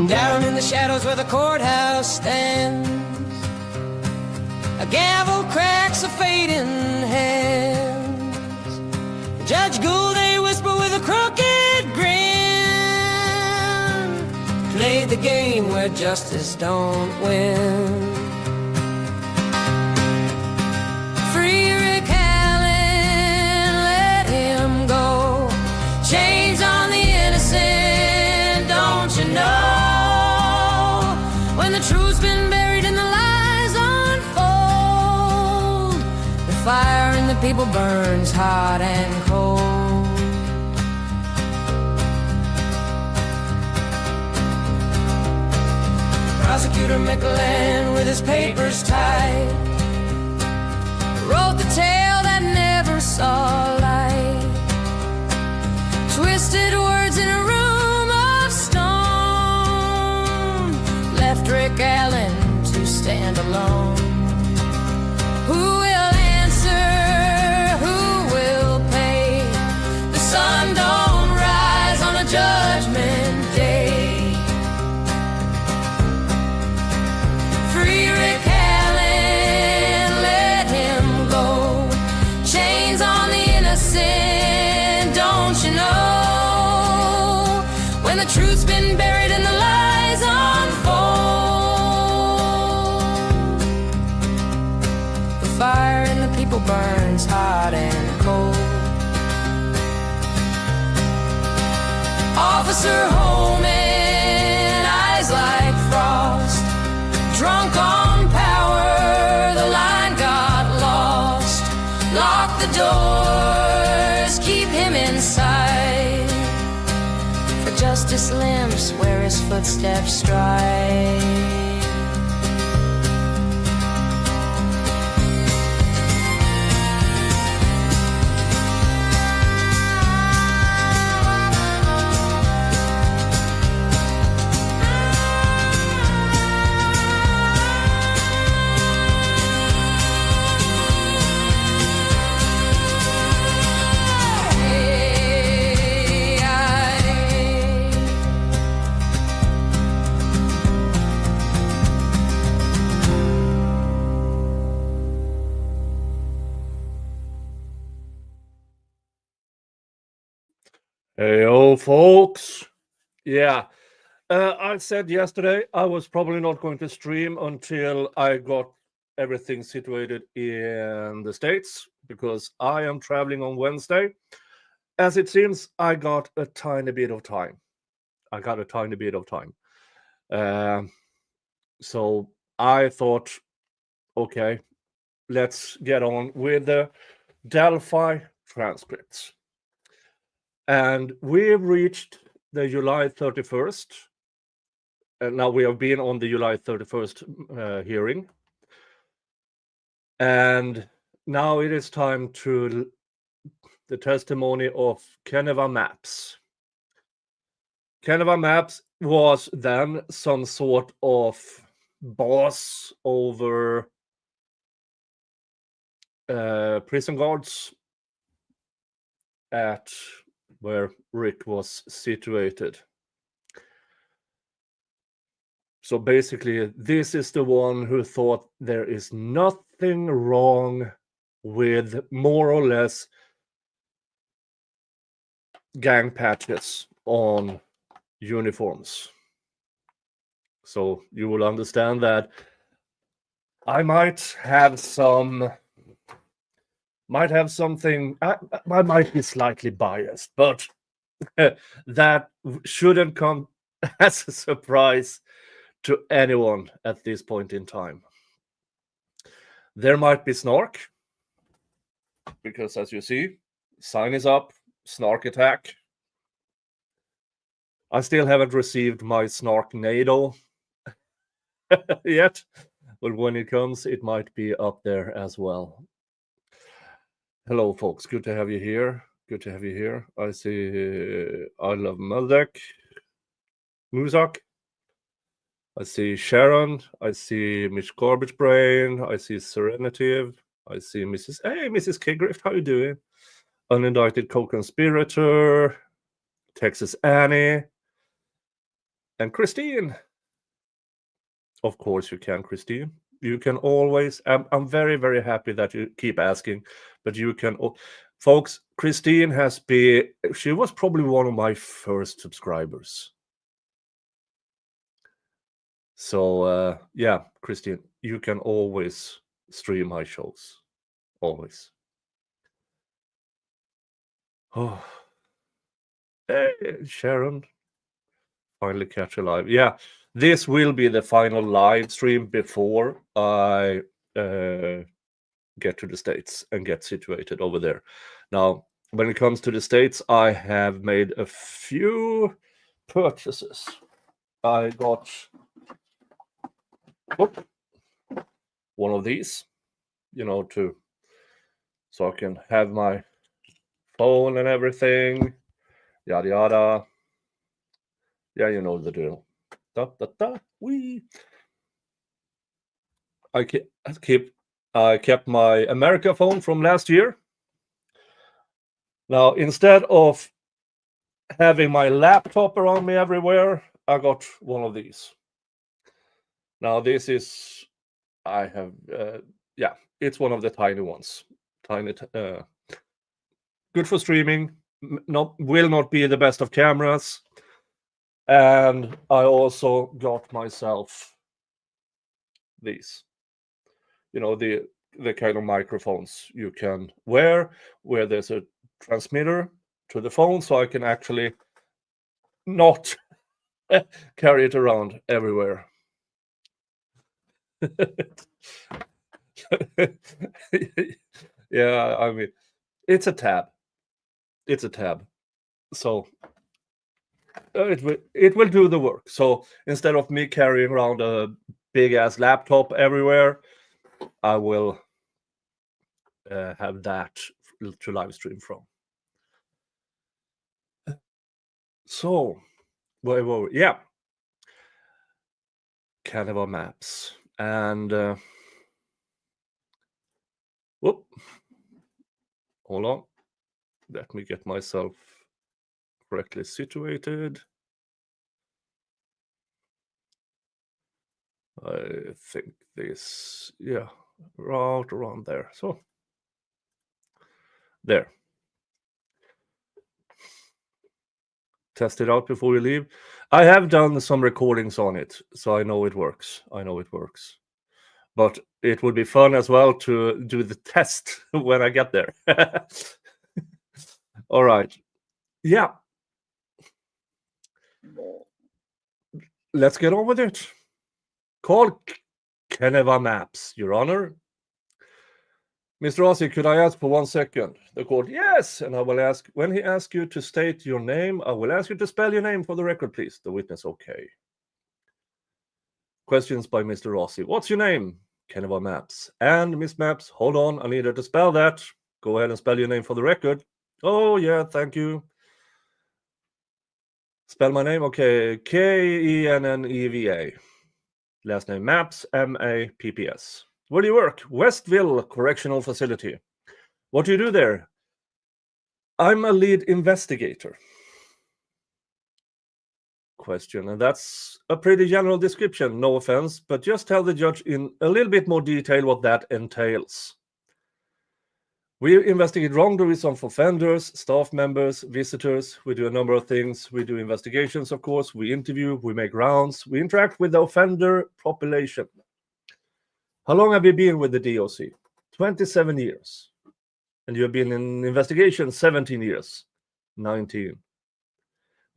Down in the shadows where the courthouse stands, a gavel cracks a fading hands. Judge Gull, they whisper with a crooked grin, played the game where justice don't win. Free Rick Allen, let him go. Chains on the innocent, don't you know? When the truth's been buried and the lies unfold, the fire in the people burns hot and cold. Prosecutor Mickelin with his papers tied wrote the tale that never saw light. Twisted words in a room of stone left Rick Allen to stand alone. Who will answer? Who will pay? The sun don't rise on a judgment day. Free Rick Allen, let him go. Chains on the innocent, don't you know? When the truth's been buried and the lies unfold, the fire in the people burns hot and cold. Officer Holman, eyes like frost, drunk on power, the line got lost. Lock the doors, keep him inside, for justice limps where his footsteps stride. Hey, folks. Yeah, I said yesterday I was probably not going to stream until I got everything situated in the States, because I am traveling on Wednesday. As it seems, I got a tiny bit of time. So I thought, okay, let's get on with the Delphi transcripts. And we've reached the July 31st. And now we have been on the July 31st hearing. And now it is time to the testimony of Keneva Maps. Keneva Maps was then some sort of boss over prison guards at where Rick was situated. So basically, this is the one who thought there is nothing wrong with more or less gang patches on uniforms. So you will understand that I might have something, I might be slightly biased, but that shouldn't come as a surprise to anyone at this point in time. There might be snark, because as you see, sign is up, snark attack. I still haven't received my snarknado yet, but when it comes, it might be up there as well. Hello, folks. Good to have you here. I see I Love Muzak. I see Sharon. I see Mitch Garbage Brain. I see Serenative. I see Mrs. Kigrift. How you doing? Unindicted co-conspirator. Texas Annie. And Christine, of course you can, Christine. You can always. I'm very, very happy that you keep asking, but you can, folks. Christine has been. She was probably one of my first subscribers. So yeah, Christine, you can always stream my shows, always. Oh, hey, Sharon, finally catch a live. Yeah, this will be the final live stream before I get to the States and get situated over there. Now, when it comes to the States, I have made a few purchases. I got one of these, so I can have my phone and everything, yada yada. Yeah, you know the drill. Da da da. Wee. I kept my America phone from last year. Now, instead of having my laptop around me everywhere, I got one of these. Now, this is, it's one of the tiny ones. Good for streaming. Will not be the best of cameras. And I also got myself these. The kind of microphones you can wear, where there's a transmitter to the phone, so I can actually not carry it around everywhere. Yeah, I mean, it's a tab. So it will do the work. So instead of me carrying around a big ass laptop everywhere, I will have that to live stream from. So, yeah, Canva Maps, and whoop, hold on, let me get myself correctly situated. I think this, yeah, right around there. So there. Test it out before you leave. I have done some recordings on it, so I know it works. But it would be fun as well to do the test when I get there. All right. Yeah. Let's get on with it. Call Canva Maps, Your Honor. Mr. Rossi, could I ask for 1 second? The court, yes. And I will ask, when he asks you to state your name, I will ask you to spell your name for the record, please. The witness, okay. Questions by Mr. Rossi. What's your name? Canva Maps. And Miss Maps, hold on, I need her to spell that. Go ahead and spell your name for the record. Oh, yeah, thank you. Spell my name, okay. Kenneva. Last name Maps, Mapps. Where do you work? Westville Correctional Facility. What do you do there? I'm a lead investigator. Question, and that's a pretty general description, no offense, but just tell the judge in a little bit more detail what that entails. We investigate wrongdoings of offenders, staff members, visitors. We do a number of things. We do investigations, of course. We interview, we make rounds, we interact with the offender population. How long have you been with the DOC? 27 years. And you have been in investigation 17 years. 19,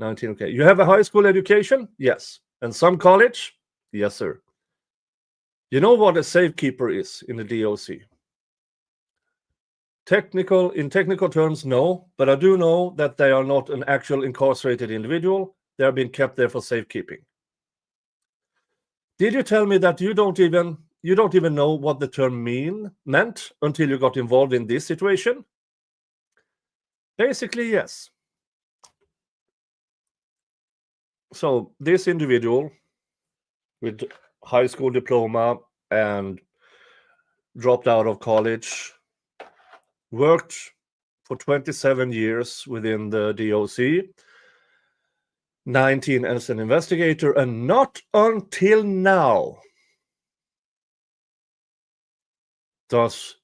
okay. You have a high school education? Yes. And some college? Yes, sir. You know what a safekeeper is in the DOC? In technical terms, no, but I do know that they are not an actual incarcerated individual. They are being kept there for safekeeping. Did you tell me that you don't even know what the term meant until you got involved in this situation? Basically, yes. So this individual with high school diploma and dropped out of college, worked for 27 years within the DOC, 19 as an investigator, and not until now does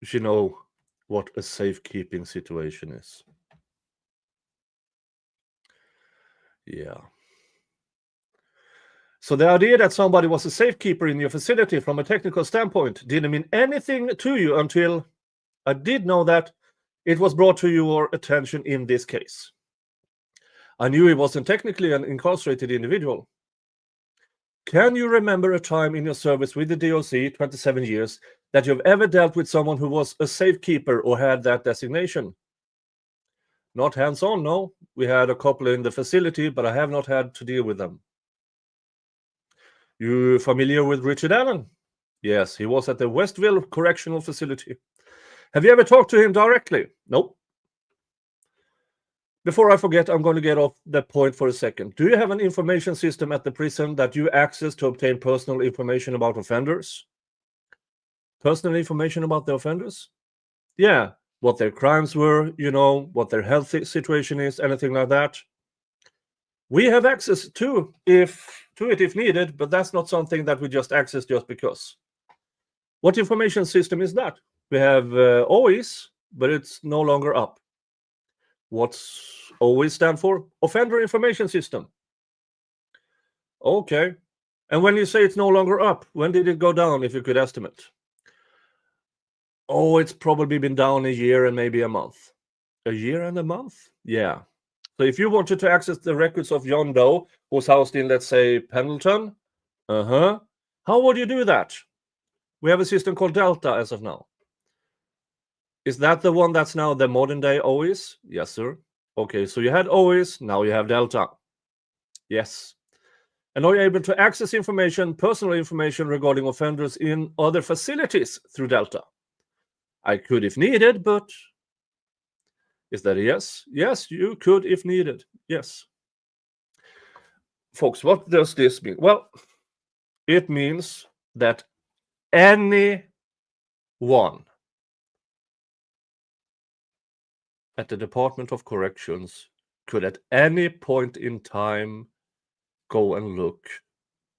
she know what a safekeeping situation is. Yeah. So the idea that somebody was a safekeeper in your facility from a technical standpoint didn't mean anything to you until I did know that it was brought to your attention in this case. I knew he wasn't technically an incarcerated individual. Can you remember a time in your service with the DOC, 27 years, that you've ever dealt with someone who was a safekeeper or had that designation? Not hands-on, no. We had a couple in the facility, but I have not had to deal with them. You familiar with Richard Allen? Yes, he was at the Westville Correctional Facility. Have you ever talked to him directly? Nope. Before I forget, I'm going to get off that point for a second. Do you have an information system at the prison that you access to obtain personal information about offenders? Personal information about the offenders? Yeah, what their crimes were, what their health situation is, anything like that. We have access to it if needed, but that's not something that we just access just because. What information system is that? We have always, but it's no longer up. What's always stand for? Offender Information System. Okay. And when you say it's no longer up, when did it go down, if you could estimate? Oh, it's probably been down a year and maybe a month. A year and a month? Yeah. So if you wanted to access the records of John Doe, who's housed in, let's say, Pendleton, how would you do that? We have a system called Delta as of now. Is that the one that's now the modern day OIS? Yes, sir. Okay, so you had OIS, now you have Delta. Yes. And are you able to access information, personal information regarding offenders in other facilities through Delta? I could if needed, but is that a yes? Yes, you could if needed. Yes. Folks, what does this mean? Well, it means that anyone at the Department of Corrections could at any point in time go and look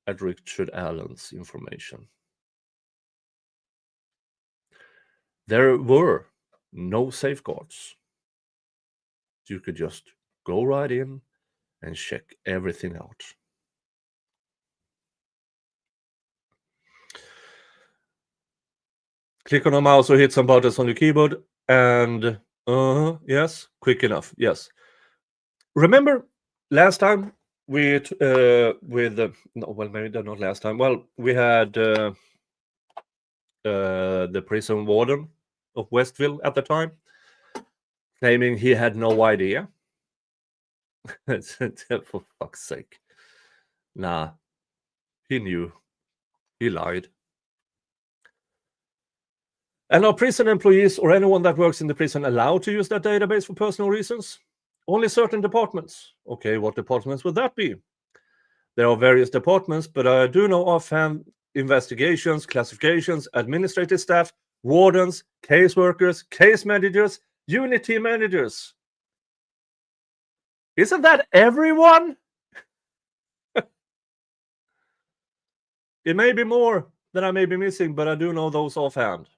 at Richard Allen's information. There were no safeguards. You could just go right in and check everything out. Click on a mouse or hit some buttons on your keyboard and yes, quick enough. Yes. Remember last time maybe not last time. Well, we had the prison warden of Westville at the time claiming he had no idea. For fuck's sake. Nah, he knew. He lied. And are prison employees or anyone that works in the prison allowed to use that database for personal reasons? Only certain departments. Okay, what departments would that be? There are various departments, but I do know offhand investigations, classifications, administrative staff, wardens, caseworkers, case managers, unit team managers. Isn't that everyone? It may be more than I may be missing, but I do know those offhand.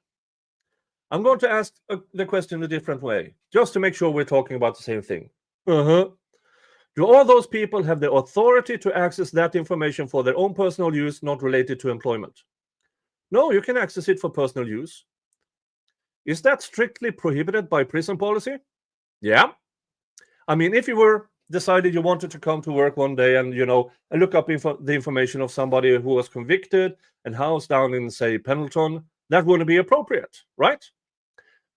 I'm going to ask the question a different way, just to make sure we're talking about the same thing. Do all those people have the authority to access that information for their own personal use, not related to employment? No, you can access it for personal use. Is that strictly prohibited by prison policy? Yeah. I mean, if you were decided you wanted to come to work one day and, and look up the information of somebody who was convicted and housed down in, say, Pendleton, that wouldn't be appropriate, right?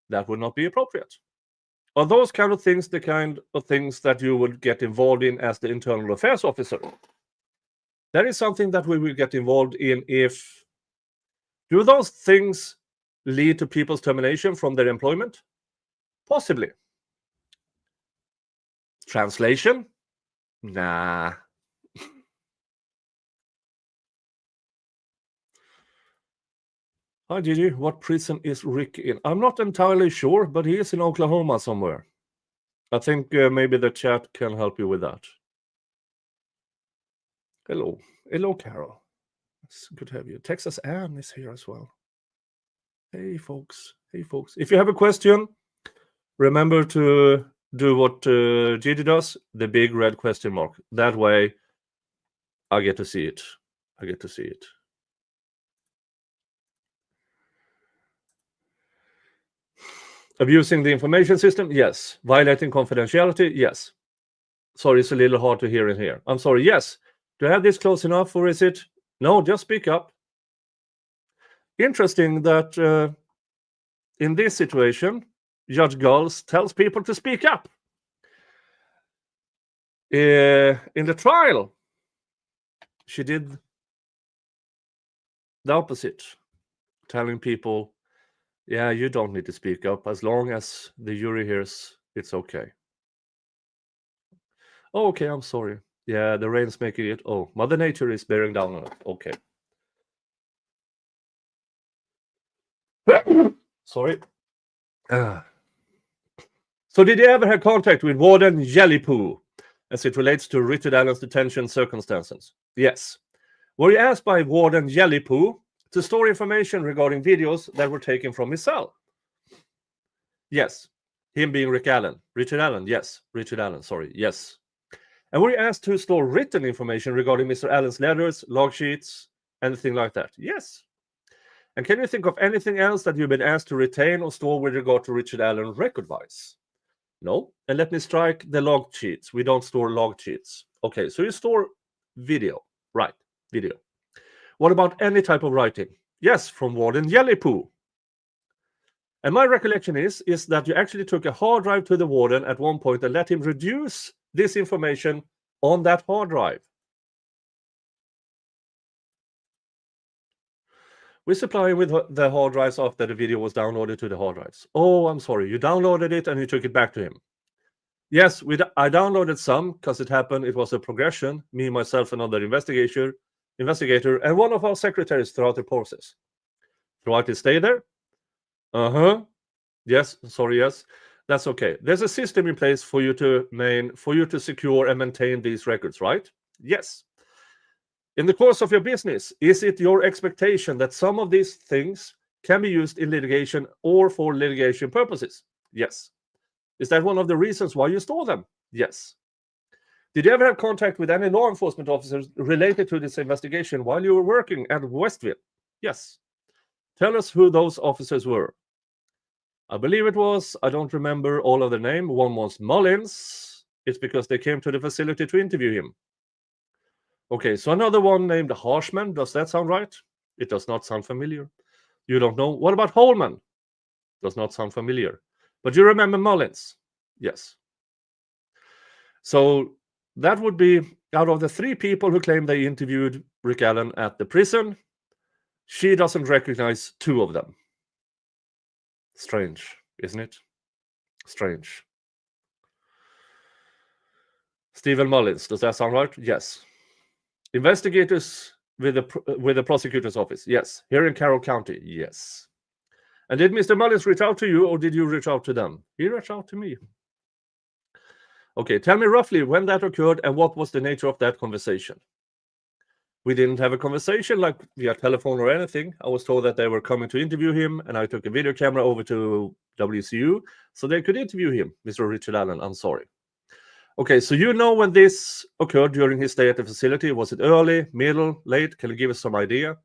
That would not be appropriate. Are those kind of things the kind of things that you would get involved in as the internal affairs officer? That is something that we will get involved in if... Do those things lead to people's termination from their employment? Possibly. Translation? Nah. Hi, Gigi. What prison is Rick in? I'm not entirely sure, but he is in Oklahoma somewhere. I think maybe the chat can help you with that. Hello, Carol. It's good to have you. Texas Ann is here as well. Hey, folks. If you have a question, remember to do what Gigi does, the big red question mark. That way, I get to see it. Abusing the information system? Yes. Violating confidentiality? Yes. Sorry, it's a little hard to hear in here. I'm sorry. Yes. Do I have this close enough, or is it? No, just speak up. Interesting that in this situation, Judge Gull tells people to speak up. In the trial, she did the opposite, telling people, yeah, you don't need to speak up. As long as the jury hears, it's okay. Oh, okay, I'm sorry. Yeah, the rain's making it. Oh, Mother Nature is bearing down on it. Okay. Sorry. So did you ever have contact with Warden Jellypoo as it relates to Richard Allen's detention circumstances? Yes. Were you asked by Warden Jellypoo to store information regarding videos that were taken from his cell? Yes. Him being Richard Allen, yes. Richard Allen, sorry, yes. And were you asked to store written information regarding Mr. Allen's letters, log sheets, anything like that? Yes. And can you think of anything else that you've been asked to retain or store with regard to Richard Allen record-wise? No. And let me strike the log sheets. We don't store log sheets. Okay, so you store video. Right, video. What about any type of writing? Yes, from Warden Jellypoo. And my recollection is that you actually took a hard drive to the warden at one point and let him reduce this information on that hard drive. We supply him with the hard drives after the video was downloaded to the hard drives. Oh, I'm sorry. You downloaded it and you took it back to him. Yes, I downloaded some because it happened. It was a progression. Me, myself, another investigator, and one of our secretaries throughout the process. Throughout his stay there. Yes, sorry, yes. That's okay. There's a system in place for you to secure and maintain these records, right? Yes. In the course of your business, is it your expectation that some of these things can be used in litigation or for litigation purposes? Yes. Is that one of the reasons why you store them? Yes. Did you ever have contact with any law enforcement officers related to this investigation while you were working at Westville? Yes. Tell us who those officers were. I believe it was, I don't remember all of their name. One was Mullins. It's because they came to the facility to interview him. Okay, so another one named Harshman. Does that sound right? It does not sound familiar. You don't know. What about Holman? Does not sound familiar. But you remember Mullins? Yes. So that would be out of the 3 people who claim they interviewed Rick Allen at the prison, she doesn't recognize 2 of them. Strange, isn't it? Strange. Stephen Mullins, does that sound right? Yes. Investigators with the prosecutor's office? Yes. Here in Carroll County? Yes. And did Mr. Mullins reach out to you, or did you reach out to them? He reached out to me. Okay, tell me roughly when that occurred and what was the nature of that conversation. We didn't have a conversation like via telephone or anything. I was told that they were coming to interview him, and I took a video camera over to WCU so they could interview him, Mr. Richard Allen. I'm sorry. Okay, so you know when this occurred during his stay at the facility. Was it early, middle, late? Can you give us some idea?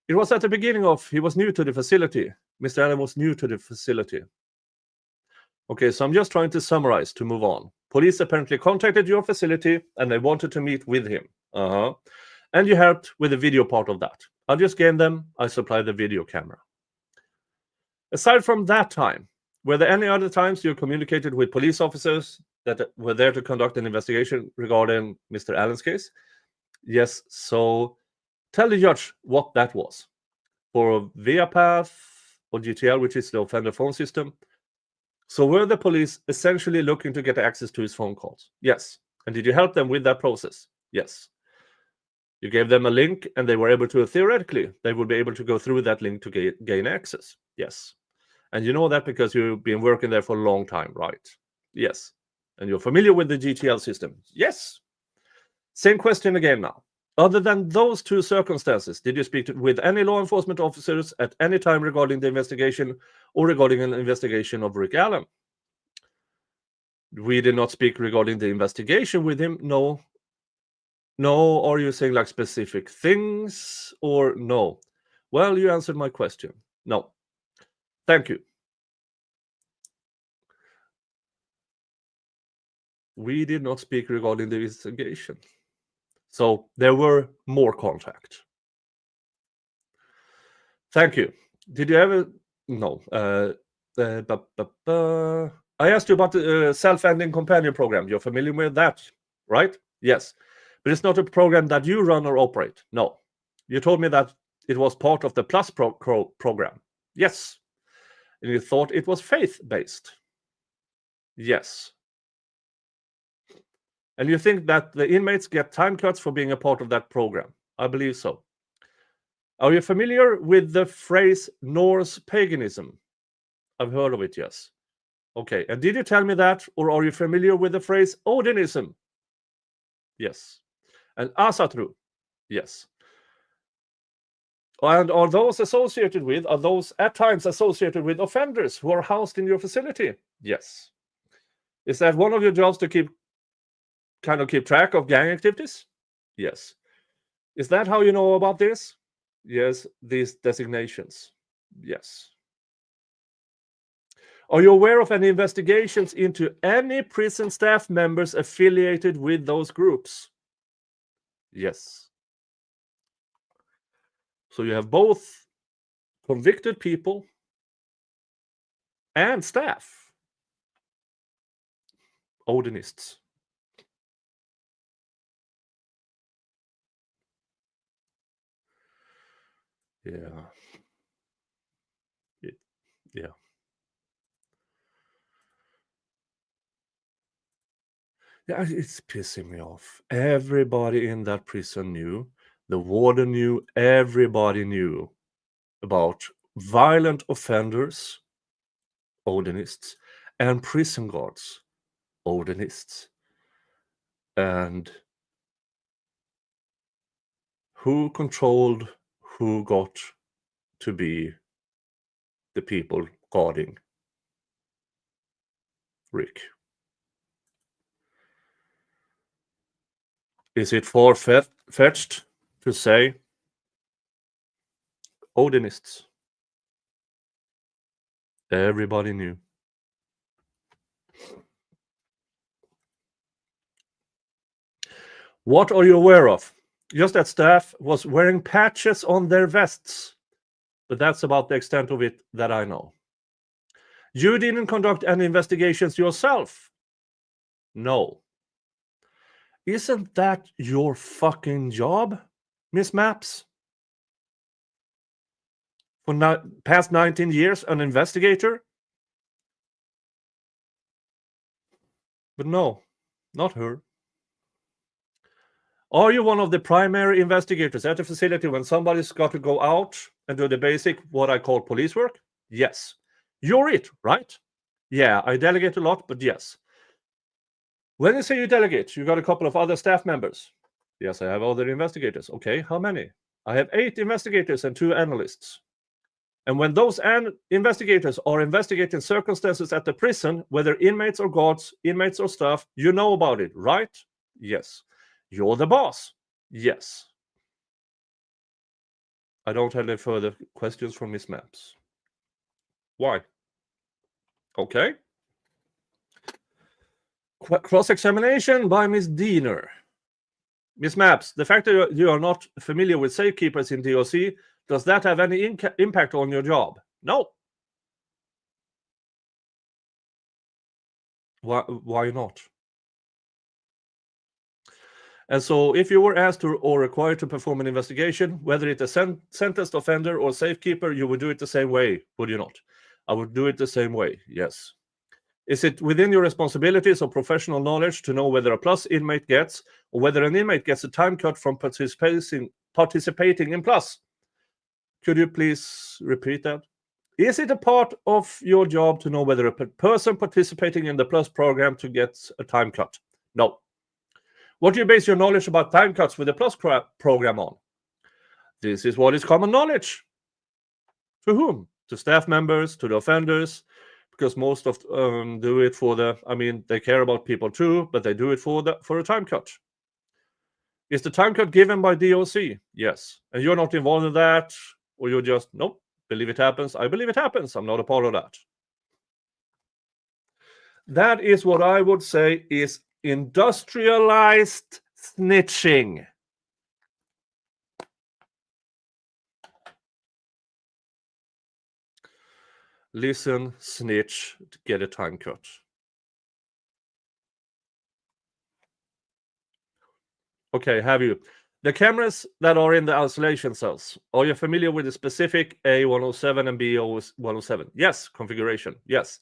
It was at the beginning of, he was new to the facility. Mr. Allen was new to the facility. Okay, so I'm just trying to summarize to move on. Police apparently contacted your facility and they wanted to meet with him. And you helped with the video part of that. I just gave them, I supplied the video camera. Aside from that time, were there any other times you communicated with police officers that were there to conduct an investigation regarding Mr. Allen's case? Yes, so tell the judge what that was. For ViaPath or GTL, which is the offender phone system. So were the police essentially looking to get access to his phone calls? Yes. And did you help them with that process? Yes. You gave them a link and they were able to, theoretically, they would be able to go through that link to gain access. Yes. And you know that because you've been working there for a long time, right? Yes. And you're familiar with the GTL system? Yes. Same question again now. Other than those two circumstances, did you speak with any law enforcement officers at any time regarding the investigation or regarding an investigation of Rick Allen? We did not speak regarding the investigation with him. No. No. Are you saying like specific things or no? Well, you answered my question. No. Thank you. We did not speak regarding the investigation. So there were more contact. Thank you. Did you ever? No. I asked you about the self-ending companion program. You're familiar with that, right? Yes. But it's not a program that you run or operate. No. You told me that it was part of the Plus program. Yes. And you thought it was faith-based. Yes. And you think that the inmates get time cuts for being a part of that program? I believe so. Are you familiar with the phrase Norse paganism? I've heard of it, yes. Okay, and did you tell me that, or are you familiar with the phrase Odinism? Yes. And Asatru? Yes. And are those at times associated with offenders who are housed in your facility? Yes. Is that one of your jobs to keep track of gang activities? Yes. Is that how you know about this? Yes, these designations. Yes. Are you aware of any investigations into any prison staff members affiliated with those groups? Yes. So you have both convicted people and staff. Odinists. Yeah. Yeah. Yeah, it's pissing me off. Everybody in that prison knew. The warden knew. Everybody knew about violent offenders, Odinists, and prison guards, Odinists. And who controlled who got to be the people guarding Rick? Is it far-fetched to say Odinists? Everybody knew. What are you aware of? Just that staff was wearing patches on their vests. But that's about the extent of it that I know. You didn't conduct any investigations yourself? No. Isn't that your fucking job, Miss Maps? For past 19 years, an investigator? But no, not her. Are you one of the primary investigators at the facility when somebody's got to go out and do the basic, what I call police work? Yes. You're it, right? Yeah, I delegate a lot, but yes. When you say you delegate, you got a couple of other staff members. Yes, I have other investigators. Okay, how many? I have 8 investigators and 2 analysts. And when those investigators are investigating circumstances at the prison, whether inmates or guards, inmates or staff, you know about it, right? Yes. You're the boss. Yes. I don't have any further questions from Miss Maps. Why? Okay. Cross-examination by Miss Diener. Miss Maps, the fact that you are not familiar with safekeepers in DOC, does that have any impact on your job? No. Why not? And so if you were asked or required to perform an investigation, whether it's a sentenced offender or safekeeper, you would do it the same way, would you not? I would do it the same way, yes. Is it within your responsibilities or professional knowledge to know whether a plus inmate gets or whether an inmate gets a time cut from participating in plus? Could you please repeat that? Is it a part of your job to know whether a person participating in the Plus program to get a time cut? No. What do you base your knowledge about time cuts with the Plus program on? This is what is common knowledge. To whom? To staff members, to the offenders, because most of do it for the. I mean, they care about people too, but they do it for a time cut. Is the time cut given by DOC? Yes. And you're not involved in that, or you're just nope. Believe it happens. I believe it happens. I'm not a part of that. That is what I would say is industrialized snitching. Listen, snitch, get a time cut. Okay, have you? The cameras that are in the isolation cells, are you familiar with the specific A107 and B107? Yes, configuration, yes.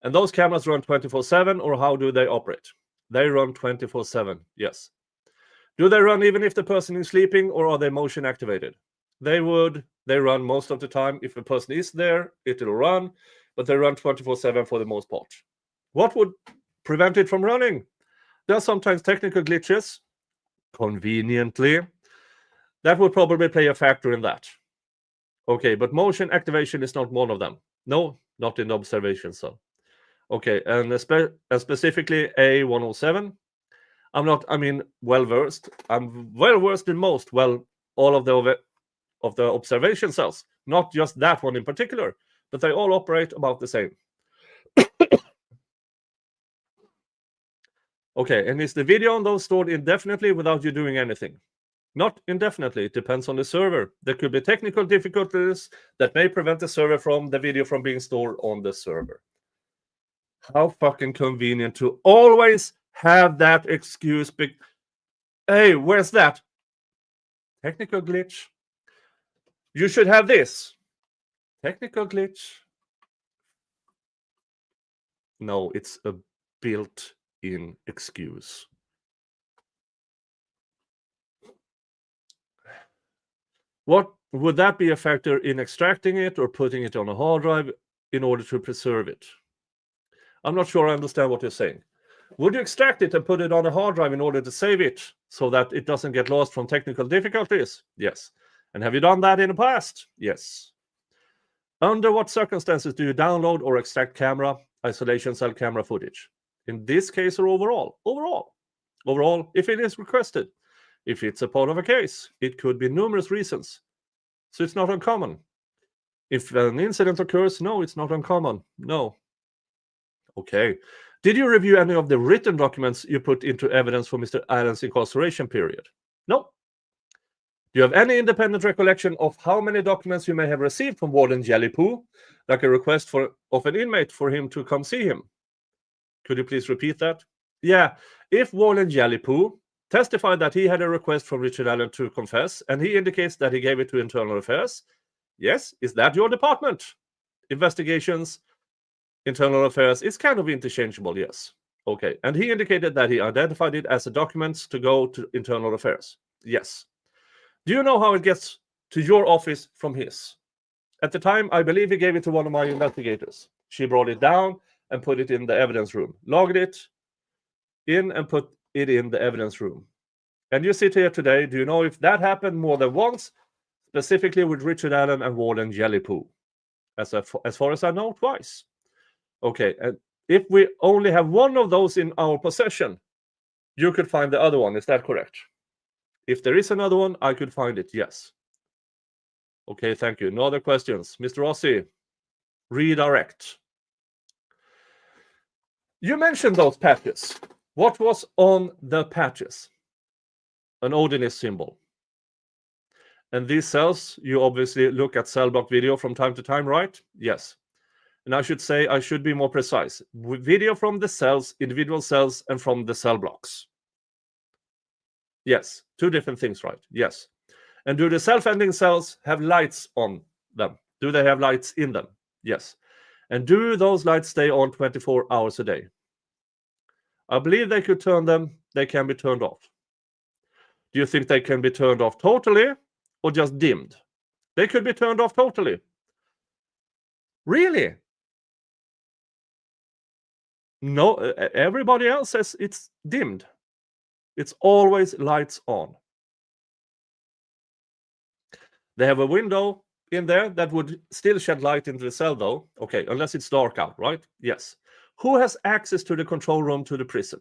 And those cameras run 24/7, or how do they operate? They run 24/7, yes. Do they run even if the person is sleeping, or are they motion activated? They run most of the time. If the person is there, it'll run, but they run 24/7 for the most part. What would prevent it from running? There are sometimes technical glitches, conveniently. That would probably play a factor in that. Okay, but motion activation is not one of them. No, not in the observation cell. Okay, and specifically A107. I'm not, well-versed. I'm well-versed in most, all of the observation cells. Not just that one in particular, but they all operate about the same. Okay, and is the video on those stored indefinitely without you doing anything? Not indefinitely. It depends on the server. There could be technical difficulties that may prevent the video from being stored on the server. How fucking convenient to always have that excuse. Hey, where's that? Technical glitch. You should have this. Technical glitch. No, it's a built-in excuse. What would that be a factor in extracting it or putting it on a hard drive in order to preserve it? I'm not sure I understand what you're saying. Would you extract it and put it on a hard drive in order to save it so that it doesn't get lost from technical difficulties? Yes. And have you done that in the past? Yes. Under what circumstances do you download or extract camera, isolation cell camera footage? In this case or overall? Overall, if it is requested. If it's a part of a case, it could be numerous reasons. So it's not uncommon. If an incident occurs, no, it's not uncommon. No. Okay. Did you review any of the written documents you put into evidence for Mr. Allen's incarceration period? No. Do you have any independent recollection of how many documents you may have received from Warden Jellypoo, like a request of an inmate for him to come see him? Could you please repeat that? Yeah. If Warden Jellypoo testified that he had a request from Richard Allen to confess, and he indicates that he gave it to Internal Affairs, yes, is that your department? Investigations, Internal Affairs is kind of interchangeable, yes. Okay, and he indicated that he identified it as a document to go to Internal Affairs. Yes. Do you know how it gets to your office from his? At the time, I believe he gave it to one of my investigators. She brought it down and put it in the evidence room. Logged it in and put it in the evidence room. And you sit here today, do you know if that happened more than once, specifically with Richard Allen and Warden Jellypoo? As far as I know, twice. Okay, and if we only have one of those in our possession, you could find the other one. Is that correct? If there is another one, I could find it, yes. Okay, thank you. No other questions. Mr. Rossi, redirect. You mentioned those patches. What was on the patches? An Odinist symbol. And these cells, you obviously look at cell block video from time to time, right? Yes. And I should be more precise. Video from the cells, individual cells, and from the cell blocks. Yes, two different things, right? Yes. And do the self-ending cells have lights on them? Do they have lights in them? Yes. And do those lights stay on 24 hours a day? I believe they could turn them, they can be turned off. Do you think they can be turned off totally or just dimmed? They could be turned off totally. Really? No, everybody else says it's dimmed. It's always lights on. They have a window in there that would still shed light into the cell, though. Okay, unless it's dark out, right? Yes. Who has access to the control room to the prison?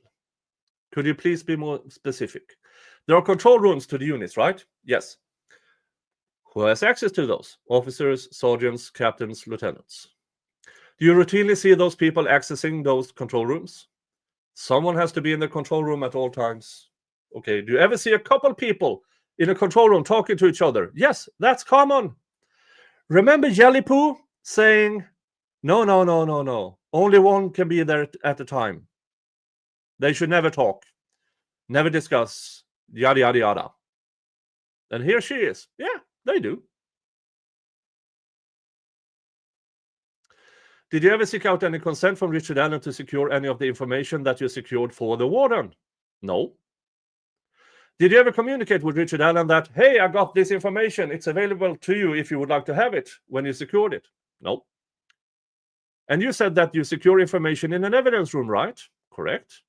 Could you please be more specific? There are control rooms to the units, right? Yes. Who has access to those? Officers, sergeants, captains, lieutenants. Do you routinely see those people accessing those control rooms? Someone has to be in the control room at all times. Okay, do you ever see a couple people in a control room talking to each other? Yes, that's common. Remember Jelly Poo saying, no, no, no, no, no. Only one can be there at a time. They should never talk, never discuss, yada, yada, yada. And here she is. Yeah, they do. Did you ever seek out any consent from Richard Allen to secure any of the information that you secured for the warden? No. Did you ever communicate with Richard Allen that, hey, I got this information, it's available to you if you would like to have it when you secured it? No. And you said that you secure information in an evidence room, right? Correct.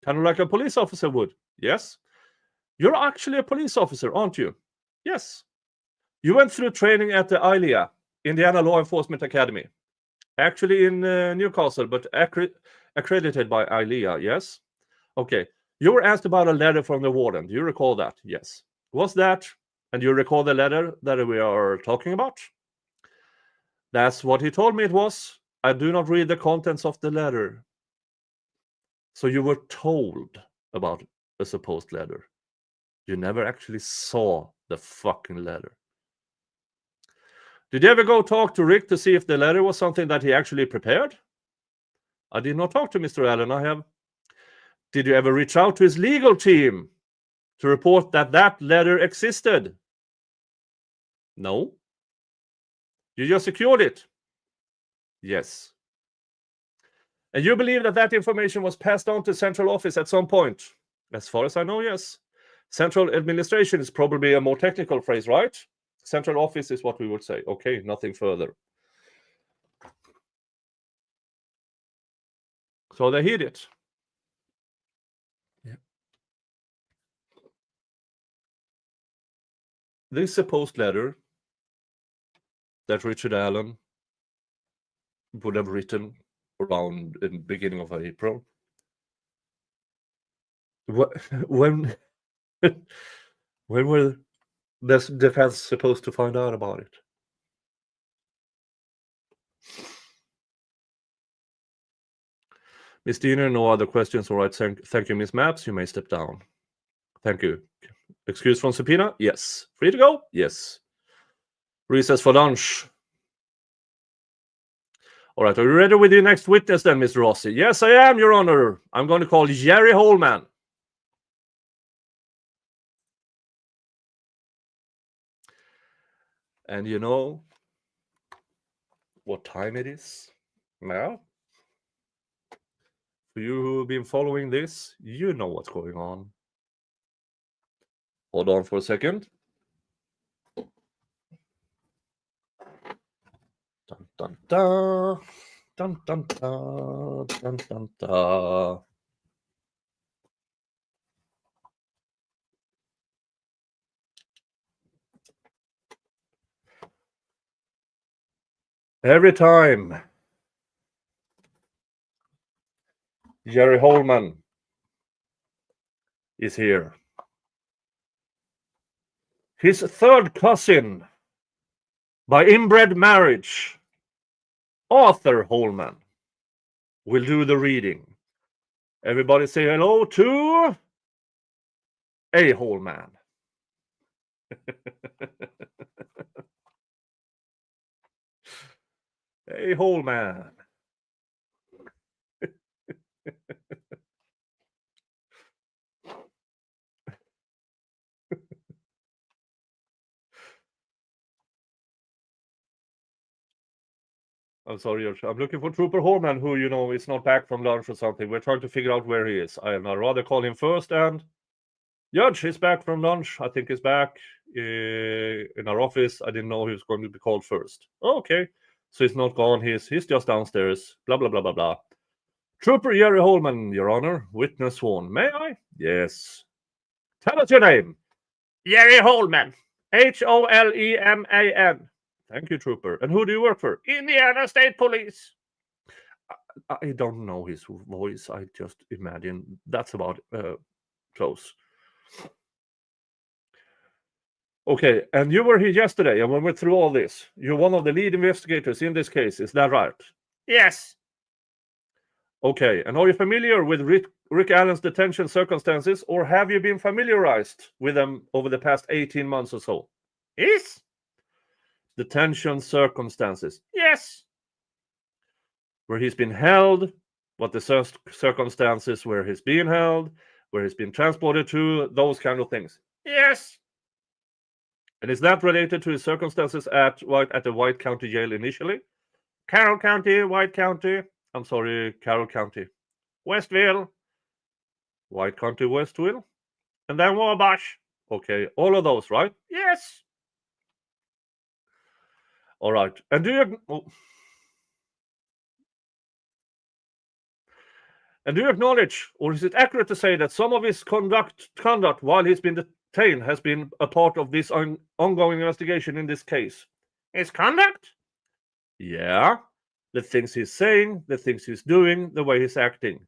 Kind of like a police officer would. Yes. You're actually a police officer, aren't you? Yes. You went through training at the ILEA, Indiana Law Enforcement Academy. Actually in Newcastle, but accredited by ILEA, yes? Okay. You were asked about a letter from the warden. Do you recall that? Yes. Was that, and you recall the letter that we are talking about? That's what he told me it was. I do not read the contents of the letter. So you were told about a supposed letter. You never actually saw the fucking letter. Did you ever go talk to Rick to see if the letter was something that he actually prepared? I did not talk to Mr. Allen. I have. Did you ever reach out to his legal team to report that that letter existed? No. You just secured it? Yes. And you believe that that information was passed on to central office at some point? As far as I know, yes. Central administration is probably a more technical phrase, right? Central office is what we would say. Okay, nothing further. So they hid it. Yeah. This supposed letter that Richard Allen would have written around in the beginning of April. When were the defense supposed to find out about it? Miss Diener, no other questions. All right, thank you, Miss Maps. You may step down. Thank you. Excuse from subpoena? Yes. Free to go? Yes. Recess for lunch. All right, are you ready with your next witness then, Mr. Rossi? Yes, I am, Your Honor. I'm going to call Jerry Holman. And you know what time it is now? For you who have been following this, you know what's going on. Hold on for a second. Dun, dun, dun. Dun, dun, dun, dun, dun, dun. Every time Jerry Holman is here, his third cousin by inbred marriage, Arthur Holman, will do the reading. Everybody say hello to A. Holman. A. Holman. I'm sorry, I'm looking for Trooper Holman, who, you know, is not back from lunch or something. We're trying to figure out where he is. I'd rather call him first. And Judge is back from lunch. I think he's back in our office. I didn't know he was going to be called first. Okay. so he's not gone. He's just downstairs. Blah blah blah blah blah. Trooper Jerry Holman, Your Honor. Witness sworn. May I? Yes. Tell us your name. Jerry Holman. Holeman. Thank you, Trooper. And who do you work for? Indiana State Police. I don't know his voice. I just imagine that's about close. Okay, and you were here yesterday, and when we went through all this, you're one of the lead investigators in this case. Is that right? Yes. Okay, and are you familiar with Rick Allen's detention circumstances, or have you been familiarized with them over the past 18 months or so? Yes. Detention circumstances. Yes. Where he's been held, what the circumstances where he's being held, where he's been transported to, those kind of things. Yes. And is that related to his circumstances at the White County Jail initially? Carroll County, White County. I'm sorry, Carroll County. Westville. White County, Westville. And then Wabash. Okay, all of those, right? Yes. All right. And do you acknowledge, or is it accurate to say that some of his conduct while he's been detained has been a part of this ongoing investigation in this case? His conduct? Yeah. The things he's saying, the things he's doing, the way he's acting.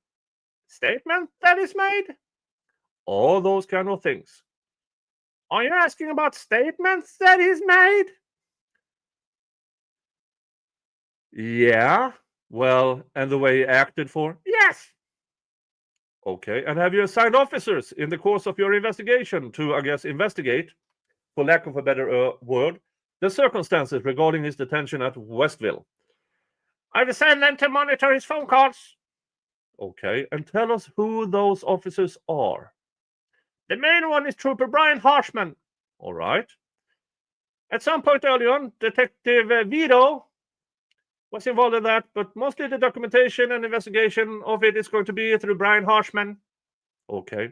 Statement that is made? All those kind of things. Are you asking about statements that he's made? Yeah. Well, and the way he acted for? Yes. Okay, and have you assigned officers in the course of your investigation to, I guess, investigate, for lack of a better word, the circumstances regarding his detention at Westville? I've assigned them to monitor his phone calls. Okay, and tell us who those officers are. The main one is Trooper Brian Harshman. All right. At some point early on, Detective Vito was involved in that, but mostly the documentation and investigation of it is going to be through Brian Harshman. Okay.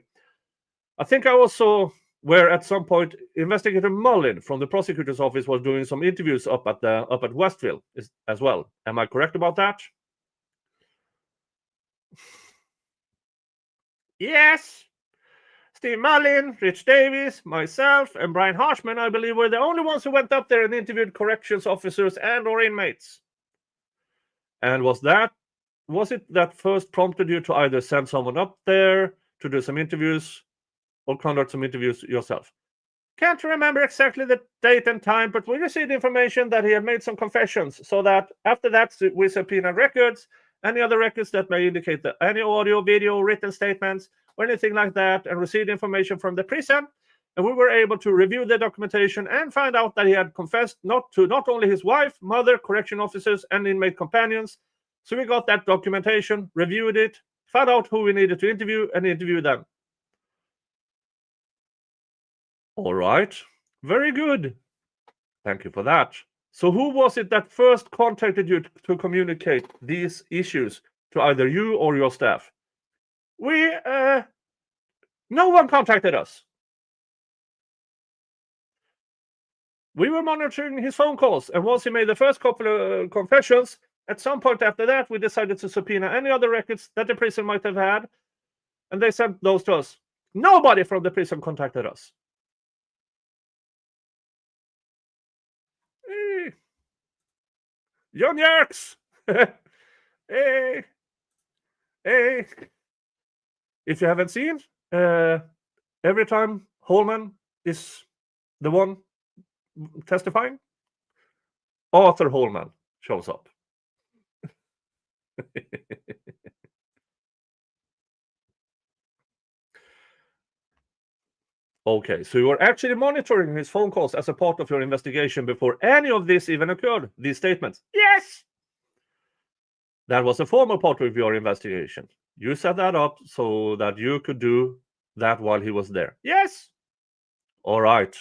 I think I also, where at some point, Investigator Mullin from the prosecutor's office was doing some interviews up at Westville as well. Am I correct about that? Yes. Steve Mullin, Rich Davies, myself, and Brian Harshman, I believe, were the only ones who went up there and interviewed corrections officers and/or inmates. And was it that first prompted you to either send someone up there to do some interviews or conduct some interviews yourself? Can't remember exactly the date and time, but we received information that he had made some confessions, so that after that we subpoenaed records, any other records that may indicate that any audio, video, written statements, or anything like that, and received information from the prison. And we were able to review the documentation and find out that he had confessed not only his wife, mother, correction officers, and inmate companions. So we got that documentation, reviewed it, found out who we needed to interview, and interviewed them. All right. Very good. Thank you for that. So who was it that first contacted you to communicate these issues to either you or your staff? No one contacted us. We were monitoring his phone calls, and once he made the first couple of confessions, at some point after that, we decided to subpoena any other records that the prison might have had, and they sent those to us. Nobody from the prison contacted us. Hey. John Yerks! Hey! Hey! If you haven't seen, every time Holman is the one testifying, Arthur Holman shows up. Okay, so you were actually monitoring his phone calls as a part of your investigation before any of this even occurred, these statements? Yes! That was a formal part of your investigation. You set that up so that you could do that while he was there. Yes! All right.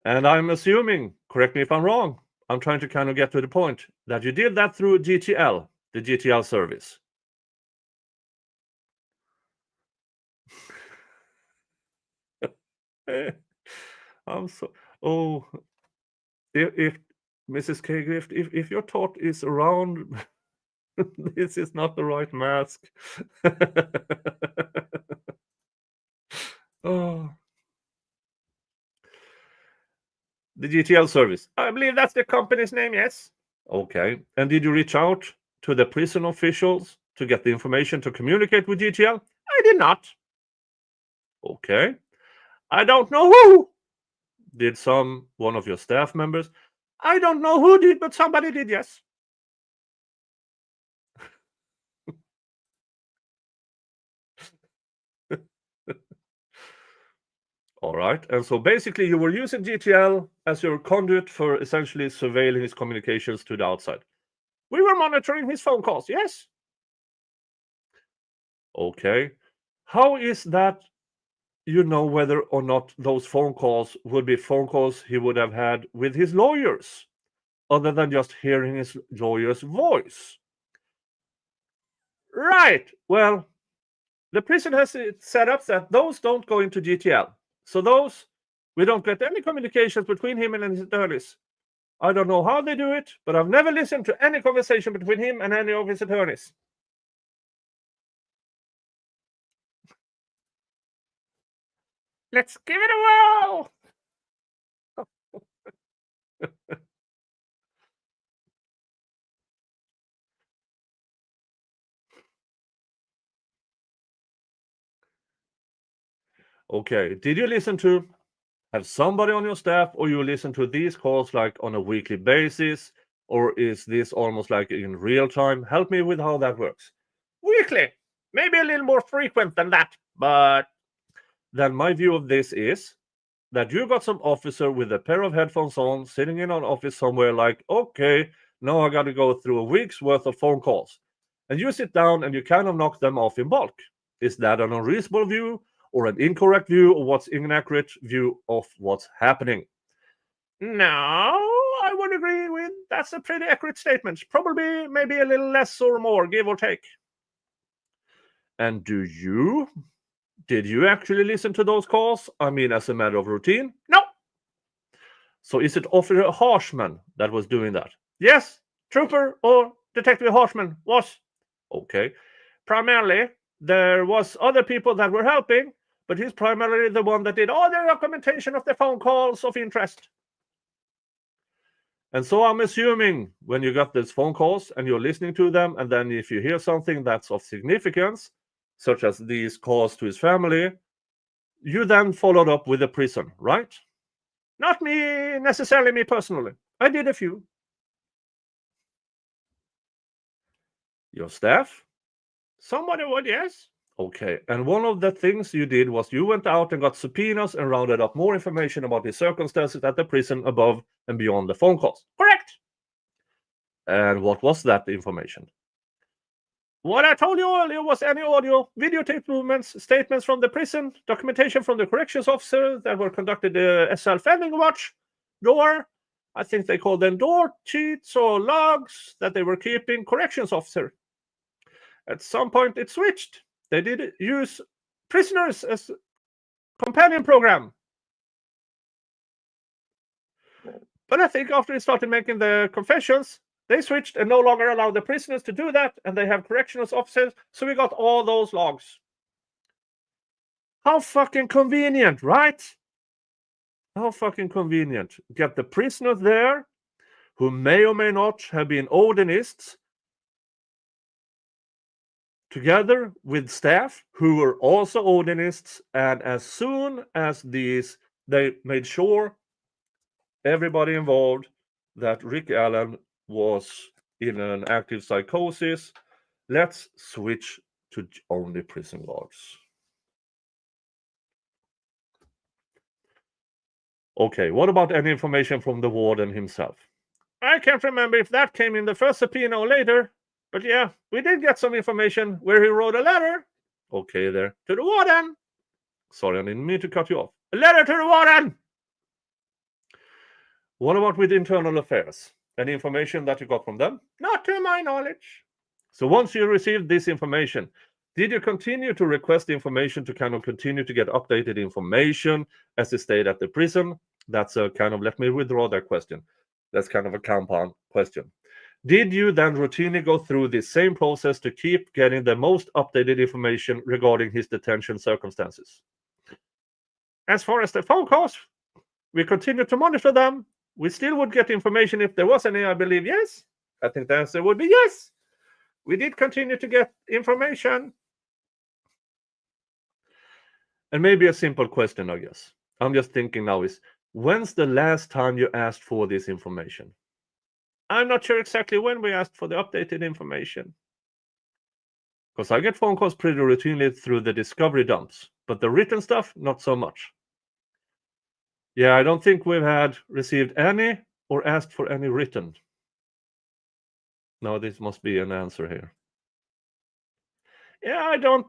And I'm assuming, correct me if I'm wrong, I'm trying to kind of get to the point, that you did that through GTL, the GTL service. I'm so Oh, if Mrs. K-Grift, if your thought is around, this is not the right mask. Oh. The GTL service. I believe that's the company's name, yes. Okay. And did you reach out to the prison officials to get the information to communicate with GTL? I did not. Okay. I don't know who. Did one of your staff members? I don't know who did, but somebody did, yes. All right. And so basically you were using GTL as your conduit for essentially surveilling his communications to the outside. We were monitoring his phone calls, yes. Okay. How is that you know whether or not those phone calls would be phone calls he would have had with his lawyers, other than just hearing his lawyer's voice? Right. Well, the prison has it set up that those don't go into GTL. So those, we don't get any communications between him and his attorneys. I don't know how they do it, but I've never listened to any conversation between him and any of his attorneys. Let's give it a whirl. Okay, did you listen to have somebody on your staff, or you listen to these calls like on a weekly basis, or is this almost like in real time? Help me with how that works. Weekly, maybe a little more frequent than that, but then my view of this is that you got some officer with a pair of headphones on, sitting in an office somewhere, like, okay, now I got to go through a week's worth of phone calls, and you sit down and you kind of knock them off in bulk. Is that an unreasonable view, or an incorrect view, or what's inaccurate view of what's happening? No, I would agree with that's a pretty accurate statement. Probably maybe a little less or more, give or take. And did you actually listen to those calls? I mean, as a matter of routine? No. So is it Officer Harshman that was doing that? Yes, Trooper or Detective Harshman was. Okay. Primarily, there was other people that were helping, but he's primarily the one that did all the documentation of the phone calls of interest. And so I'm assuming when you got these phone calls and you're listening to them, and then if you hear something that's of significance, such as these calls to his family, you then followed up with the prison, right? Not me, necessarily me personally. I did a few. Your staff? Somebody would, yes. Okay, and one of the things you did was you went out and got subpoenas and rounded up more information about the circumstances at the prison above and beyond the phone calls. Correct. And what was that information? What I told you earlier was any audio, videotape movements, statements from the prison, documentation from the corrections officer that were conducted at self-ending watch, door, I think they called them door sheets or logs that they were keeping, corrections officer. At some point it switched. They did use prisoners as companion program. But I think after they started making the confessions, they switched and no longer allowed the prisoners to do that, and they have corrections officers, so we got all those logs. How fucking convenient, right? How fucking convenient. Get the prisoners there, who may or may not have been Odinists, together with staff who were also Odinists, and as soon as they made sure everybody involved that Rick Allen was in an active psychosis, let's switch to only prison logs. Okay, what about any information from the warden himself? I can't remember if that came in the first subpoena or later, but yeah, we did get some information where he wrote a letter. Okay, there. To the warden. Sorry, I didn't mean to cut you off. A letter to the warden! What about with internal affairs? Any information that you got from them? Not to my knowledge. So once you received this information, did you continue to request information to kind of continue to get updated information as they stayed at the prison? That's a kind of, let me withdraw that question. That's kind of a compound question. Did you then routinely go through this same process to keep getting the most updated information regarding his detention circumstances? As far as the phone calls, we continue to monitor them. We still would get information if there was any, I believe, yes. I think the answer would be yes. We did continue to get information. And maybe a simple question, I guess. I'm just thinking now is, when's the last time you asked for this information? I'm not sure exactly when we asked for the updated information. Because I get phone calls pretty routinely through the discovery dumps, but the written stuff, not so much. Yeah, I don't think we've received any or asked for any written. No, this must be an answer here. Yeah, I don't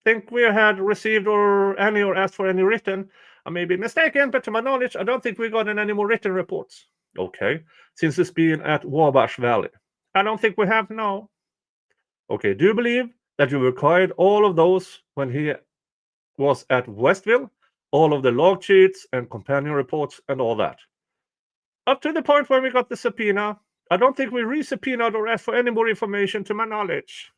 think we had received or asked for any written. I may be mistaken, but to my knowledge, I don't think we got any more written reports. Okay, since it's been at Wabash Valley. I don't think we have, no. Okay, do you believe that you required all of those when he was at Westville? All of the log sheets and companion reports and all that? Up to the point when we got the subpoena, I don't think we re-subpoenaed or asked for any more information to my knowledge.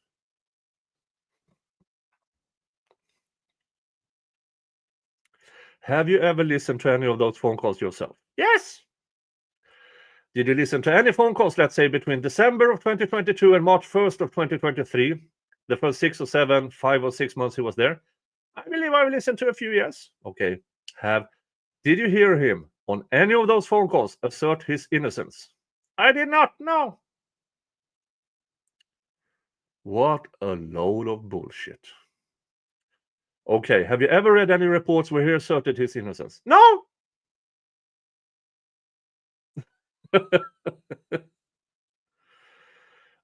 Have you ever listened to any of those phone calls yourself? Yes. Did you listen to any phone calls, let's say, between December of 2022 and March 1st of 2023? The first 6 or 7, 5 or 6 months he was there? I believe I listened to a few, yes. Okay. Did you hear him on any of those phone calls assert his innocence? I did not, no. What a load of bullshit. Okay, have you ever read any reports where he asserted his innocence? No!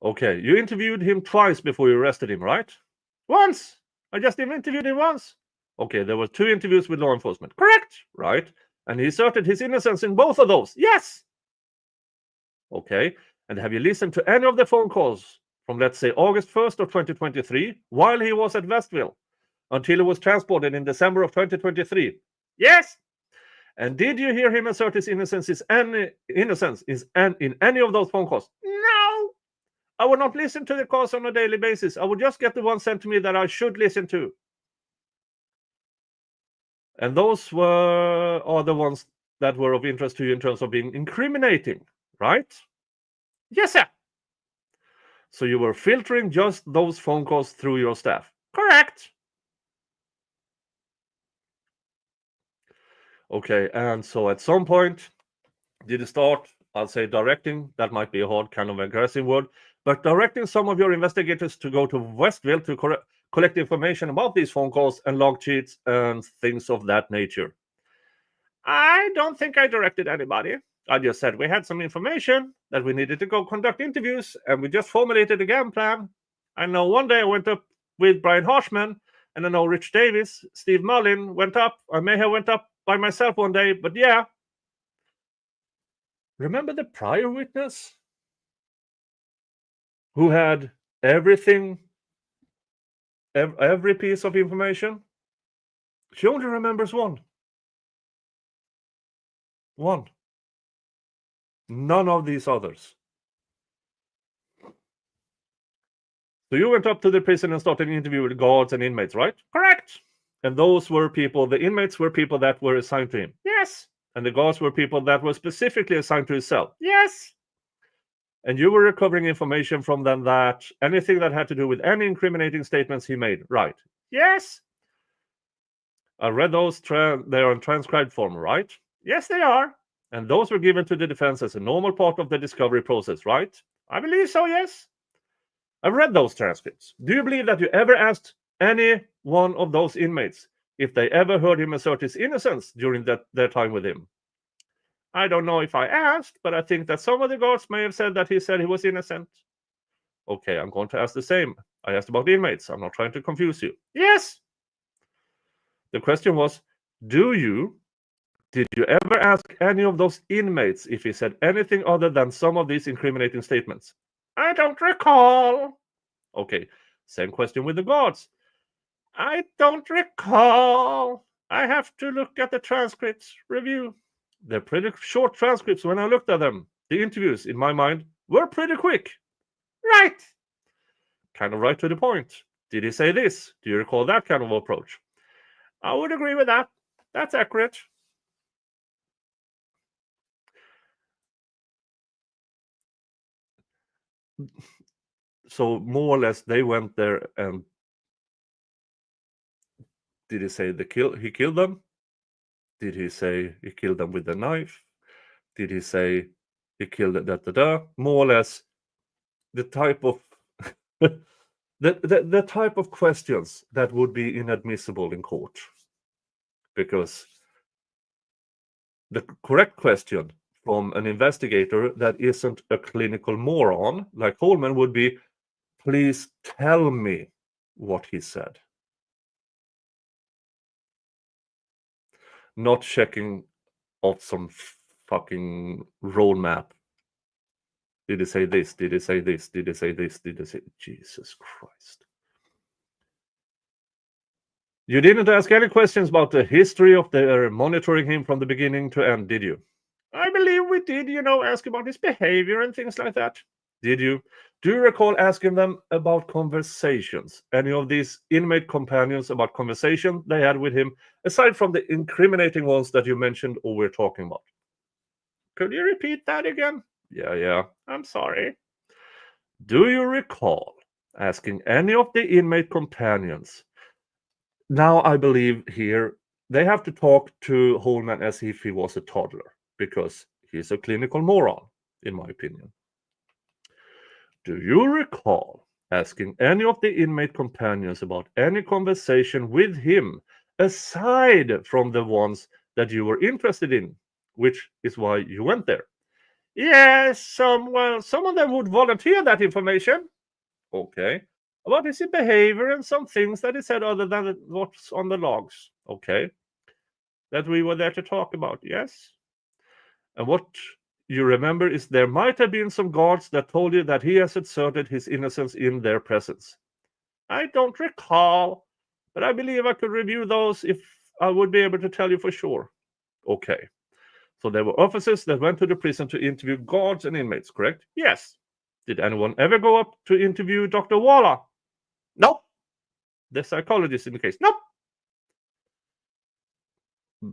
Okay, you interviewed him twice before you arrested him, right? Once! I just interviewed him once. Okay, there were 2 interviews with law enforcement. Correct! Right. And he asserted his innocence in both of those. Yes! Okay, and have you listened to any of the phone calls from, let's say, August 1st of 2023 while he was at Westville until he was transported in December of 2023? Yes! And did you hear him assert his innocence in any of those phone calls? No! I would not listen to the calls on a daily basis. I would just get the ones sent to me that I should listen to. And those are the ones that were of interest to you in terms of being incriminating, right? Yes, sir. So you were filtering just those phone calls through your staff. Correct. Okay, and so at some point, did you start, I'll say directing, that might be a hard kind of aggressive word, but directing some of your investigators to go to Westville to collect information about these phone calls and log sheets and things of that nature? I don't think I directed anybody. I just said we had some information that we needed to go conduct interviews, and we just formulated a game plan. I know one day I went up with Brian Harshman, and I know Rich Davis, Steve Mullin went up. I may have went up by myself one day, but yeah. Remember the prior witness who had everything, every piece of information? She only remembers one. One. None of these others. So you went up to the prison and started an interview with guards and inmates, right? Correct. And those were people, the inmates were people that were assigned to him. Yes. And the guards were people that were specifically assigned to his cell. Yes. And you were recovering information from them that anything that had to do with any incriminating statements he made, right? Yes. I read those, they're on transcribed form, right? Yes, they are. And those were given to the defense as a normal part of the discovery process, right? I believe so, yes. I've read those transcripts. Do you believe that you ever asked any one of those inmates if they ever heard him assert his innocence during their time with him? I don't know if I asked, but I think that some of the guards may have said that he said he was innocent. Okay, I'm going to ask the same. I asked about inmates. I'm not trying to confuse you. Yes. The question was, did you ever ask any of those inmates if he said anything other than some of these incriminating statements? I don't recall. Okay, same question with the guards. I don't recall. I have to look at the transcripts, review. They're pretty short transcripts when I looked at them. The interviews, in my mind, were pretty quick. Right. Kind of right to the point. Did he say this? Do you recall that kind of approach? I would agree with that. That's accurate. So more or less they went there and did he say he killed them? Did he say he killed them with a knife? Did he say he killed da? More or less the type of the type of questions that would be inadmissible in court. Because the correct question from an investigator that isn't a clinical moron like Holman would be, please tell me what he said. Not checking off some fucking roadmap. Did he say this? Did he say this? Did he say this? Did he say... Jesus Christ. You didn't ask any questions about the history of their monitoring him from the beginning to end, did you? I believe we did, ask about his behavior and things like that. Did you? Do you recall asking them about conversations? Any of these inmate companions about conversation they had with him, aside from the incriminating ones that you mentioned or we're talking about? Could you repeat that again? Yeah, I'm sorry. Do you recall asking any of the inmate companions? Now I believe here they have to talk to Holman as if he was a toddler, because he's a clinical moron, in my opinion. Do you recall asking any of the inmate companions about any conversation with him, aside from the ones that you were interested in, which is why you went there? Yes, some of them would volunteer that information. Okay. About his behavior and some things that he said other than what's on the logs. Okay. That we were there to talk about, yes. And what you remember is there might have been some guards that told you that he has asserted his innocence in their presence. I don't recall, but I believe I could review those if I would be able to tell you for sure. Okay. So there were officers that went to the prison to interview guards and inmates, correct? Yes. Did anyone ever go up to interview Dr. Waller? No. The psychologist in the case? No.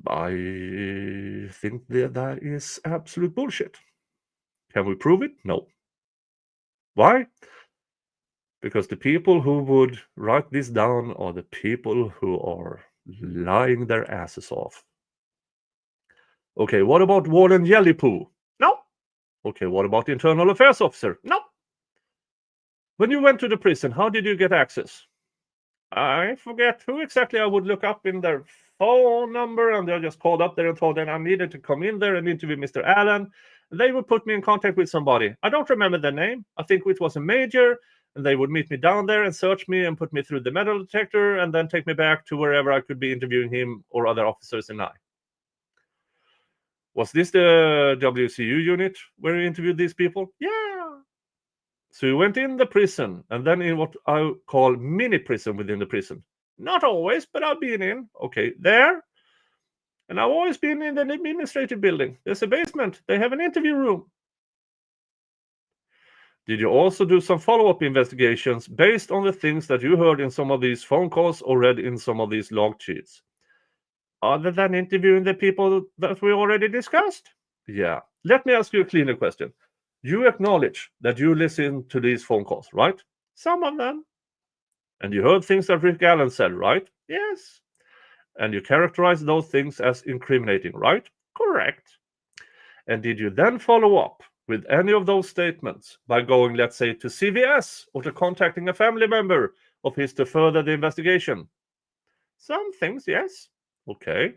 I think that is absolute bullshit. Can we prove it? No. Why? Because the people who would write this down are the people who are lying their asses off. Okay, what about Warden Jellypoo? No. Okay, what about the internal affairs officer? No. When you went to the prison, how did you get access? I forget who exactly I would look up in their phone number, and they just called up there and told them I needed to come in there and interview Mr. Allen. They would put me in contact with somebody. I don't remember their name. I think it was a major, and they would meet me down there and search me and put me through the metal detector and then take me back to wherever I could be interviewing him or other officers and I. Was this the WCU unit where you interviewed these people? Yeah. So you went in the prison and then in what I call mini prison within the prison. Not always, but I've been in. Okay, there. And I've always been in the administrative building. There's a basement. They have an interview room. Did you also do some follow-up investigations based on the things that you heard in some of these phone calls or read in some of these log sheets? Other than interviewing the people that we already discussed? Yeah. Let me ask you a cleaner question. You acknowledge that you listened to these phone calls, right? Some of them. And you heard things that Rick Allen said, right? Yes. And you characterized those things as incriminating, right? Correct. And did you then follow up with any of those statements by going, let's say, to CVS or to contacting a family member of his to further the investigation? Some things, yes. Okay.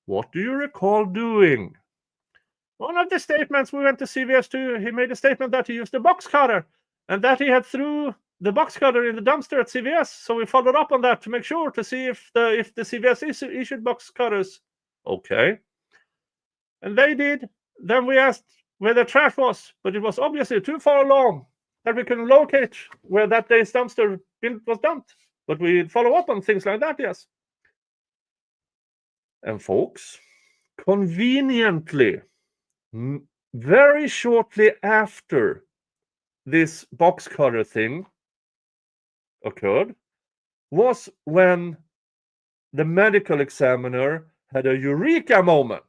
What do you recall doing? One of the statements we went to CVS to, he made a statement that he used a box cutter and that he had threw the box cutter in the dumpster at CVS. So we followed up on that to make sure to see if the CVS issued box cutters. Okay. And they did. Then we asked where the trash was, but it was obviously too far along that we couldn't locate where that day's dumpster was dumped. But we follow up on things like that, yes. And folks, Conveniently, very shortly after this box cutter thing occurred was when the medical examiner had a eureka moment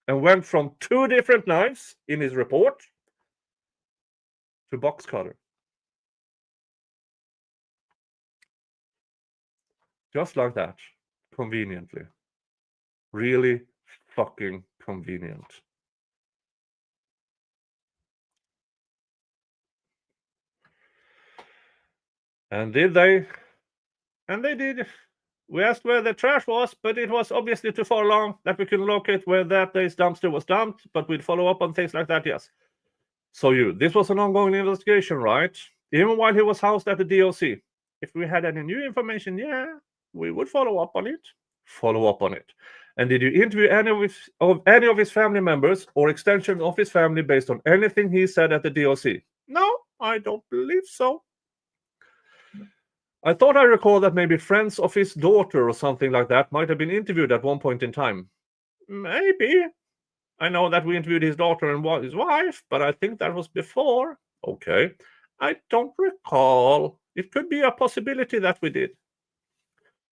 and went from 2 different knives in his report to box cutter. Just like that, conveniently. Really fucking convenient. And did they? And they did. We asked where the trash was, but it was obviously too far along that we couldn't locate where that day's dumpster was dumped, but we'd follow up on things like that, yes. So this was an ongoing investigation, right? Even while he was housed at the DOC. If we had any new information, yeah, we would follow up on it. Follow up on it. And did you interview any of his family members or extension of his family based on anything he said at the DOC? No, I don't believe so. I thought I recalled that maybe friends of his daughter or something like that might have been interviewed at one point in time. Maybe. I know that we interviewed his daughter and his wife, but I think that was before. Okay. I don't recall. It could be a possibility that we did.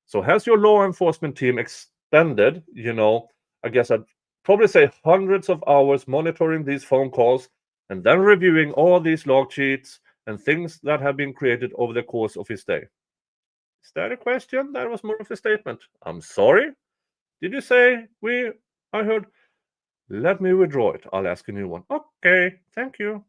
So has your law enforcement team extended, I guess I'd probably say hundreds of hours monitoring these phone calls and then reviewing all these log sheets and things that have been created over the course of his day? Is that a question? That was more of a statement. I'm sorry. Did you say I heard. Let me withdraw it. I'll ask a new one. Okay, thank you.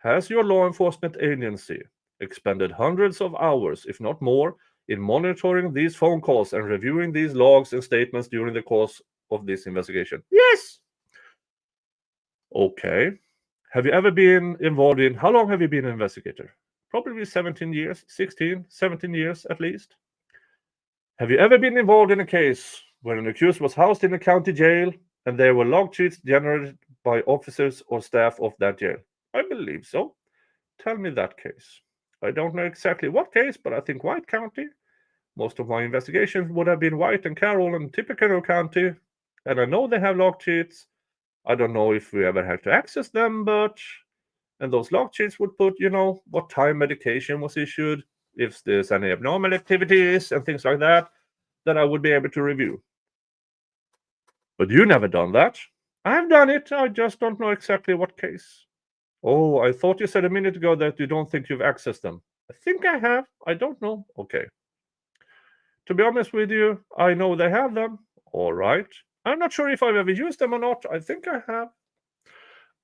Has your law enforcement agency expended hundreds of hours, if not more, in monitoring these phone calls and reviewing these logs and statements during the course of this investigation? Yes. Okay. Have you ever been involved in, how long have you been an investigator? Probably 17 years, 16, 17 years at least. Have you ever been involved in a case where an accused was housed in a county jail and there were log sheets generated by officers or staff of that jail? I believe so. Tell me that case. I don't know exactly what case, but I think White County. Most of my investigations would have been White and Carroll and Tippecanoe County, and I know they have log sheets. I don't know if we ever had to access them, and those log sheets would put, what time medication was issued, if there's any abnormal activities and things like that I would be able to review. But you never done that. I've done it. I just don't know exactly what case. Oh, I thought you said a minute ago that you don't think you've accessed them. I think I have. I don't know. Okay. To be honest with you, I know they have them. All right. I'm not sure if I've ever used them or not. I think I have.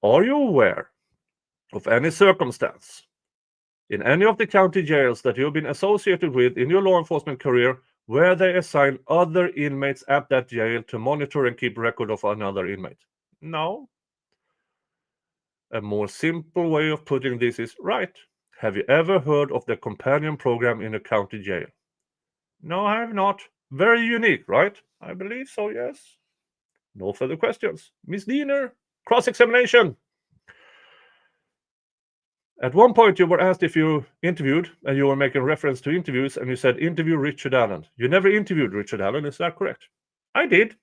Are you aware of any circumstance in any of the county jails that you've been associated with in your law enforcement career where they assign other inmates at that jail to monitor and keep record of another inmate? No. A more simple way of putting this is, right, have you ever heard of the companion program in a county jail? No, I have not. Very unique, right? I believe so, yes. No further questions. Miss Diener, cross-examination. At one point, you were asked if you interviewed, and you were making reference to interviews, and you said, interview Richard Allen. You never interviewed Richard Allen, is that correct? I did.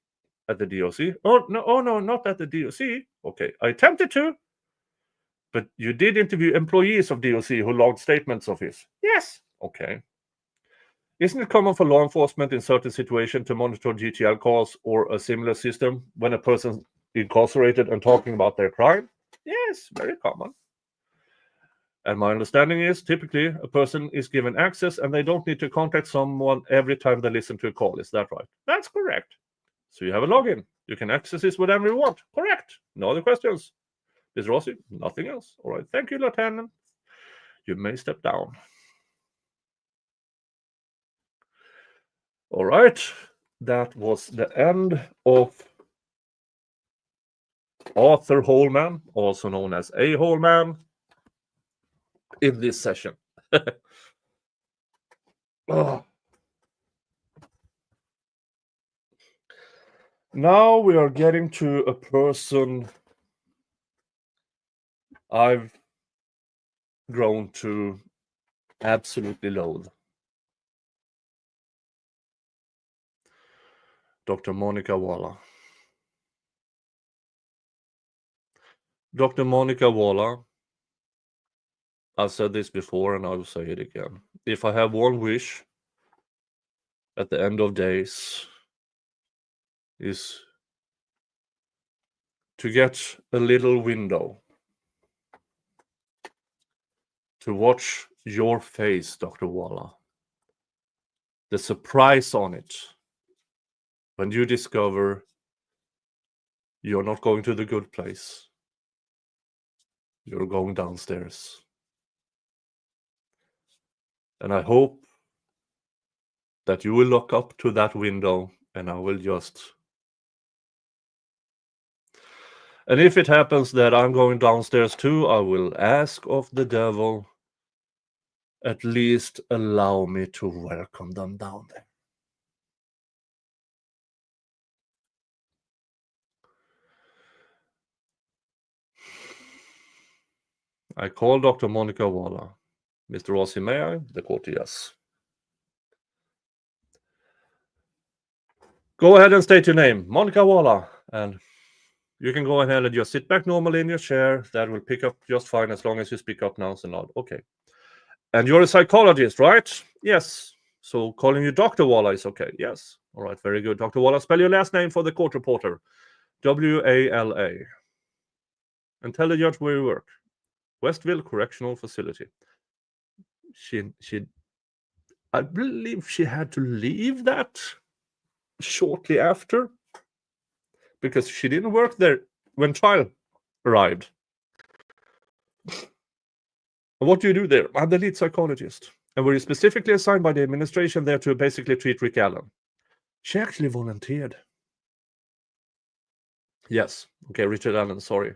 At the DOC? Oh, no, not at the DOC. Okay, I attempted to. But you did interview employees of DOC who logged statements of his? Yes. Okay. Isn't it common for law enforcement in certain situations to monitor GTL calls or a similar system when a person's incarcerated and talking about their crime? Yes, very common. And my understanding is typically a person is given access and they don't need to contact someone every time they listen to a call. Is that right? That's correct. So you have a login. You can access this whenever you want. Correct. No other questions. Ms. Rossi, nothing else. All right. Thank you, Lieutenant. You may step down. All right. That was the end of Arthur Holman, also known as A. Holman, in this session. Oh. Now we are getting to a person I've grown to absolutely loathe. Dr. Monica Waller. Dr. Monica Waller, I've said this before and I will say it again. If I have one wish at the end of days, is to get a little window to watch your face, Dr. Waller. The surprise on it when you discover you're not going to the good place. You're going downstairs. And I hope that you will look up to that window and I will just... And if it happens that I'm going downstairs too, I will ask of the devil, at least allow me to welcome them down there. I call Dr. Monica Waller. Mr. Rossi, may I? The court, yes. Go ahead and state your name, Monica Waller, and you can go ahead and just sit back normally in your chair. That will pick up just fine as long as you speak up now and nod. Okay. And you're a psychologist, right? Yes. So calling you Dr. Waller is okay. Yes. All right. Very good. Dr. Waller, spell your last name for the court reporter. W-A-L-A. And tell the judge where you work. Westville Correctional Facility. I believe she had to leave that shortly after, because she didn't work there when trial arrived. What do you do there? I'm the lead psychologist. And were you specifically assigned by the administration there to basically treat Rick Allen? She actually volunteered. Yes. Okay, Richard Allen, sorry.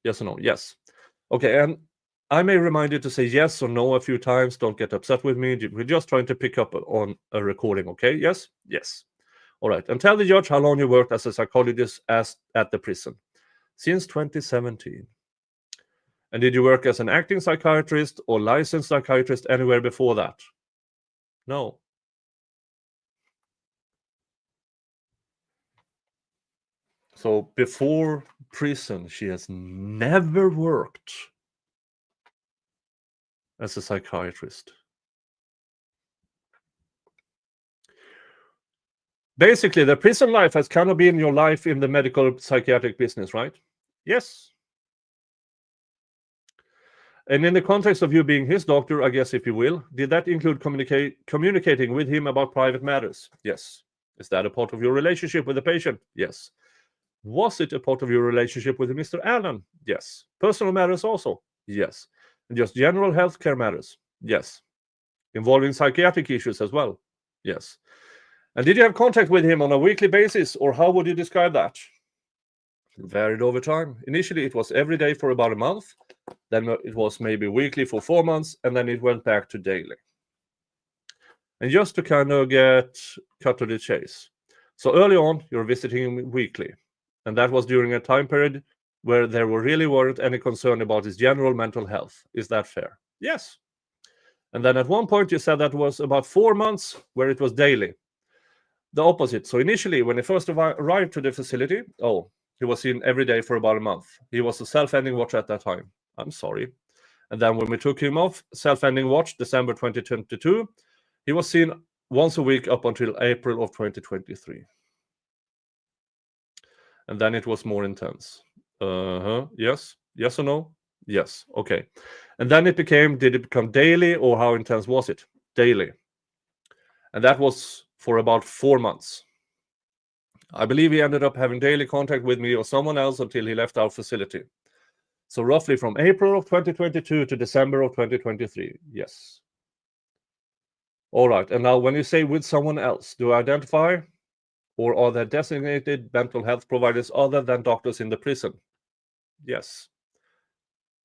Yes or no? Yes. Okay, and I may remind you to say yes or no a few times. Don't get upset with me. We're just trying to pick up on a recording, okay? Yes? Yes. All right. And tell the judge how long you worked as a psychologist at the prison. Since 2017. And did you work as an acting psychiatrist or licensed psychiatrist anywhere before that? No. So before prison, she has never worked as a psychiatrist. Basically, the prison life has kind of been your life in the medical psychiatric business, right? Yes. And in the context of you being his doctor, I guess, if you will, did that include communicating with him about private matters? Yes. Is that a part of your relationship with the patient? Yes. Was it a part of your relationship with Mr. Allen? Yes. Personal matters also? Yes. And just general healthcare matters? Yes. Involving psychiatric issues as well? Yes. And did you have contact with him on a weekly basis, or how would you describe that? It varied over time. Initially, it was every day for about a month. Then it was maybe weekly for 4 months, and then it went back to daily. And just to kind of get cut to the chase. So early on, you're visiting him weekly. And that was during a time period where there really weren't any concern about his general mental health. Is that fair? Yes. And then at one point, you said that was about 4 months where it was daily. The opposite. So initially, when he first arrived to the facility, he was seen every day for about a month. He was a self-ending watch at that time. I'm sorry. And then when we took him off self-ending watch, December 2022, he was seen once a week up until April of 2023. And then it was more intense. Yes? Yes or no? Yes. Okay. And then did it become daily, or how intense was it? Daily. And that was for about 4 months. I believe he ended up having daily contact with me or someone else until he left our facility. So roughly from April of 2022 to December of 2023. Yes. All right. And now when you say with someone else, do I identify, or are there designated mental health providers other than doctors in the prison? Yes.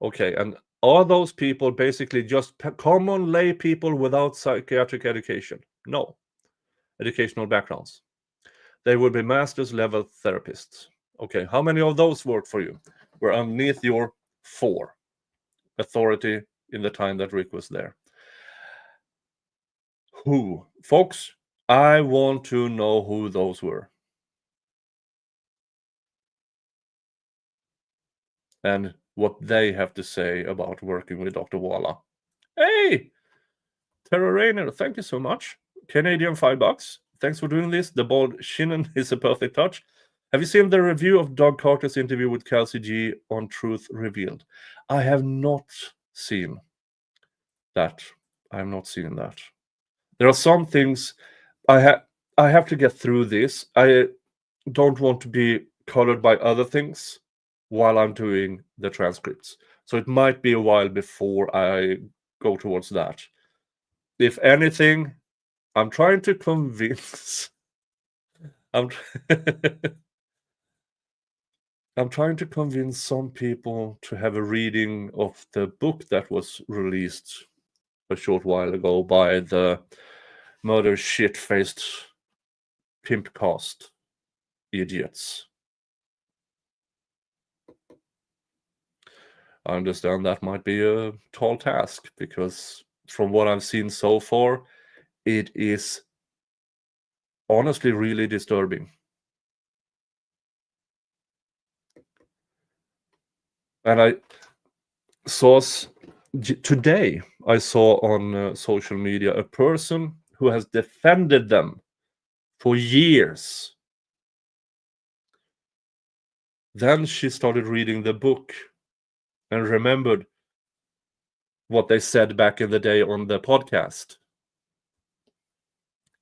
Okay. And are those people basically just common lay people without psychiatric education? No. Educational backgrounds. They would be master's level therapists. Okay, how many of those work for you? Were underneath your 4 authority in the time that Rick was there. Who? Folks, I want to know who those were. and what they have to say about working with Dr. Walla. Hey, Terra Rainer, thank you so much. Canadian $5. Thanks for doing this. The bald Shinnon is a perfect touch. Have you seen the review of Doug Carter's interview with Kelsey G on Truth Revealed? I have not seen that. I have not seen that. There are some things I have to get through this. I don't want to be colored by other things while I'm doing the transcripts. So it might be a while before I go towards that. If anything, I'm trying to convince I'm trying to convince some people to have a reading of the book that was released a short while ago by the murder shit-faced pimp cast idiots. I understand that might be a tall task, because from what I've seen so far, it is honestly really disturbing. And I saw today, I saw on social media a person who has defended them for years. Then she started reading the book and remembered what they said back in the day on the podcast.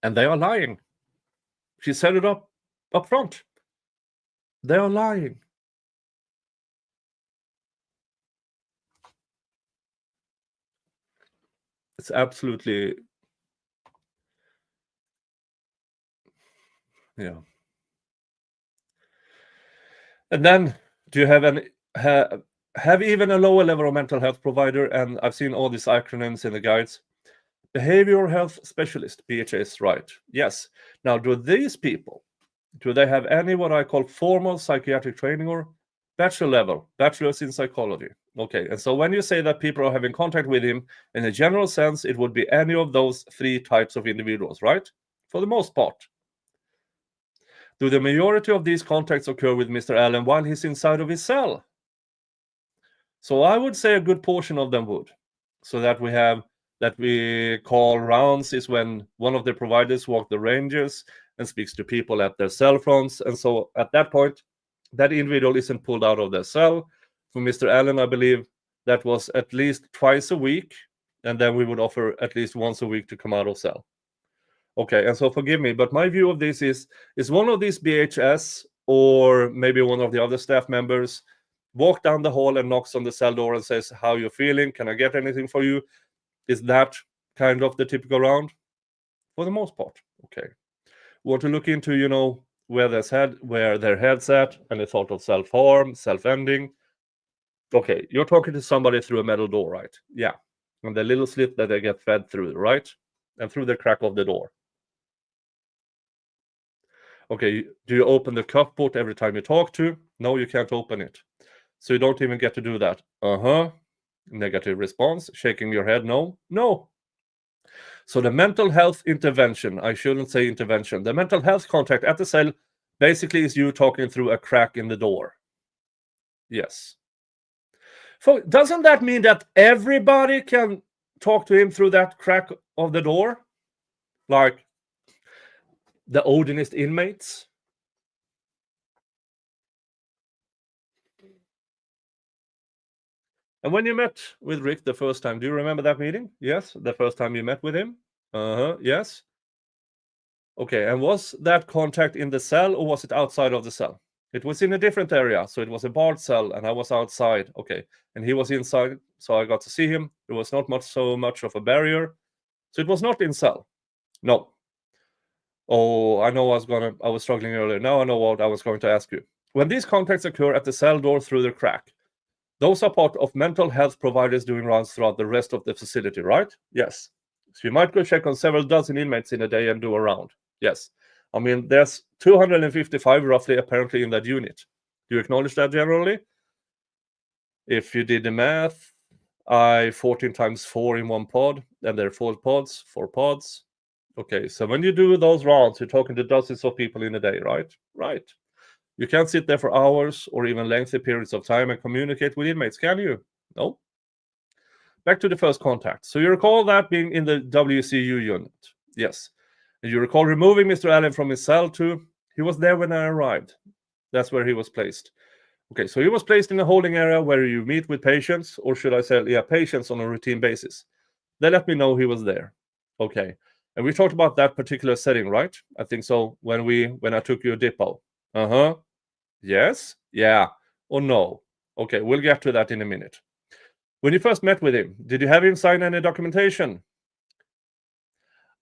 And they are lying. She said it up front. They are lying. It's absolutely, yeah. And then, do you have any have even a lower level of mental health provider? And I've seen all these acronyms in the guides. Behavioral health specialist, BHS, right? Yes. Now, do these people, do they have any what I call formal psychiatric training or bachelor level, bachelor's in psychology? Okay, and so when you say that people are having contact with him, in a general sense, it would be any of those three types of individuals, right? For the most part. Do the majority of these contacts occur with Mr. Allen while he's inside of his cell? So I would say a good portion of them would. So that we have, that we call rounds, is when one of the providers walks the ranges and speaks to people at their cell fronts. And so at that point, that individual isn't pulled out of their cell. For Mr. Allen, I believe that was at least twice a week. And then we would offer at least once a week to come out of cell. Okay, and so forgive me, but my view of this is one of these BHS or maybe one of the other staff members walk down the hall and knocks on the cell door and says, how you feeling? Can I get anything for you? Is that kind of the typical round? For the most part, okay. Want to look into, where their head's at, and the thought of self-harm, self-ending. Okay, you're talking to somebody through a metal door, right? Yeah, and the little slit that they get fed through, right? And through the crack of the door. Okay, do you open the cuff port every time you talk to? No, you can't open it. So you don't even get to do that. Negative response. Shaking your head, no. No. So the mental health intervention, I shouldn't say intervention, the mental health contact at the cell basically is you talking through a crack in the door. Yes. So doesn't that mean that everybody can talk to him through that crack of the door? Like the Odinist inmates? And when you met with Rick the first time, do you remember that meeting? Yes, the first time you met with him? Yes. Okay, and was that contact in the cell or was it outside of the cell? It was in a different area, so it was a barred cell and I was outside. Okay, and he was inside, so I got to see him. There was not so much of a barrier, so it was not in cell. No. Oh, I know I was struggling earlier. Now I know what I was going to ask you. When these contacts occur at the cell door through the crack, those are part of mental health providers doing rounds throughout the rest of the facility, right? Yes. So you might go check on several dozen inmates in a day and do a round. Yes. I mean, there's 255 roughly apparently in that unit. Do you acknowledge that generally? If you did the math, 14 times 4 in one pod, and there are 4 pods. Okay, so when you do those rounds, you're talking to dozens of people in a day, right? Right. You can't sit there for hours or even lengthy periods of time and communicate with inmates, can you? No. Back to the first contact. So you recall that being in the WCU unit? Yes. And you recall removing Mr. Allen from his cell too? He was there when I arrived. That's where he was placed. Okay, so he was placed in a holding area where you meet with patients, or should I say, yeah, patients on a routine basis. They let me know he was there. Okay. And we talked about that particular setting, right? I think so when I took you a dippo. Uh-huh. Yes? Yeah. Or no? Okay, we'll get to that in a minute. When you first met with him, did you have him sign any documentation?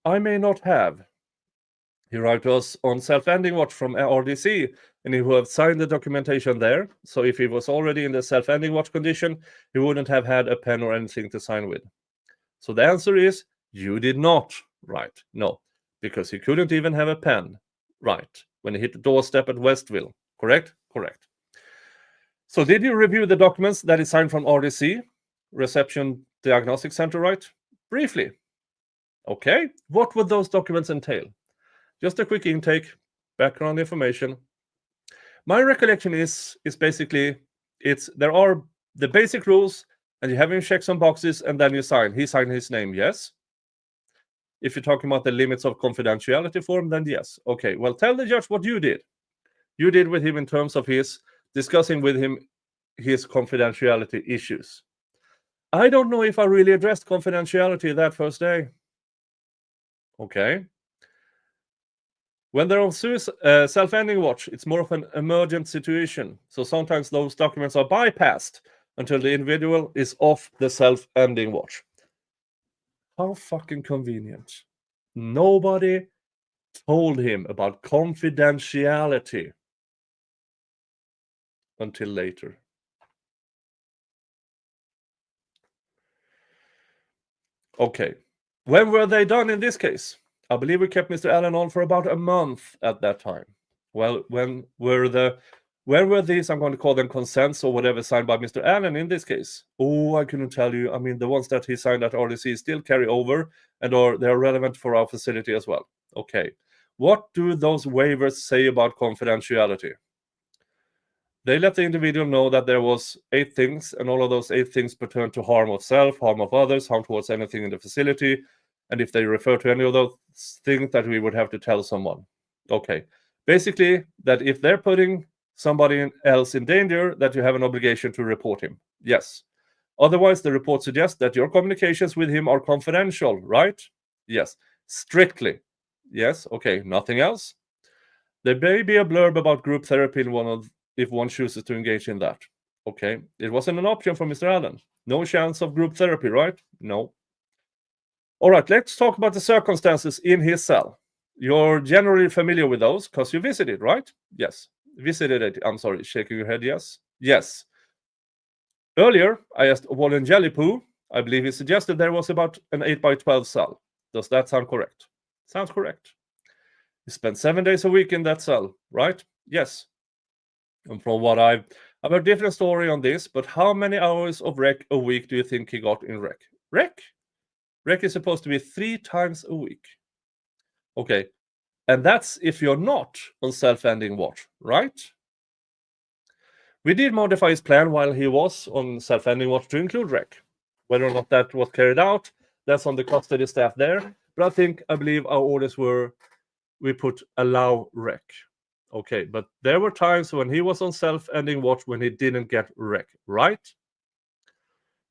I may not have. He arrived to us on self-ending watch from RDC, and he would have signed the documentation there. So if he was already in the self-ending watch condition, he wouldn't have had a pen or anything to sign with. So the answer is, you did not. Right. No, because he couldn't even have a pen. Right. When he hit the doorstep at Westville. Correct? Correct. So did you review the documents that he signed from RDC, Reception Diagnostic Center, right? Briefly. Okay. What would those documents entail? Just a quick intake, background information. My recollection is basically there are the basic rules, and you have him check some boxes, and then you sign. He signed his name, yes. If you're talking about the limits of confidentiality form, then yes. Okay, well, tell the judge what you did. You did with him in terms of his discussing with him his confidentiality issues. I don't know if I really addressed confidentiality that first day. Okay. When they're on self-ending watch, it's more of an emergent situation. So sometimes those documents are bypassed until the individual is off the self-ending watch. How fucking convenient. Nobody told him about confidentiality until later. Okay. When were they done in this case? I believe we kept Mr. Allen on for about a month at that time. Well, when were these, I'm going to call them consents or whatever, signed by Mr. Allen in this case? Oh, I couldn't tell you. I mean, the ones that he signed at RDC still carry over and they're relevant for our facility as well. Okay. What do those waivers say about confidentiality? They let the individual know that there was 8 things, and all of those 8 things pertain to harm of self, harm of others, harm towards anything in the facility, and if they refer to any of those things, that we would have to tell someone. Okay. Basically, that if they're putting somebody else in danger, that you have an obligation to report him. Yes. Otherwise, the report suggests that your communications with him are confidential, right? Yes. Strictly. Yes. Okay. Nothing else. There may be a blurb about group therapy if one chooses to engage in that. Okay. It wasn't an option for Mr. Allen. No chance of group therapy, right? No. All right. Let's talk about the circumstances in his cell. You're generally familiar with those because you visited, right? Yes. Visited it. I'm sorry. Shaking your head. Yes. Yes. Earlier, I asked Wallen Jellypoo. I believe he suggested there was about an 8x12 cell. Does that sound correct? Sounds correct. He spent 7 days a week in that cell, right? Yes. And from what I've a different story on this, but how many hours of rec a week do you think he got in rec? Rec is supposed to be 3 times a week. Okay. And that's if you're not on self-ending watch, right? We did modify his plan while he was on self-ending watch to include rec. Whether or not that was carried out, that's on the custody staff there. But I believe our orders were, we put allow rec. Okay, but there were times when he was on self-ending watch when he didn't get rec, right?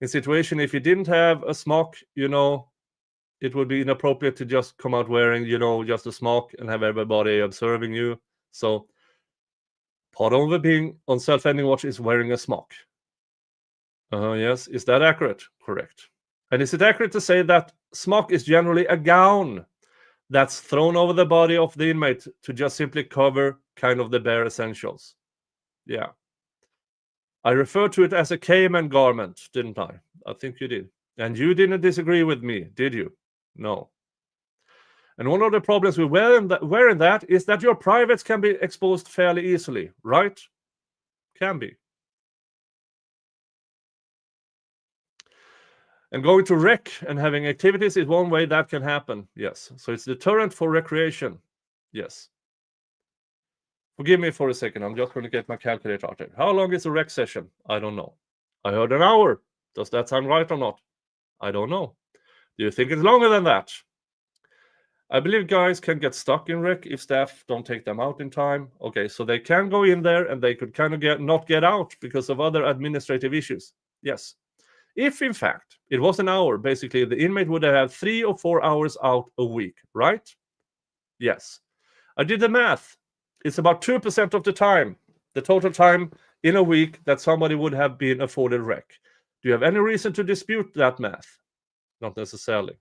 In situation, if he didn't have a smock, it would be inappropriate to just come out wearing, just a smock and have everybody observing you. So part of being on self-ending watch is wearing a smock. Yes, is that accurate? Correct. And is it accurate to say that smock is generally a gown that's thrown over the body of the inmate to just simply cover kind of the bare essentials? Yeah. I referred to it as a cayman garment, didn't I? I think you did. And you didn't disagree with me, did you? No. And one of the problems with wearing that is that your privates can be exposed fairly easily, right? Can be. And going to rec and having activities is one way that can happen, yes. So it's deterrent for recreation, yes. Forgive me for a second. I'm just going to get my calculator out there. How long is a rec session? I don't know. I heard an hour. Does that sound right or not? I don't know. Do you think it's longer than that? I believe guys can get stuck in rec if staff don't take them out in time. Okay, so they can go in there and they could kind of not get out because of other administrative issues. Yes. If in fact it was an hour, basically the inmate would have 3 or 4 hours out a week, right? Yes. I did the math. It's about 2% of the time, the total time in a week that somebody would have been afforded rec. Do you have any reason to dispute that math? Not necessarily.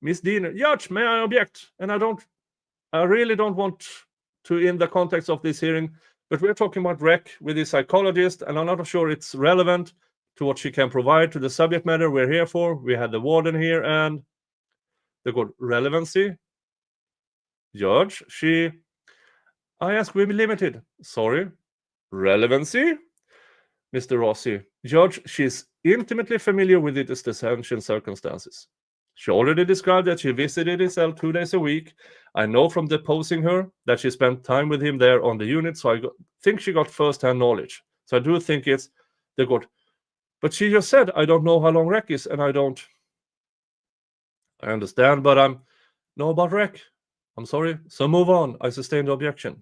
Miss Diener, Judge, may I object? And I really don't want to, in the context of this hearing, but we're talking about rec with the psychologist, and I'm not sure it's relevant to what she can provide to the subject matter we're here for. We had the warden here, and the good relevancy. Judge, I ask will be limited. Sorry. Relevancy? Mr. Rossi, Judge, she's intimately familiar with its essential circumstances. She already described that she visited his cell 2 days a week. I know from deposing her that she spent time with him there on the unit, so I think she got first-hand knowledge. So I do think it's the good. But she just said, I don't know how long rec is, and I understand, but I know about rec. I'm sorry. So move on. I sustain the objection.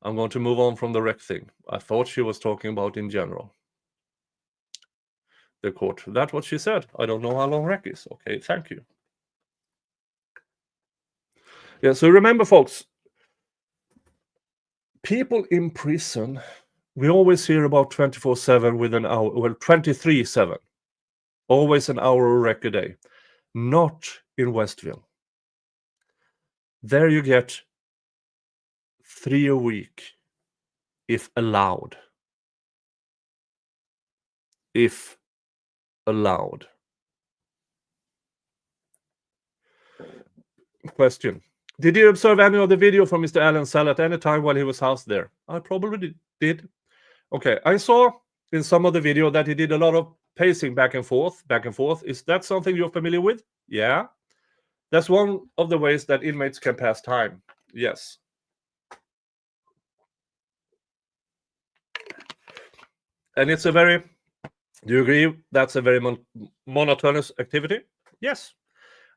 I'm going to move on from the rec thing. I thought she was talking about in general. The court. That's what she said. I don't know how long rec is. Okay, thank you. Yeah, so remember, folks, people in prison, we always hear about 24/7 with an hour, well, 23/7. Always an hour rec a day. Not in Westville. There you get 3 a week, if allowed. If allowed. Question. Did you observe any of the video from Mr. Allen's cell at any time while he was housed there? I probably did. Okay, I saw in some of the video that he did a lot of pacing back and forth. Is that something you're familiar with? Yeah. That's one of the ways that inmates can pass time. Yes. And it's do you agree that's a very monotonous activity? Yes.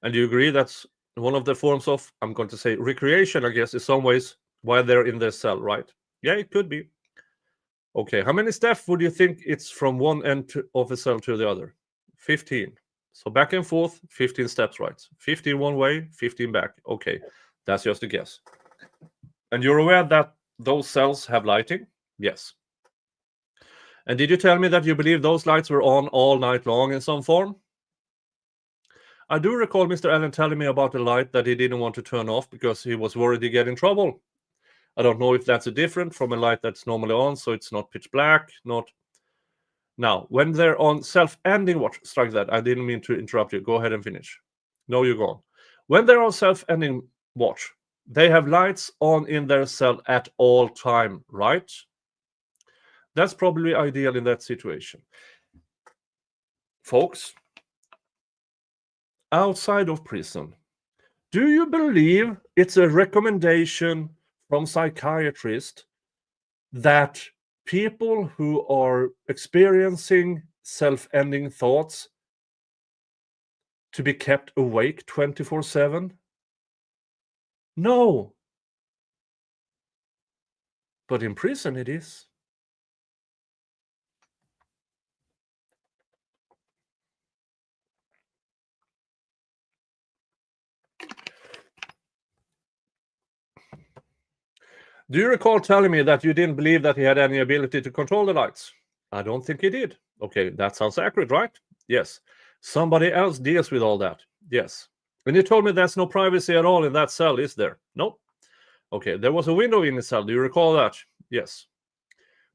And do you agree that's one of the forms of, I'm going to say, recreation, I guess, in some ways, while they're in their cell, right? Yeah, it could be. Okay, how many steps would you think it's from one end of a cell to the other? 15. So back and forth, 15 steps, right? 15 one way, 15 back. Okay, that's just a guess. And you're aware that those cells have lighting? Yes. And did you tell me that you believe those lights were on all night long in some form? I do recall Mr. Allen telling me about a light that he didn't want to turn off because he was worried he'd get in trouble. I don't know if that's a different from a light that's normally on, so it's not pitch black, not... Now, when they're on self-ending watch, strike that. I didn't mean to interrupt you. Go ahead and finish. No, you're gone. When they're on self-ending watch, they have lights on in their cell at all time, right? That's probably ideal in that situation. Folks, outside of prison, do you believe it's a recommendation from psychiatrists that people who are experiencing self-ending thoughts to be kept awake 24/7? No. But in prison it is. Do you recall telling me that you didn't believe that he had any ability to control the lights? I don't think he did. Okay, that sounds accurate, right? Yes. Somebody else deals with all that. Yes. And you told me there's no privacy at all in that cell, is there? Nope. Okay, there was a window in the cell. Do you recall that? Yes.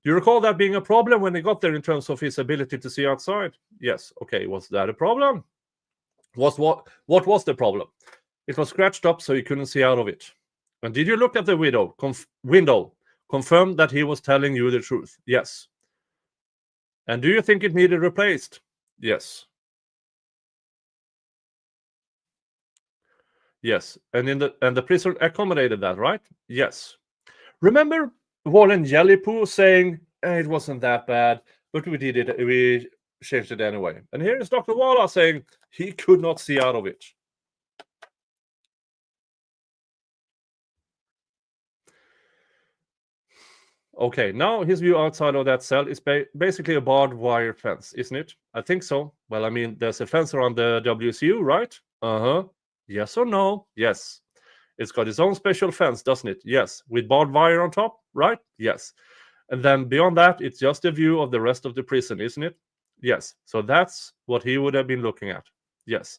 Do you recall that being a problem when he got there in terms of his ability to see outside? Yes. Okay, was that a problem? What was the problem? It was scratched up so he couldn't see out of it. And did you look at the window? Confirm that he was telling you the truth? Yes. And do you think it needed replaced? Yes. Yes. And the prison accommodated that, right? Yes. Remember Warren Jellypoo saying it wasn't that bad, but we did it. We changed it anyway. And here is Dr. Walla saying he could not see out of it. Okay, now his view outside of that cell is basically a barbed wire fence, isn't it? I think so. Well, I mean, there's a fence around the WCU, right? Uh-huh. Yes or no? Yes. It's got its own special fence, doesn't it? Yes. With barbed wire on top, right? Yes. And then beyond that, it's just a view of the rest of the prison, isn't it? Yes. So that's what he would have been looking at. Yes.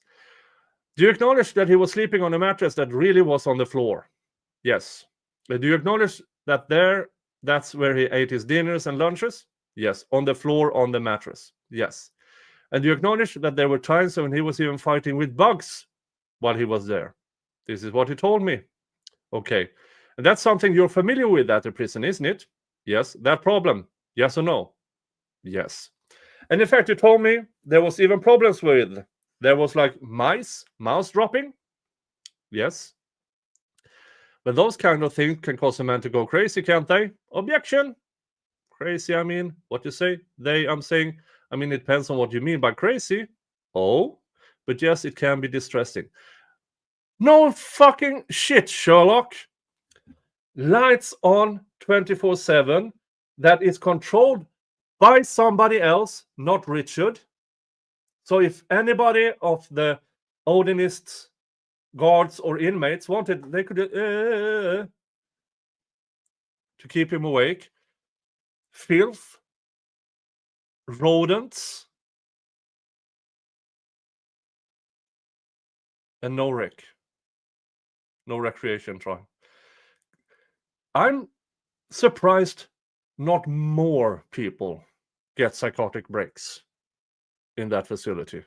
Do you acknowledge that he was sleeping on a mattress that really was on the floor? Yes. Do you acknowledge that that's where he ate his dinners and lunches? Yes. On the floor, on the mattress. Yes. And do you acknowledge that there were times when he was even fighting with bugs while he was there? This is what he told me. Okay. And that's something you're familiar with at the prison, isn't it? Yes. That problem? Yes or no? Yes. And in fact, you told me there was even problems with. There was like mouse dropping. Yes. But those kind of things can cause a man to go crazy, can't they? Objection. Crazy, I mean. What you say? I'm saying. I mean, it depends on what you mean by crazy. Oh. But yes, it can be distressing. No fucking shit, Sherlock. Lights on 24/7 that is controlled by somebody else, not Richard. So if anybody of the Odinists, guards, or inmates wanted, they could to keep him awake. Filth, rodents, and no recreation time. I'm surprised not more people get psychotic breaks in that facility.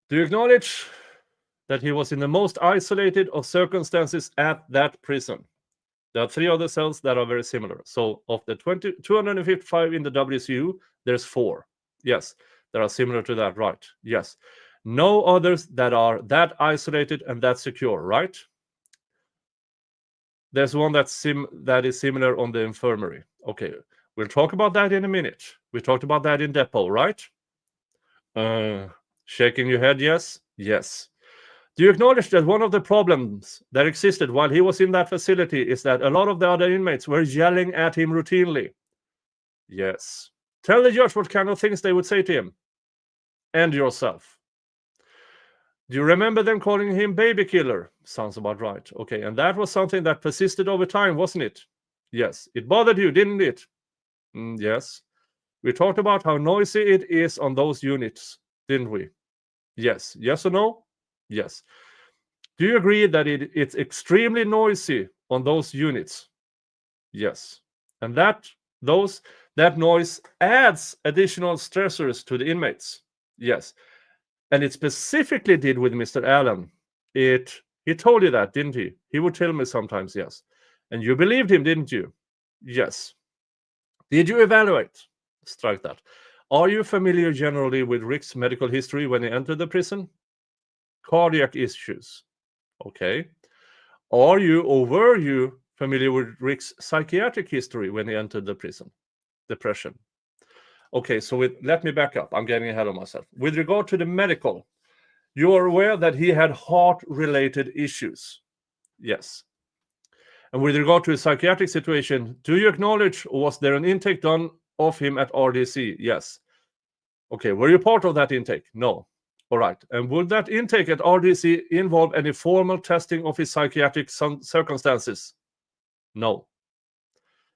Do you acknowledge that he was in the most isolated of circumstances at that prison? There are 3 other cells that are very similar. So of the 255 in the WCU, there's 4. Yes, that are similar to that, right? Yes. No others that are that isolated and that secure, right? There's one that is similar on the infirmary. Okay, we'll talk about that in a minute. We talked about that in depot, right? Shaking your head, yes? Yes. Do you acknowledge that one of the problems that existed while he was in that facility is that a lot of the other inmates were yelling at him routinely? Yes. Tell the judge what kind of things they would say to him. And yourself. Do you remember them calling him baby killer? Sounds about right. Okay, and that was something that persisted over time, wasn't it? Yes. It bothered you, didn't it? Yes. We talked about how noisy it is on those units, didn't we? Yes. Yes or no? Yes. Do you agree that it's extremely noisy on those units? Yes. And that noise adds additional stressors to the inmates. Yes. And it specifically did with Mr. Allen. He told you that, didn't he? He would tell me sometimes, yes. And you believed him, didn't you? Yes. Did you evaluate? Strike that. Are you familiar generally with Rick's medical history when he entered the prison? Cardiac issues. Okay. Are you or were you familiar with Rick's psychiatric history when he entered the prison? Depression. Okay, so let me back up. I'm getting ahead of myself. With regard to the medical, you are aware that he had heart-related issues. Yes. And with regard to his psychiatric situation, do you acknowledge, or was there an intake done of him at RDC? Yes. Okay, were you part of that intake? No. All right. And would that intake at RDC involve any formal testing of his psychiatric circumstances? No.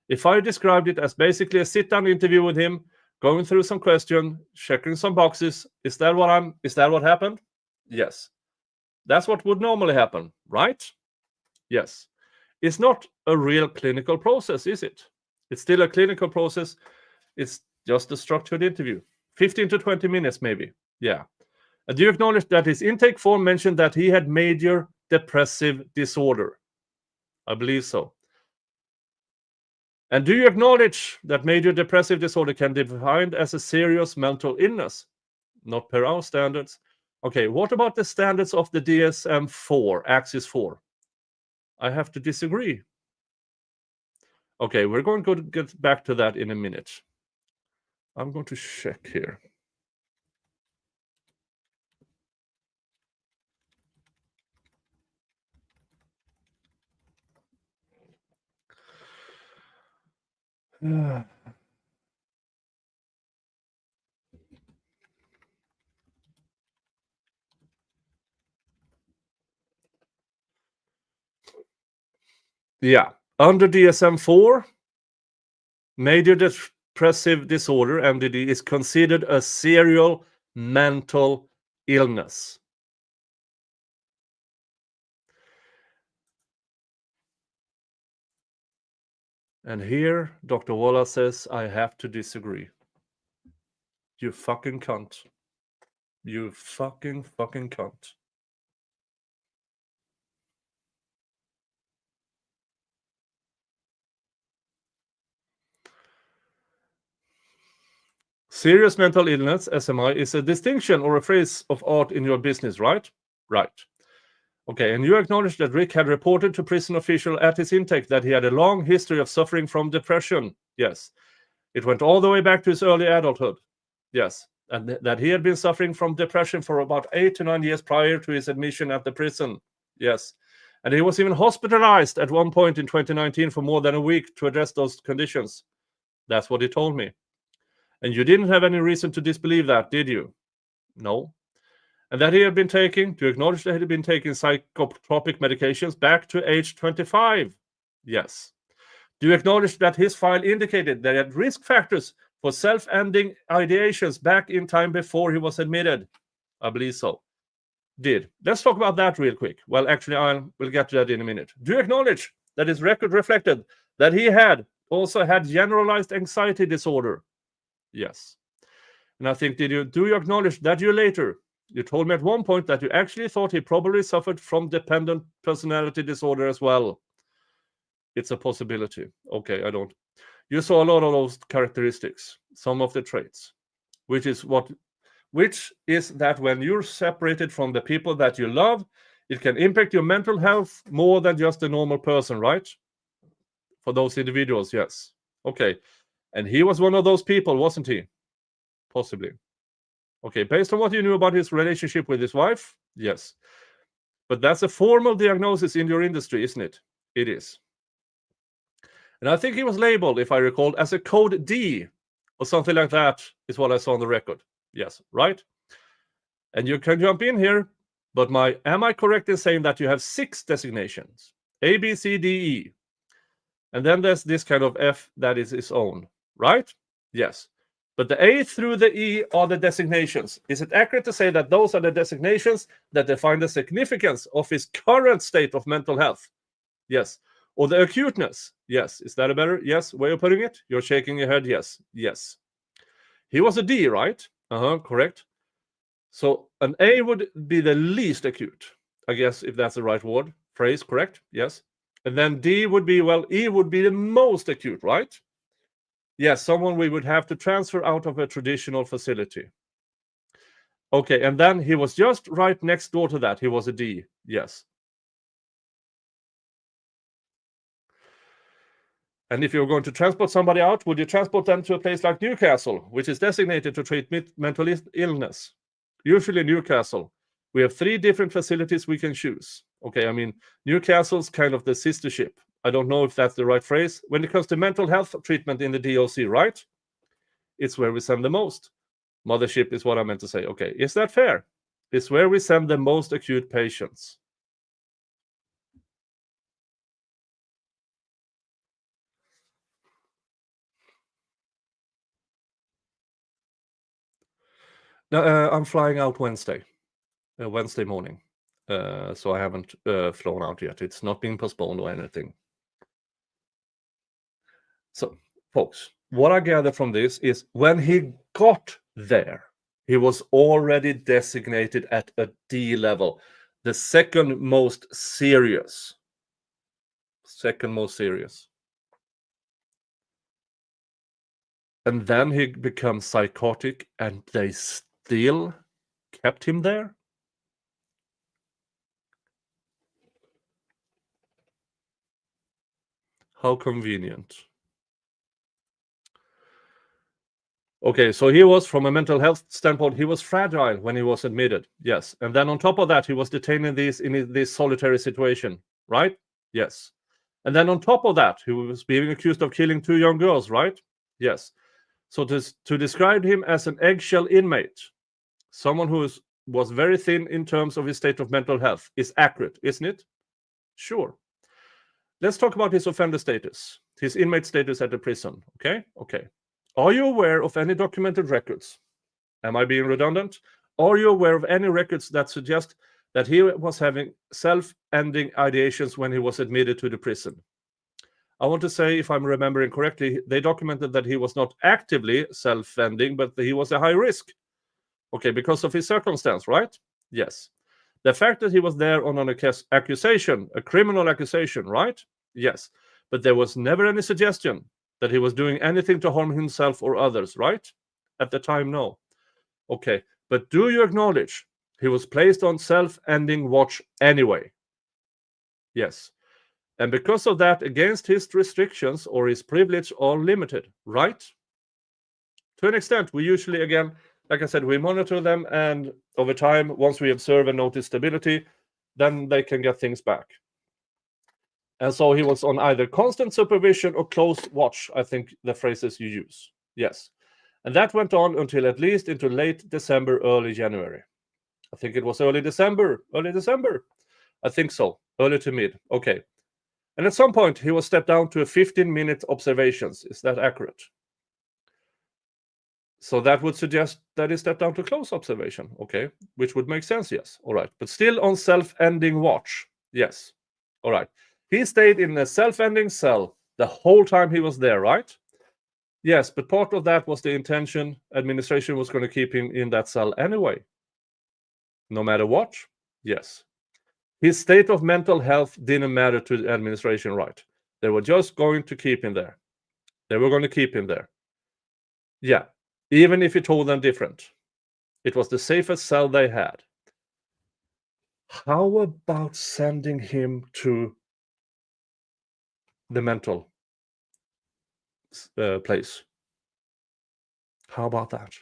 If I described it as basically a sit-down interview with him, going through some questions, checking some boxes, is that what happened? Yes. That's what would normally happen, right? Yes. It's not a real clinical process, is it? It's still a clinical process. It's just a structured interview. 15 to 20 minutes, maybe. Yeah. And do you acknowledge that his intake form mentioned that he had major depressive disorder? I believe so. And do you acknowledge that major depressive disorder can be defined as a serious mental illness? Not per our standards. Okay, what about the standards of the DSM-4, Axis 4? I have to disagree. Okay, we're going to get back to that in a minute. I'm going to check here. Yeah, under DSM-4, major depressive disorder, MDD, is considered a serial mental illness. And here, Dr. Wallace says, I have to disagree. You fucking cunt. You fucking cunt. Serious mental illness, SMI, is a distinction or a phrase of art in your business, right? Right. Okay, and you acknowledge that Rick had reported to prison official at his intake that he had a long history of suffering from depression. Yes. It went all the way back to his early adulthood. Yes. And that he had been suffering from depression for about 8 to 9 years prior to his admission at the prison. Yes. And he was even hospitalized at one point in 2019 for more than a week to address those conditions. That's what he told me. And you didn't have any reason to disbelieve that, did you? No. And that he had been taking, to acknowledge that he had been taking psychotropic medications back to age 25. Yes. Do you acknowledge that his file indicated that he had risk factors for self-ending ideations back in time before he was admitted? I believe so. Did. Let's talk about that real quick. Well, actually, we'll get to that in a minute. Do you acknowledge that his record reflected that he had also had generalized anxiety disorder? Yes. And I think, do you acknowledge that you told me at one point that you actually thought he probably suffered from dependent personality disorder as well. It's a possibility. Okay, I don't. You saw a lot of those characteristics, some of the traits, which is that when you're separated from the people that you love, it can impact your mental health more than just a normal person, right? For those individuals, yes. Okay. And he was one of those people, wasn't he? Possibly. Okay, based on what you knew about his relationship with his wife? Yes. But that's a formal diagnosis in your industry, isn't it? It is. And I think he was labeled, if I recall, as a code D or something like that, is what I saw on the record. Yes, right? And you can jump in here, but am I correct in saying that you have 6 designations? A, B, C, D, E. And then there's this kind of F that is its own, right? Yes. But the A through the E are the designations. Is it accurate to say that those are the designations that define the significance of his current state of mental health? Yes. Or the acuteness? Yes. Is that a better way of putting it? You're shaking your head. Yes. Yes. He was a D, right? Correct. So an A would be the least acute, I guess, if that's the right phrase, correct? Yes. And then D would be, E would be the most acute, right? Yes, someone we would have to transfer out of a traditional facility. Okay, and then he was just right next door to that. He was a D, yes. And if you're going to transport somebody out, would you transport them to a place like Newcastle, which is designated to treat mental illness? Usually Newcastle. We have 3 different facilities we can choose. Okay, I mean, Newcastle's kind of the sister ship. I don't know if that's the right phrase. When it comes to mental health treatment in the DOC, right? It's where we send the most. Mothership is what I meant to say. Okay, is that fair? It's where we send the most acute patients. Now, I'm flying out Wednesday morning. So I haven't flown out yet. It's not been postponed or anything. So, folks, what I gather from this is when he got there, he was already designated at a D level, the second most serious. And then he becomes psychotic, and they still kept him there? How convenient. Okay, so he was, from a mental health standpoint, he was fragile when he was admitted. Yes. And then on top of that, he was detained in this solitary situation, right? Yes. And then on top of that, he was being accused of killing 2 young girls, right? Yes. So to describe him as an eggshell inmate, someone who was very thin in terms of his state of mental health, is accurate, isn't it? Sure. Let's talk about his offender status, his inmate status at the prison. Okay? Okay. Are you aware of any documented records? Am I being redundant? Are you aware of any records that suggest that he was having self-ending ideations when he was admitted to the prison? I want to say, if I'm remembering correctly, they documented that he was not actively self-ending, but that he was a high risk. Okay, because of his circumstance, right? Yes. The fact that he was there on an accusation, a criminal accusation, right? Yes. But there was never any suggestion that he was doing anything to harm himself or others, right? At the time, no. Okay, but do you acknowledge he was placed on self-ending watch anyway? Yes. And because of that, against his restrictions or his privilege are limited, right? To an extent, we usually, again, like I said, we monitor them, and over time, once we observe and notice stability, then they can get things back. And so he was on either constant supervision or close watch, I think the phrases you use. Yes. And that went on until at least into late December, early January. I think it was early December. I think so. Early to mid. Okay. And at some point, he was stepped down to a 15-minute observations. Is that accurate? So that would suggest that he stepped down to close observation. Okay. Which would make sense, yes. All right. But still on self-ending watch. Yes. All right. He stayed in a self-ending cell the whole time he was there, right? Yes, but part of that was the intention. Administration was going to keep him in that cell anyway. No matter what? Yes. His state of mental health didn't matter to the administration, right? They were just going to keep him there. They were going to keep him there. Yeah, even if he told them different. It was the safest cell they had. How about sending him to the mental place? How about that?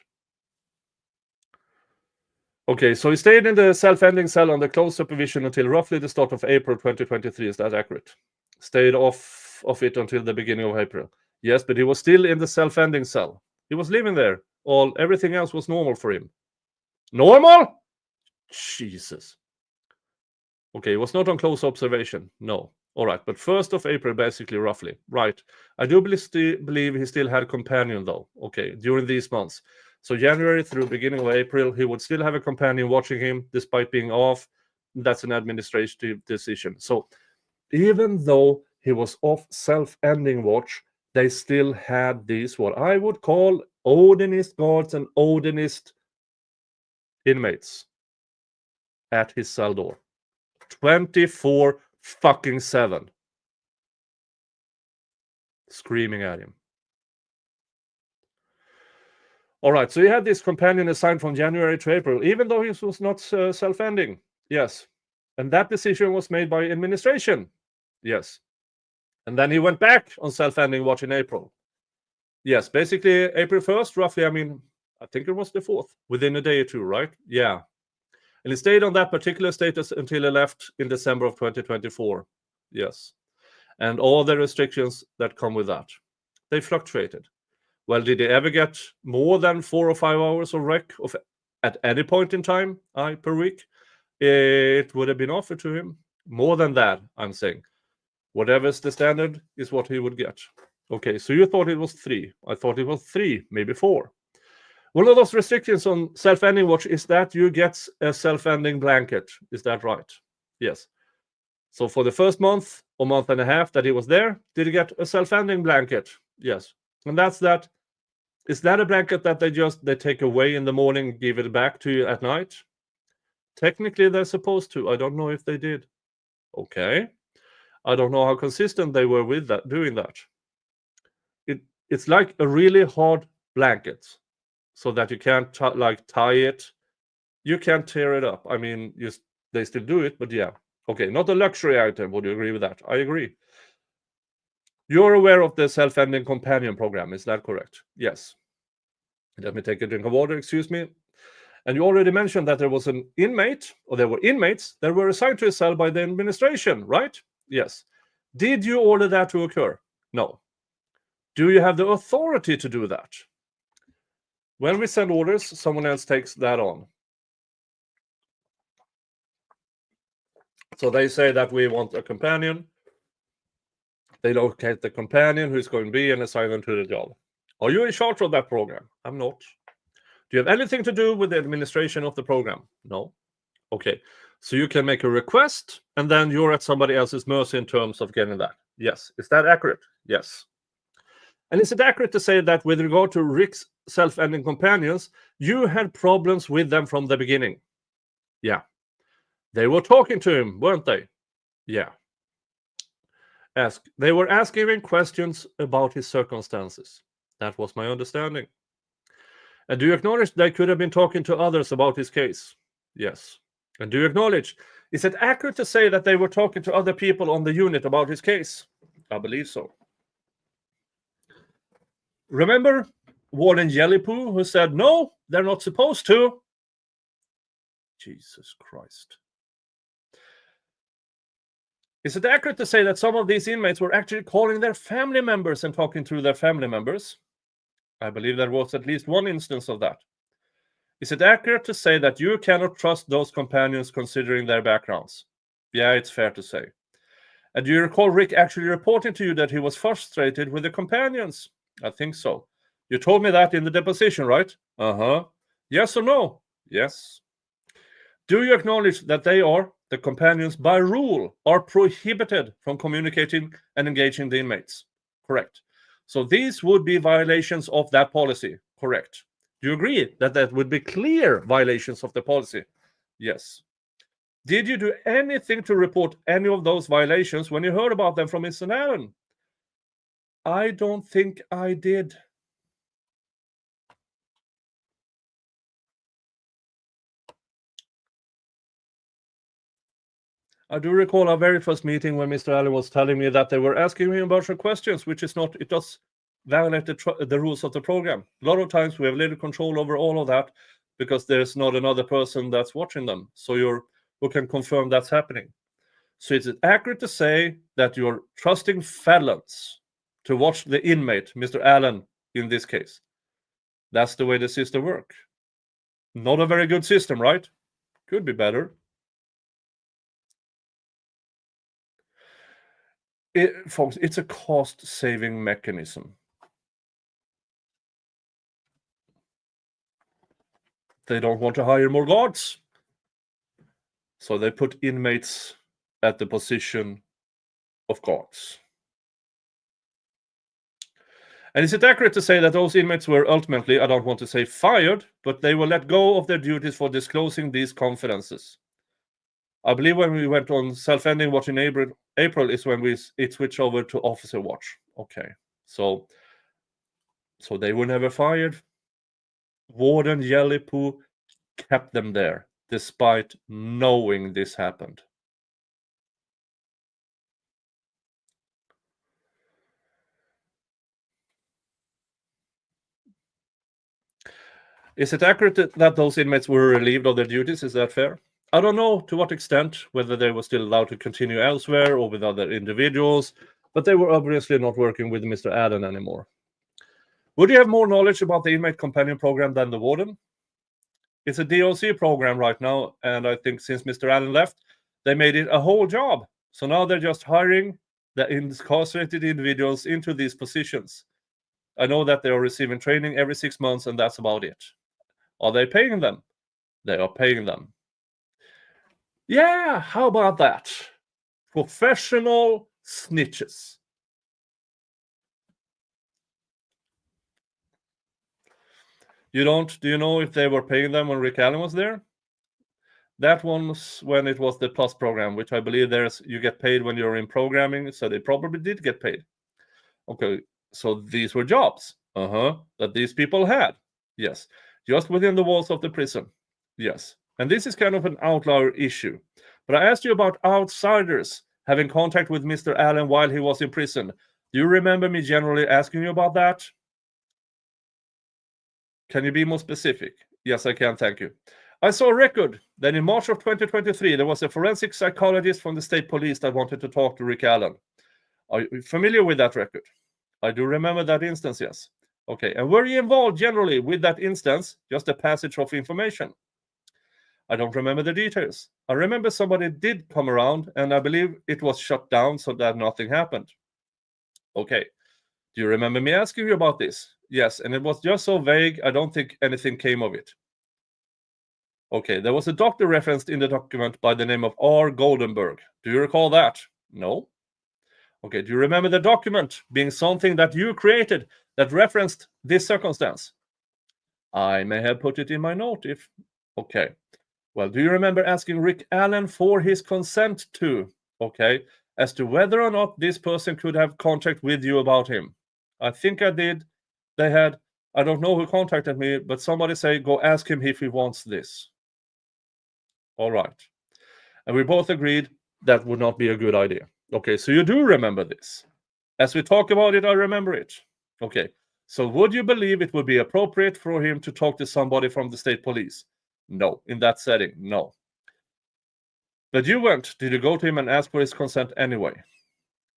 Okay, so he stayed in the self-ending cell under close supervision until roughly the start of April 2023. Is that accurate? Stayed off of it until the beginning of April. Yes, but he was still in the self-ending cell. He was living there. Everything else was normal for him. Normal? Jesus. Okay, he was not on close observation. No. All right, but 1st of April, basically, roughly. Right. I do believe he still had a companion, though. Okay, during these months. So January through beginning of April, he would still have a companion watching him despite being off. That's an administrative decision. So even though he was off self-ending watch, they still had these, what I would call Odinist guards and Odinist inmates at his cell door. 24/7. Screaming at him. All right, so he had this companion assigned from January to April, even though he was not self-ending. Yes. And that decision was made by administration. Yes. And then he went back on self-ending watch in April. Yes, basically April 1st, roughly. I think it was the 4th, within a day or two, right? Yeah. And he stayed on that particular status until he left in December of 2024. Yes. And all the restrictions that come with that. They fluctuated. Well, did he ever get more than 4 or 5 hours of rec at any point in time per week? It would have been offered to him. More than that, I'm saying. Whatever's the standard is what he would get. Okay, so you thought it was 3. I thought it was 3, maybe 4. One of those restrictions on self-ending watch is that you get a self-ending blanket. Is that right? Yes. So for the first month or month and a half that he was there, did he get a self-ending blanket? Yes. And that's that. Is that a blanket that they take away in the morning, give it back to you at night? Technically, they're supposed to. I don't know if they did. Okay. I don't know how consistent they were with that, doing that. it's like a really hard blanket, so that you can't tie it. You can't tear it up. I mean, they still do it, but yeah. Okay, not a luxury item. Would you agree with that? I agree. You're aware of the self-ending companion program, is that correct? Yes. Let me take a drink of water, excuse me. And you already mentioned that there was an inmate, or there were inmates that were assigned to a cell by the administration, right? Yes. Did you order that to occur? No. Do you have the authority to do that? When we send orders, someone else takes that on. So they say that we want a companion. They locate the companion who's going to be and assign them to the job. Are you in charge of that program? I'm not. Do you have anything to do with the administration of the program? No. Okay. So you can make a request, and then you're at somebody else's mercy in terms of getting that. Yes. Is that accurate? Yes. And is it accurate to say that with regard to Rick's self-ending companions, you had problems with them from the beginning? Yeah. They were talking to him, weren't they? Yeah. They were asking him questions about his circumstances. That was my understanding. And do you acknowledge they could have been talking to others about his case? Yes. And do you acknowledge, is it accurate to say that they were talking to other people on the unit about his case? I believe so. Remember Warden Jellypoo who said, no, they're not supposed to? Jesus Christ. Is it accurate to say that some of these inmates were actually calling their family members and talking to their family members? I believe there was at least one instance of that. Is it accurate to say that you cannot trust those companions considering their backgrounds? Yeah, it's fair to say. And do you recall Rick actually reporting to you that he was frustrated with the companions? I think so. You told me that in the deposition, right? Uh-huh. Yes or no? Yes. Do you acknowledge that the companions by rule, are prohibited from communicating and engaging the inmates? Correct. So these would be violations of that policy. Correct. Do you agree that would be clear violations of the policy? Yes. Did you do anything to report any of those violations when you heard about them from Mr. Allen? I don't think I did. I do recall our very first meeting when Mr. Allen was telling me that they were asking me a bunch of questions, which is not, it does violate the rules of the program. A lot of times we have little control over all of that because there's not another person that's watching them. So who can confirm that's happening. So is it accurate to say that you're trusting felons to watch the inmate, Mr. Allen, in this case? That's the way the system works. Not a very good system, right? Could be better. Folks, it's a cost-saving mechanism. They don't want to hire more guards, so they put inmates at the position of guards. And is it accurate to say that those inmates were ultimately, I don't want to say fired, but they were let go of their duties for disclosing these confidences? I believe when we went on self-ending watch in April is when it switched over to officer watch. Okay, so they were never fired. Warden Jellypoo kept them there despite knowing this happened. Is it accurate that those inmates were relieved of their duties? Is that fair? I don't know to what extent, whether they were still allowed to continue elsewhere or with other individuals, but they were obviously not working with Mr. Allen anymore. Would you have more knowledge about the inmate companion program than the warden? It's a DOC program right now, and I think since Mr. Allen left, they made it a whole job. So now they're just hiring the incarcerated individuals into these positions. I know that they are receiving training every 6 months, and that's about it. Are they paying them? They are paying them. Yeah, how about that? Professional snitches. Do you know if they were paying them when Rick Allen was there? That one was when it was the Plus program, which I believe you get paid when you're in programming, so they probably did get paid. Okay, So these were jobs, that these people had. Yes. Just within the walls of the prison. Yes. And this is kind of an outlier issue. But I asked you about outsiders having contact with Mr. Allen while he was in prison. Do you remember me generally asking you about that? Can you be more specific? Yes, I can. Thank you. I saw a record that in March of 2023, there was a forensic psychologist from the state police that wanted to talk to Rick Allen. Are you familiar with that record? I do remember that instance, yes. Okay, and were you involved generally with that instance, just a passage of information? I don't remember the details. I remember somebody did come around, and I believe it was shut down so that nothing happened. Okay, do you remember me asking you about this? Yes, and it was just so vague, I don't think anything came of it. Okay, there was a doctor referenced in the document by the name of R. Goldenberg. Do you recall that? No. Okay, do you remember the document being something that you created that referenced this circumstance? I may have put it in my note if... Okay. Well, do you remember asking Rick Allen for his consent to, as to whether or not this person could have contact with you about him? I think I did. They had, I don't know who contacted me, but somebody say, go ask him if he wants this. All right. And we both agreed that would not be a good idea. Okay, so you do remember this. As we talk about it, I remember it. Okay, so would you believe it would be appropriate for him to talk to somebody from the state police? No. In that setting, no. But you went. Did you go to him and ask for his consent anyway?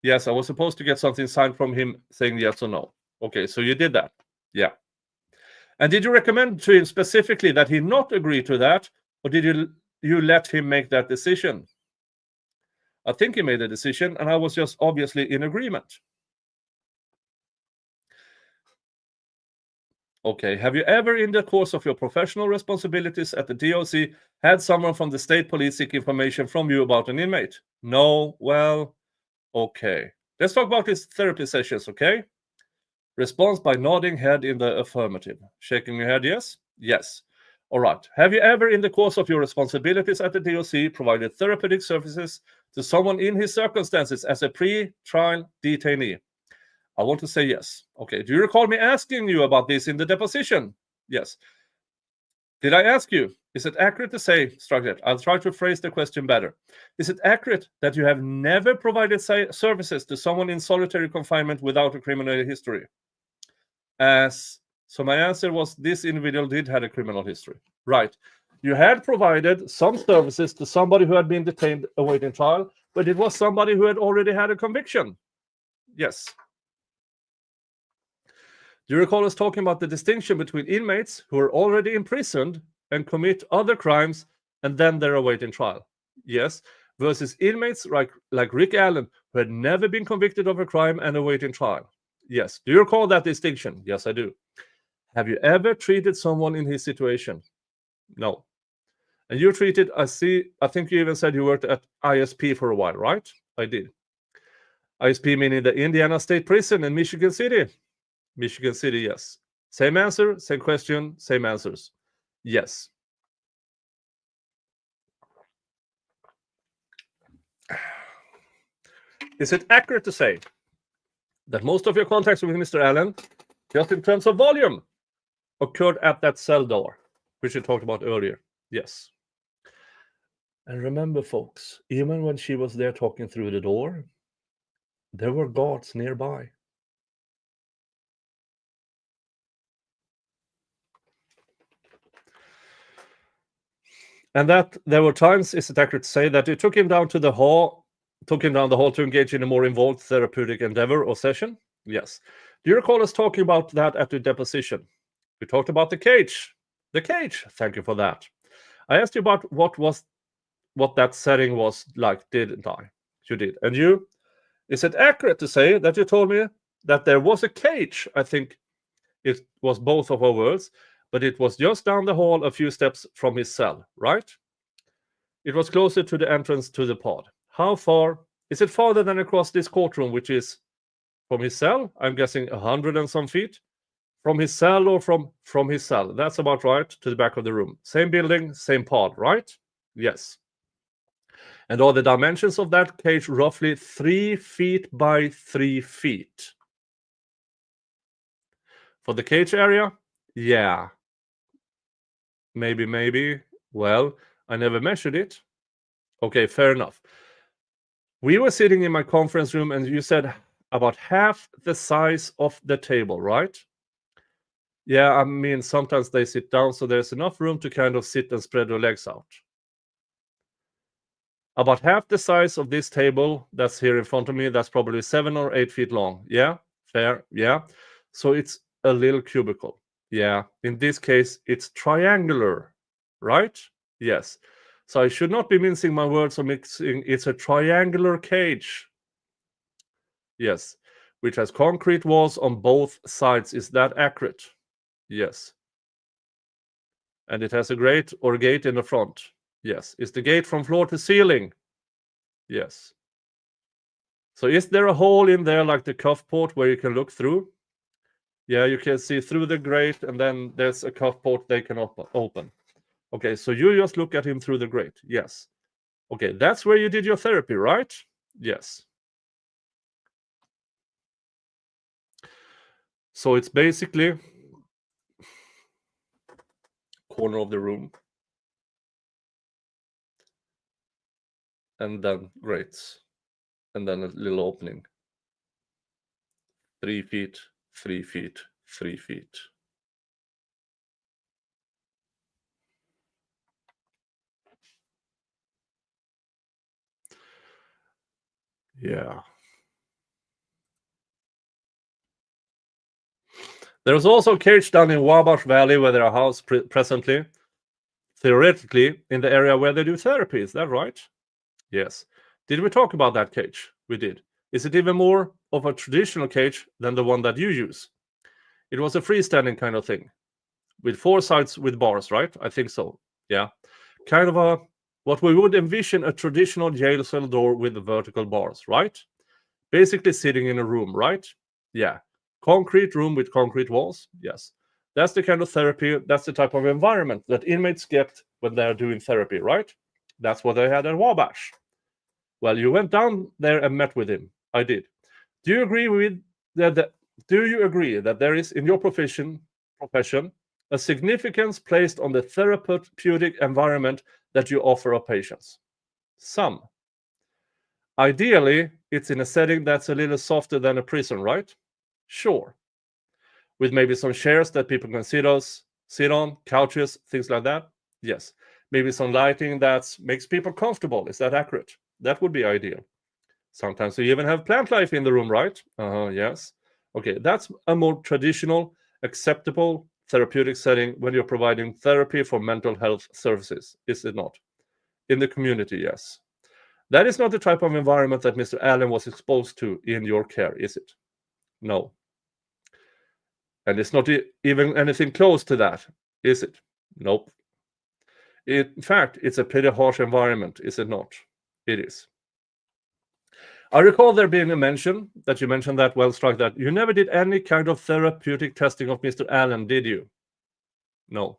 Yes, I was supposed to get something signed from him saying yes or no. Okay, so you did that. Yeah. And did you recommend to him specifically that he not agree to that, or did you let him make that decision? I think he made a decision, and I was just obviously in agreement. Okay, have you ever in the course of your professional responsibilities at the DOC had someone from the state police seek information from you about an inmate? No? Well, okay. Let's talk about his therapy sessions, okay? Response by nodding head in the affirmative. Shaking your head, yes? Yes. All right. Have you ever in the course of your responsibilities at the DOC provided therapeutic services to someone in his circumstances as a pre-trial detainee? I want to say yes. Okay. Do you recall me asking you about this in the deposition? Yes. Did I ask you, is it accurate to say, I'll try to phrase the question better. Is it accurate that you have never provided services to someone in solitary confinement without a criminal history? So my answer was this individual did have a criminal history. Right. You had provided some services to somebody who had been detained awaiting trial, but it was somebody who had already had a conviction. Yes. Do you recall us talking about the distinction between inmates who are already imprisoned and commit other crimes and then they're awaiting trial? Yes. Versus inmates like Rick Allen, who had never been convicted of a crime and awaiting trial. Yes. Do you recall that distinction? Yes, I do. Have you ever treated someone in his situation? No. And you treated, I think you even said you worked at ISP for a while, right? I did. ISP meaning the Indiana State Prison in Michigan City. Michigan City, yes. Same answer, same question, same answers. Yes. Is it accurate to say that most of your contacts with Mr. Allen, just in terms of volume, occurred at that cell door, which we talked about earlier? Yes. And remember, folks, even when she was there talking through the door, there were guards nearby. And that there were times, is it accurate to say, that you took him down to the hall, to engage in a more involved therapeutic endeavor or session? Yes. Do you recall us talking about that at the deposition? We talked about the cage. The cage. Thank you for that. I asked you about what that setting was like, didn't I? You did. And you? Is it accurate to say that you told me that there was a cage? I think it was both of our words, but it was just down the hall a few steps from his cell, right? It was closer to the entrance to the pod. How far? Is it farther than across this courtroom, which is from his cell? I'm guessing 100 and some feet. From his cell or from his cell? That's about right, to the back of the room. Same building, same pod, right? Yes. And are the dimensions of that cage roughly 3 feet by 3 feet? For the cage area, yeah. Maybe. Well, I never measured it. Okay, fair enough. We were sitting in my conference room and you said about half the size of the table, right? Yeah, I mean, sometimes they sit down, so there's enough room to kind of sit and spread their legs out. About half the size of this table that's here in front of me, that's probably 7 or 8 feet long. Yeah, fair. Yeah. So it's a little cubicle. Yeah. In this case, it's triangular, right? Yes. So I should not be mincing my words or mixing. It's a triangular cage. Yes. Which has concrete walls on both sides. Is that accurate? Yes. And it has a grate or gate in the front. Yes. Is the gate from floor to ceiling? Yes. So is there a hole in there like the cuff port where you can look through? Yeah, you can see through the grate and then there's a cuff port they can open. Okay, so you just look at him through the grate. Yes. Okay, that's where you did your therapy, right? Yes. So it's basically corner of the room. And then grates. And then a little opening. 3 feet, 3 feet, 3 feet. Yeah. There's also a cage down in Wabash Valley where there are houses presently. Theoretically, in the area where they do therapy. Is that right? Yes. Did we talk about that cage? We did. Is it even more of a traditional cage than the one that you use? It was a freestanding kind of thing with 4 sides with bars, right? I think so. Yeah. Kind of what we would envision a traditional jail cell door with the vertical bars, right? Basically sitting in a room, right? Yeah. Concrete room with concrete walls. Yes. That's the kind of therapy, that's the type of environment that inmates get when they're doing therapy, right? That's what they had at Wabash. Well, you went down there and met with him. I did. Do you agree with that? Do you agree that there is in your profession a significance placed on the therapeutic environment that you offer our patients? Some. Ideally, it's in a setting that's a little softer than a prison, right? Sure. With maybe some chairs that people can sit on, couches, things like that. Yes. Maybe some lighting that makes people comfortable. Is that accurate? That would be ideal. Sometimes we even have plant life in the room, right? Yes. Okay, that's a more traditional, acceptable therapeutic setting when you're providing therapy for mental health services, is it not? In the community, yes. That is not the type of environment that Mr. Allen was exposed to in your care, is it? No. And it's not even anything close to that, is it? Nope. In fact, it's a pretty harsh environment, is it not? It is. I recall there being a mention that you mentioned that well struck that you never did any kind of therapeutic testing of Mr. Allen, did you? No.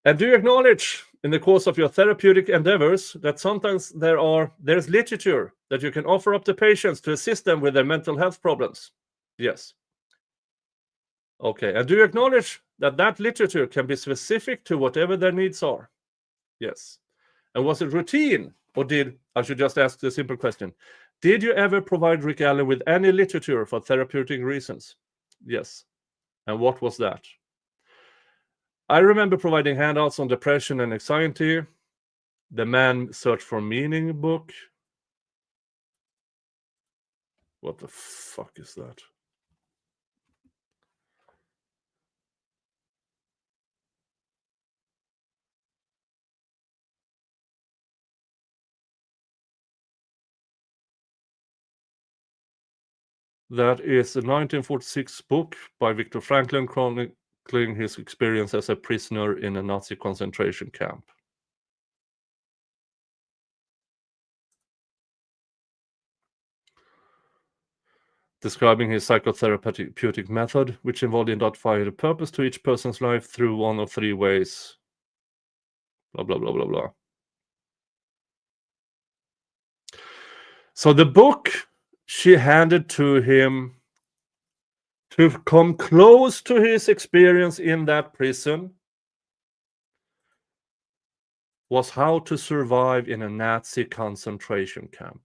And do you acknowledge in the course of your therapeutic endeavors that sometimes there's literature that you can offer up to patients to assist them with their mental health problems? Yes. Okay. And do you acknowledge that that literature can be specific to whatever their needs are? Yes. And was it routine? Or I should just ask the simple question, did you ever provide Rick Allen with any literature for therapeutic reasons? Yes. And what was that? I remember providing handouts on depression and anxiety, the Man Search for Meaning book. What the fuck is that? That is a 1946 book by Viktor Frankl chronicling his experience as a prisoner in a Nazi concentration camp. Describing his psychotherapeutic method, which involved identifying the purpose to each person's life through one of 3 ways. Blah, blah, blah, blah, blah. So the book she handed to him to come close to his experience in that prison was how to survive in a Nazi concentration camp.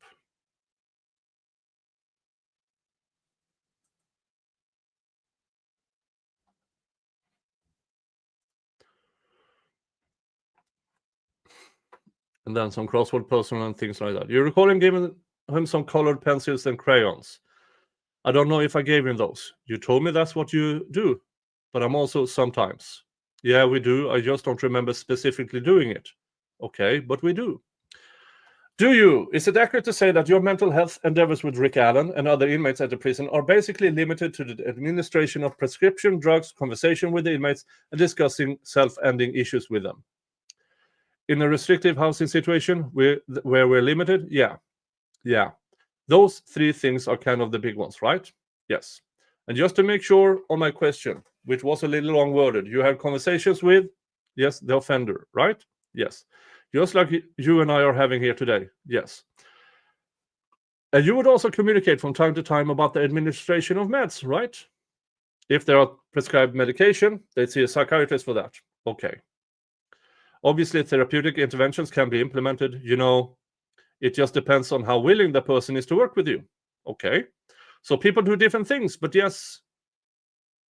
And then some crossword puzzle and things like that. You recall him giving him some colored pencils and crayons. I don't know if I gave him those. You told me that's what you do, but I'm also sometimes. Yeah, we do. I just don't remember specifically doing it. Okay, but we do. Do you? Is it accurate to say that your mental health endeavors with Rick Allen and other inmates at the prison are basically limited to the administration of prescription drugs, conversation with the inmates, and discussing self-ending issues with them? In a restrictive housing situation where we're limited? Yeah. Those three things are kind of the big ones, right? Yes. And just to make sure on my question, which was a little long worded, you have conversations with, yes, the offender, right? Yes. Just like you and I are having here today. Yes. And you would also communicate from time to time about the administration of meds, right? If there are prescribed medication, they'd see a psychiatrist for that. Okay. Obviously, therapeutic interventions can be implemented. It just depends on how willing the person is to work with you. Okay. So people do different things, but yes,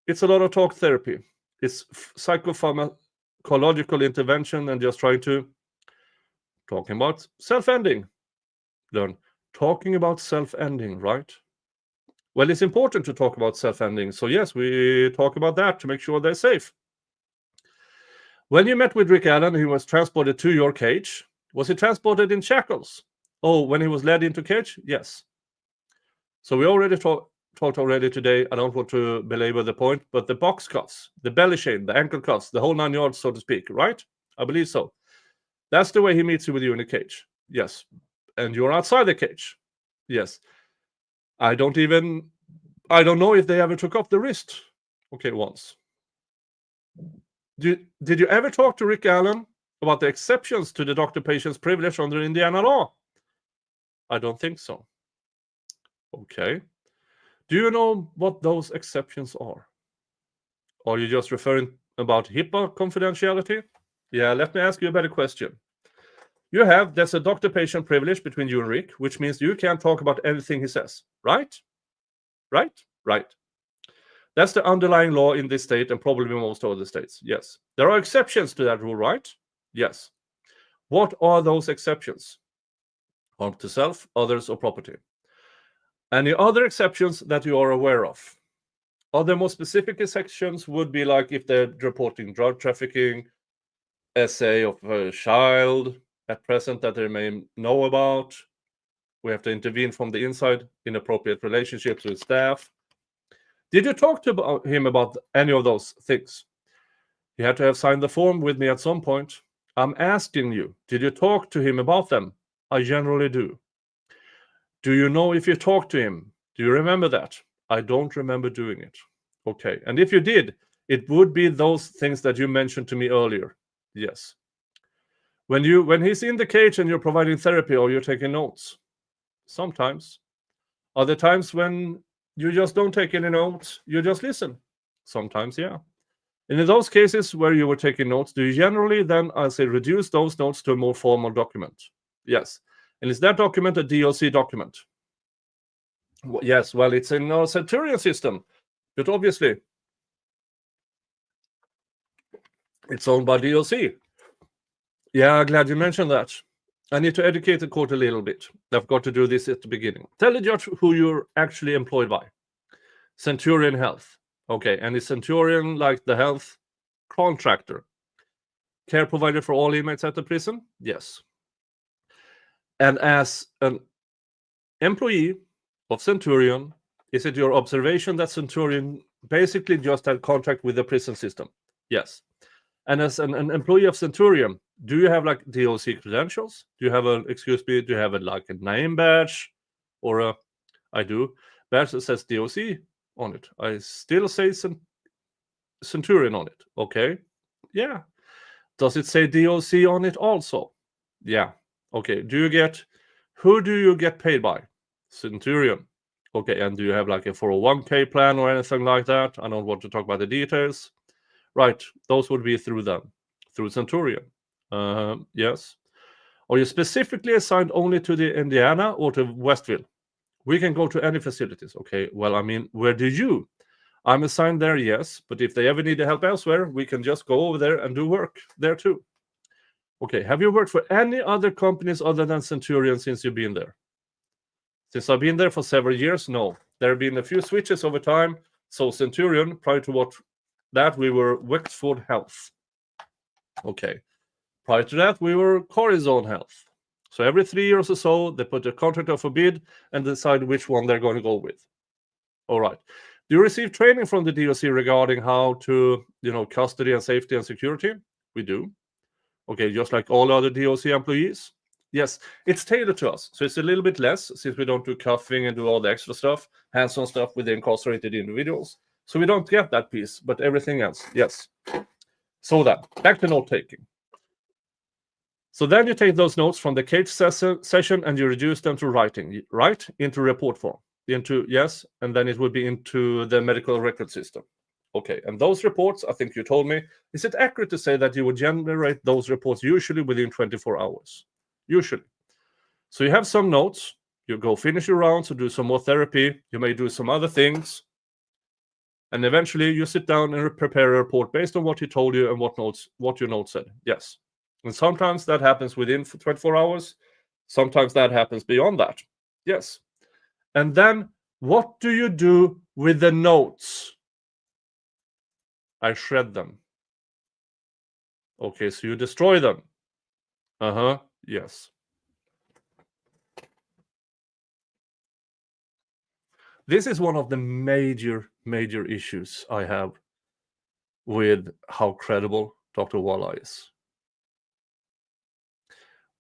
it's a lot of talk therapy. It's psychopharmacological intervention and just talking about self-ending. Learn talking about self-ending, right? Well, it's important to talk about self-ending. So yes, we talk about that to make sure they're safe. When you met with Rick Allen, he was transported to your cage. Was he transported in shackles? Oh, when he was led into cage? Yes. So we already talked already today. I don't want to belabor the point, but the box cuffs, the belly chain, the ankle cuffs, the whole 9 yards, so to speak, right? I believe so. That's the way he meets with you in the cage. Yes. And you're outside the cage. Yes. I don't know if they ever took off the wrist. Okay, once. Did you ever talk to Rick Allen about the exceptions to the doctor-patient's privilege under Indiana law? I don't think so. Okay. Do you know what those exceptions are? Or are you just referring about HIPAA confidentiality? Yeah, let me ask you a better question. There's a doctor-patient privilege between you and Rick, which means you can't talk about anything he says, right? Right. That's the underlying law in this state and probably most other states. Yes. There are exceptions to that rule, right? Yes. What are those exceptions? Harm to self, others, or property. Any other exceptions that you are aware of? Other more specific exceptions would be like if they're reporting drug trafficking, essay of a child at present that they may know about. We have to intervene from the inside, inappropriate relationships with staff. Did you talk to him about any of those things? He had to have signed the form with me at some point. I'm asking you, did you talk to him about them? I generally do. Do you know if you talked to him? Do you remember that? I don't remember doing it. Okay. And if you did, it would be those things that you mentioned to me earlier. Yes. When he's in the cage and you're providing therapy or you're taking notes? Sometimes. Are there times when you just don't take any notes, you just listen? Sometimes, yeah. And in those cases where you were taking notes, do you generally then, I say, reduce those notes to a more formal document? Yes. And is that document a DOC document? Yes, well, it's in our Centurion system, but obviously it's owned by DOC. Yeah, glad you mentioned that. I need to educate the court a little bit. I've got to do this at the beginning. Tell the judge who you're actually employed by. Centurion Health. Okay, and is Centurion like the health contractor? Care provider for all inmates at the prison? Yes. And as an employee of Centurion, is it your observation that Centurion basically just had contract with the prison system? Yes. And as an employee of Centurion, do you have like DOC credentials? Do you have do you have like a name badge or I do, badge that says DOC on it? I still say Centurion on it. Okay. Yeah. Does it say DOC on it also? Yeah. Okay. Who do you get paid by? Centurion. Okay, and do you have like a 401k plan or anything like that? I don't want to talk about the details. Right, those would be through them, through Centurion. Yes. Are you specifically assigned only to the Indiana or to Westville? We can go to any facilities. Okay, well, I mean, where do you? I'm assigned there, yes, but if they ever need help elsewhere, we can just go over there and do work there too. Okay, have you worked for any other companies other than Centurion since you've been there? Since I've been there for several years, no. There have been a few switches over time. So Centurion, prior to that, we were Wexford Health. Okay. Prior to that, we were Corizon Health. So every 3 years or so, they put a contract up for bid and decide which one they're going to go with. All right. Do you receive training from the DOC regarding how to, custody and safety and security? We do. Okay, just like all other DOC employees. Yes, it's tailored to us. So it's a little bit less since we don't do cuffing and do all the extra stuff, hands-on stuff with the incarcerated individuals. So we don't get that piece, but everything else, yes. So then, back to note-taking. So then you take those notes from the cage session and you reduce them to writing, right? Into report form. Yes, and then it would be into the medical record system. Okay, and those reports, I think you told me, is it accurate to say that you would generate those reports usually within 24 hours? Usually. So you have some notes, you go finish your rounds, you do some more therapy, you may do some other things, and eventually you sit down and prepare a report based on what he told you and what your notes said. Yes. And sometimes that happens within 24 hours. Sometimes that happens beyond that. Yes. And then what do you do with the notes? I shred them. Okay, so you destroy them. Yes. This is one of the major issues I have with how credible Dr. Walla is.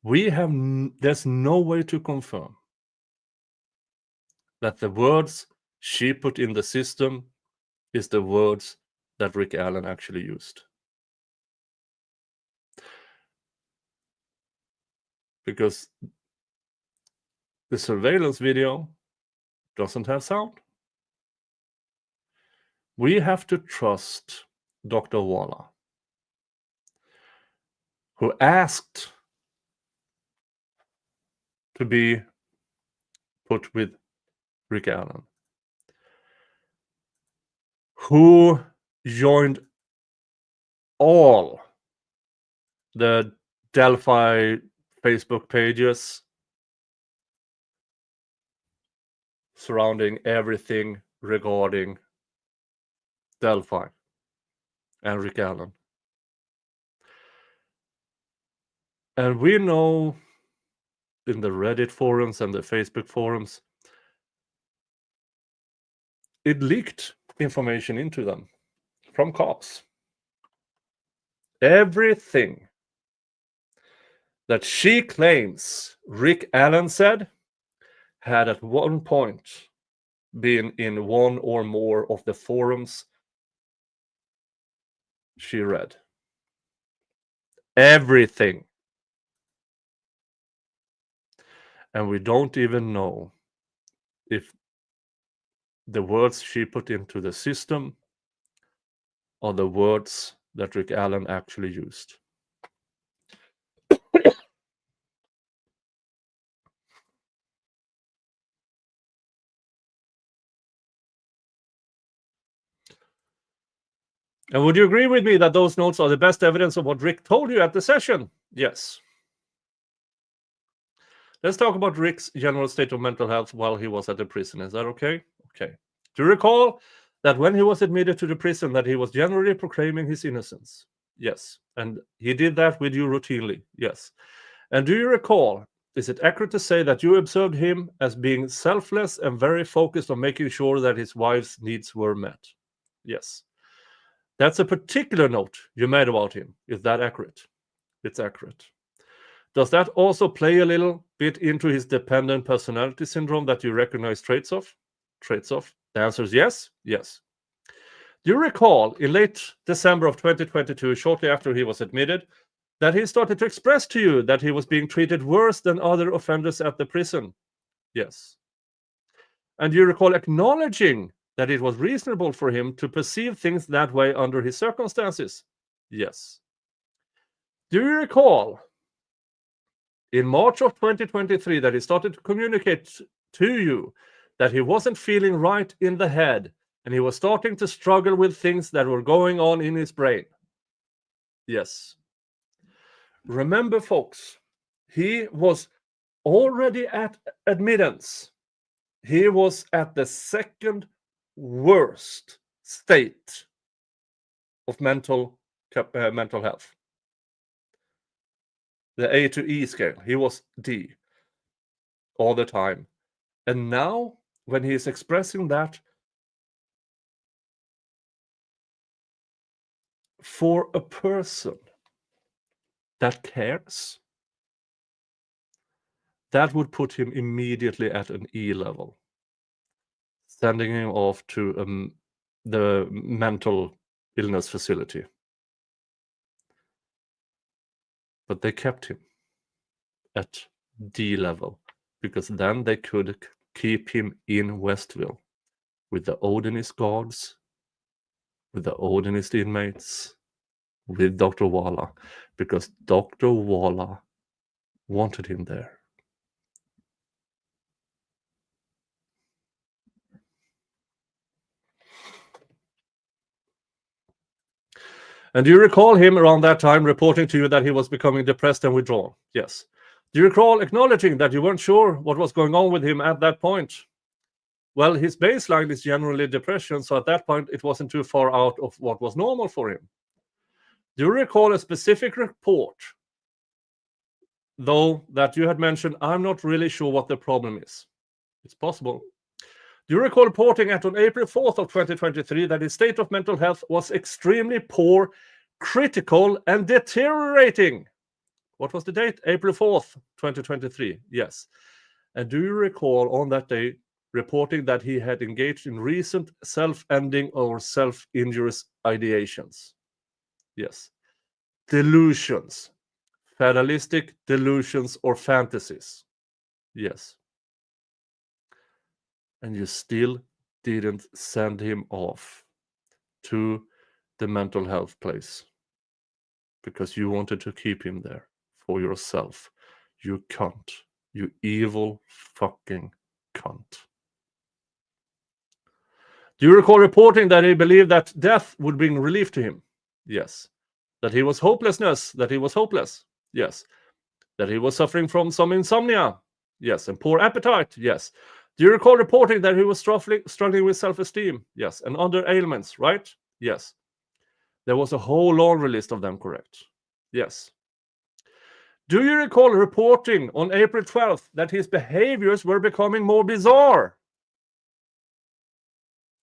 There's no way to confirm that the words she put in the system is the words that Rick Allen actually used. Because the surveillance video doesn't have sound. We have to trust Dr. Walla, who asked to be put with Rick Allen, who joined all the Delphi Facebook pages surrounding everything regarding Delphi and Rick Allen. And we know in the Reddit forums and the Facebook forums, it leaked information into them from cops. Everything that she claims Rick Allen said had at one point been in one or more of the forums she read. Everything. And we don't even know if the words she put into the system are the words that Rick Allen actually used. And would you agree with me that those notes are the best evidence of what Rick told you at the session? Yes. Let's talk about Rick's general state of mental health while he was at the prison. Is that okay? Okay. Do you recall that when he was admitted to the prison that he was generally proclaiming his innocence? Yes. And he did that with you routinely? Yes. And do you recall, is it accurate to say that you observed him as being selfless and very focused on making sure that his wife's needs were met? Yes. That's a particular note you made about him. Is that accurate? It's accurate. Does that also play a little bit into his dependent personality syndrome that you recognize traits of? Traits of? The answer is yes. Yes. Do you recall in late December of 2022, shortly after he was admitted, that he started to express to you that he was being treated worse than other offenders at the prison? Yes. And do you recall acknowledging that it was reasonable for him to perceive things that way under his circumstances? Yes. Do you recall in March of 2023 that he started to communicate to you that he wasn't feeling right in the head and he was starting to struggle with things that were going on in his brain? Yes. Remember, folks, he was already at admittance. He was at the second worst state of mental health. The A to E scale. He was D all the time. And now, when he is expressing that, for a person that cares, that would put him immediately at an E level, sending him off to the mental illness facility. But they kept him at D level, because then they could keep him in Westville with the Odinist guards, with the Odinist inmates, with Dr. Walla, because Dr. Walla wanted him there. And do you recall him around that time reporting to you that he was becoming depressed and withdrawn? Yes. Do you recall acknowledging that you weren't sure what was going on with him at that point? Well, his baseline is generally depression, so at that point it wasn't too far out of what was normal for him. Do you recall a specific report, though, that you had mentioned, I'm not really sure what the problem is? It's possible. Do you recall reporting on April 4th of 2023 that his state of mental health was extremely poor, critical, and deteriorating? What was the date? April 4th, 2023. Yes. And do you recall on that day reporting that he had engaged in recent self-ending or self-injurious ideations? Yes. Delusions. Fatalistic delusions or fantasies. Yes. And you still didn't send him off to the mental health place because you wanted to keep him there for yourself. You cunt. You evil fucking cunt. Do you recall reporting that he believed that death would bring relief to him? Yes. That he was hopelessness, that he was hopeless? Yes. That he was suffering from some insomnia? Yes. And poor appetite? Yes. Do you recall reporting that he was struggling with self-esteem? Yes. And other ailments, right? Yes. There was a whole laundry list of them, correct? Yes. Do you recall reporting on April 12th that his behaviors were becoming more bizarre?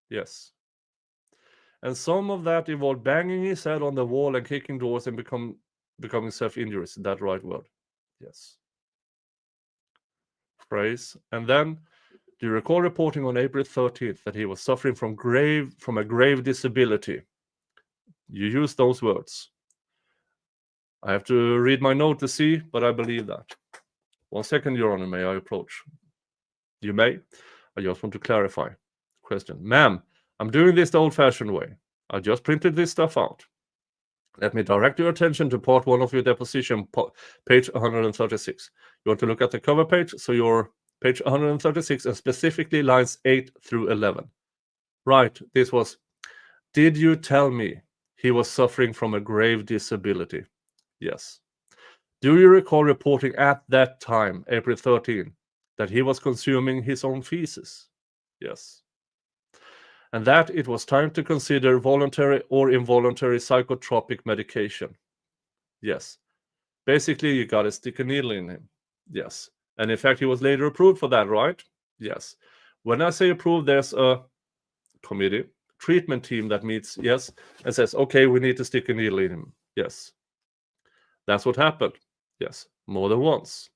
Yes. And some of that involved banging his head on the wall and kicking doors and becoming self-injurious. Is that right word? Yes. Phrase. And then, do you recall reporting on April 13th that he was suffering from a grave disability? You use those words. I have to read my note to see, but I believe that. 1 second, Your Honor, may I approach? You may. I just want to clarify. Question. Ma'am, I'm doing this the old-fashioned way. I just printed this stuff out. Let me direct your attention to part 1 of your deposition, page 136. You want to look at the cover page, so your page 136, and specifically lines 8 through 11. Right, this was, did you tell me he was suffering from a grave disability? Yes. Do you recall reporting at that time, April 13, that he was consuming his own feces? Yes. And that it was time to consider voluntary or involuntary psychotropic medication? Yes. Basically, you got to stick a needle in him. Yes. And in fact, he was later approved for that, right? Yes. When I say approved, there's a committee, treatment team that meets, yes, and says, okay, we need to stick a needle in him. Yes. That's what happened. Yes. More than once.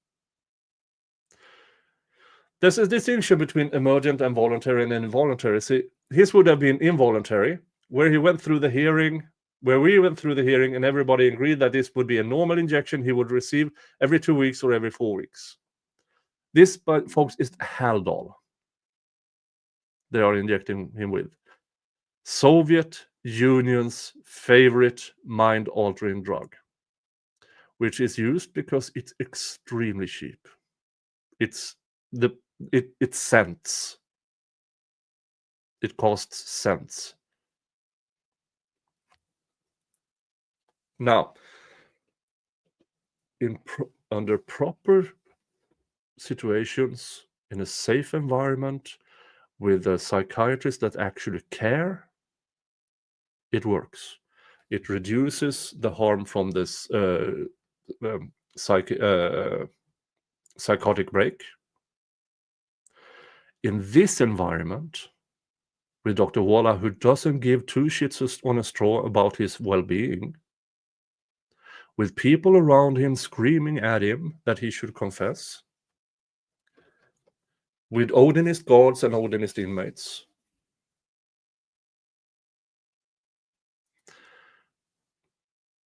There's a distinction between emergent and voluntary and involuntary. See, his would have been involuntary, where he went through the hearing, where we went through the hearing, and everybody agreed that this would be a normal injection he would receive every 2 weeks or every 4 weeks. This, folks, is Haldol. they are injecting him with. Soviet Union's favorite mind-altering drug, which is used because it's extremely cheap. It's cents. It costs cents. Now, under proper situations, in a safe environment, with a psychiatrist that actually care, it works. It reduces the harm from this psychotic break. In this environment, with Dr. Walla, who doesn't give two shits on a straw about his well-being, with people around him screaming at him that he should confess, with Odinist guards and Odinist inmates,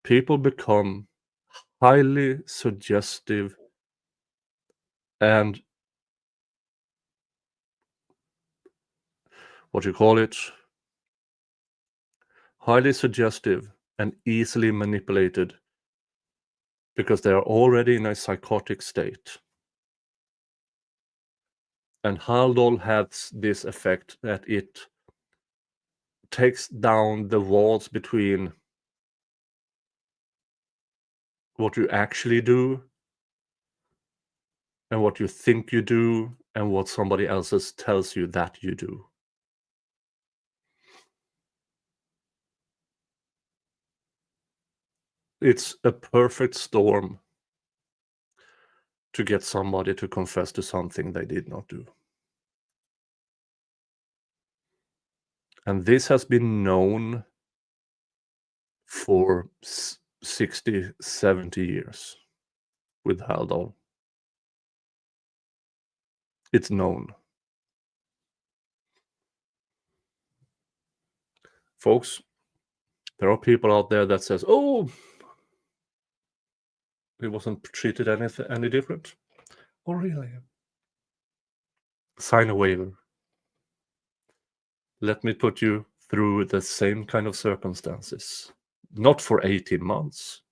people become highly suggestive and highly suggestive and easily manipulated because they are already in a psychotic state. And Haldol has this effect that it takes down the walls between what you actually do and what you think you do and what somebody else tells you that you do. It's a perfect storm to get somebody to confess to something they did not do. And this has been known for 60, 70 years with Haldol. It's known. Folks, there are people out there that says, oh, he wasn't treated any different. Oh, really? Sign a waiver. Let me put you through the same kind of circumstances. Not for 18 months.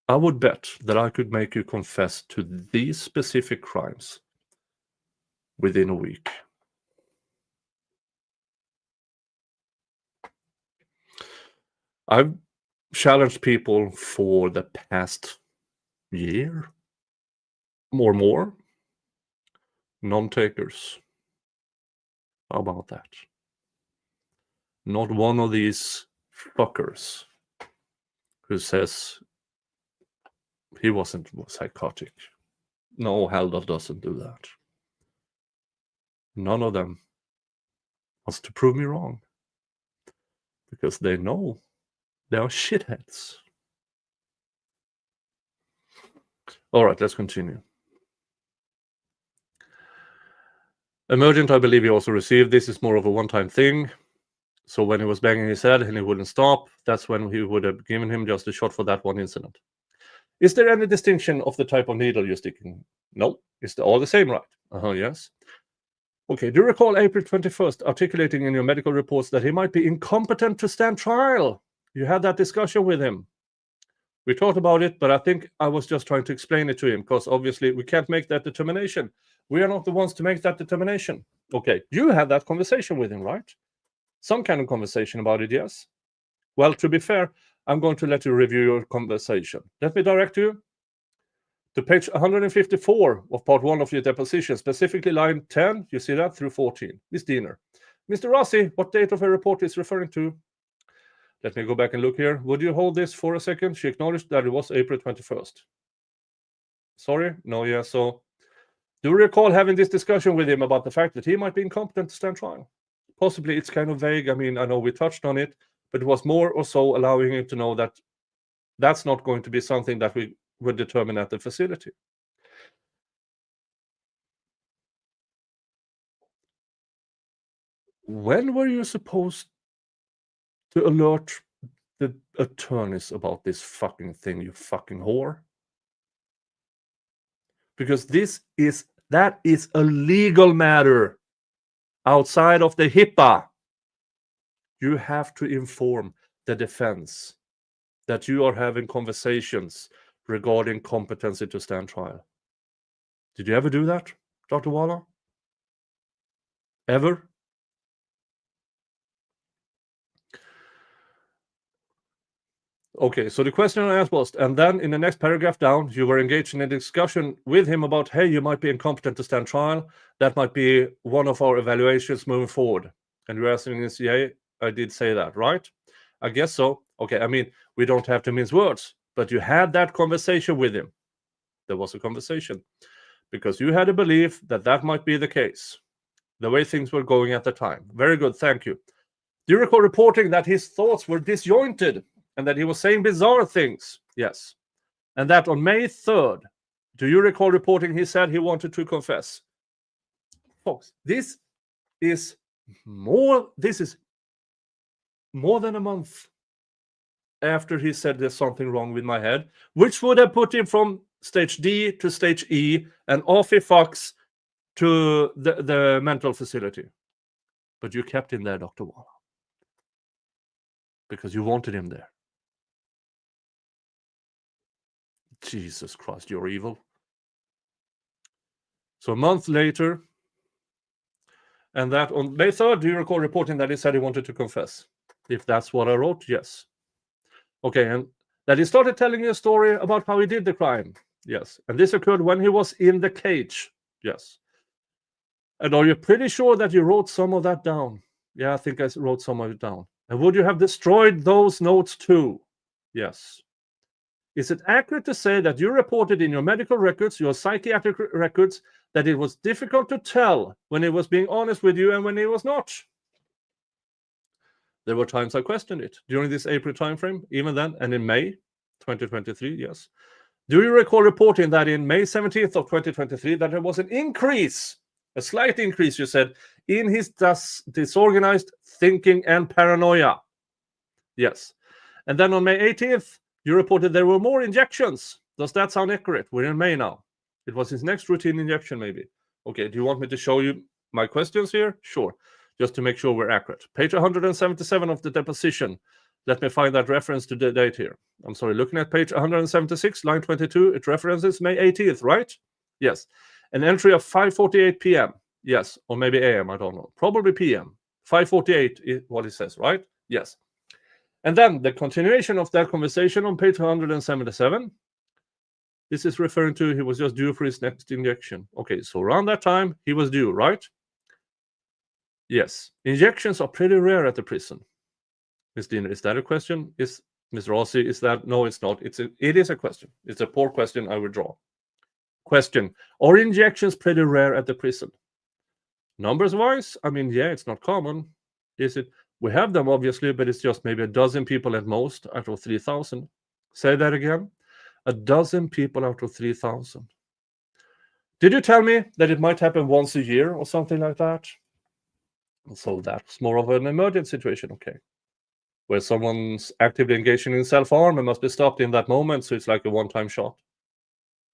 I would bet that I could make you confess to these specific crimes within a week. I've challenged people for the past year or more. Non-takers. How about that? Not one of these fuckers who says he wasn't psychotic. No, Haldol doesn't do that. None of them wants to prove me wrong because they know they are shitheads. All right, let's continue. Emergent, I believe he also received. This is more of a one-time thing. So when he was banging his head and he wouldn't stop, that's when he would have given him just a shot for that one incident. Is there any distinction of the type of needle you're sticking? No. Is they all the same, right? Yes. Okay, do you recall April 21st articulating in your medical reports that he might be incompetent to stand trial? You had that discussion with him. We talked about it, but I think I was just trying to explain it to him because obviously we can't make that determination. We are not the ones to make that determination. Okay, you had that conversation with him, right? Some kind of conversation about it, yes? Well, to be fair, I'm going to let you review your conversation. Let me direct you to page 154 of part 1 of your deposition, specifically line 10, you see that, through 14. Miss Diener. Mr. Rossi, what date of her report is referring to? Let me go back and look here. Would you hold this for a second? She acknowledged that it was April 21st. Sorry? No, yeah, so do you recall having this discussion with him about the fact that he might be incompetent to stand trial? Possibly it's kind of vague. I mean, I know we touched on it, but it was more or so allowing him to know that that's not going to be something that we would determine at the facility. When were you supposed to alert the attorneys about this fucking thing, you fucking whore? Because that is a legal matter. outside of the HIPAA, you have to inform the defense that you are having conversations regarding competency to stand trial. Did you ever do that, Dr. Waller? Ever? Okay, so the question I asked was, and then in the next paragraph down, you were engaged in a discussion with him about, hey, you might be incompetent to stand trial. That might be one of our evaluations moving forward. And you're asking this, yeah, I did say that, right? I guess so. Okay, I mean, we don't have to mince words, but you had that conversation with him. There was a conversation because you had a belief that that might be the case, the way things were going at the time. Very good, thank you. Do you recall reporting that his thoughts were disjointed and that he was saying bizarre things? Yes. And that on May 3rd, do you recall reporting he said he wanted to confess? Folks, this is more than a month after he said there's something wrong with my head, which would have put him from stage D to stage E and off he fucks to the mental facility. But you kept him there, Dr. Waller, because you wanted him there. Jesus Christ, you're evil. So a month later, and that on May 3rd, do you recall reporting that he said he wanted to confess? If that's what I wrote, yes. Okay, and that he started telling you a story about how he did the crime. Yes. And this occurred when he was in the cage. Yes. And are you pretty sure that you wrote some of that down? Yeah, I think I wrote some of it down. And would you have destroyed those notes too? Yes. Is it accurate to say that you reported in your medical records, your psychiatric records, that it was difficult to tell when he was being honest with you and when he was not? There were times I questioned it during this April timeframe, even then, and in May 2023, yes. Do you recall reporting that in May 17th of 2023 that there was an increase, a slight increase, you said, in his disorganized thinking and paranoia? Yes. And then on May 18th, you reported there were more injections. Does that sound accurate? We're in May now. It was his next routine injection, maybe. Okay, do you want me to show you my questions here? Sure. Just to make sure we're accurate. Page 177 of the deposition. Let me find that reference to the date here. I'm sorry, looking at page 176, line 22, it references May 18th, right? Yes. An entry of 5:48 p.m. Yes, or maybe a.m., I don't know. Probably p.m. 5:48 is what it says, right? Yes. And then the continuation of that conversation on page 177. This is referring to he was just due for his next injection. Okay, so around that time, he was due, right? Yes. Injections are pretty rare at the prison. Ms. Diener, is that a question? Is Ms. Rossi, is that? No, it's not. It is a question. It's a poor question I withdraw. Question. Are injections pretty rare at the prison? Numbers-wise, I mean, yeah, it's not common. Is it? We have them, obviously, but it's just maybe a dozen people at most out of 3,000. Say that again. A dozen people out of 3,000. Did you tell me that it might happen once a year or something like that? So that's more of an emergent situation, okay. Where someone's actively engaging in self-harm and must be stopped in that moment, so it's like a one-time shot,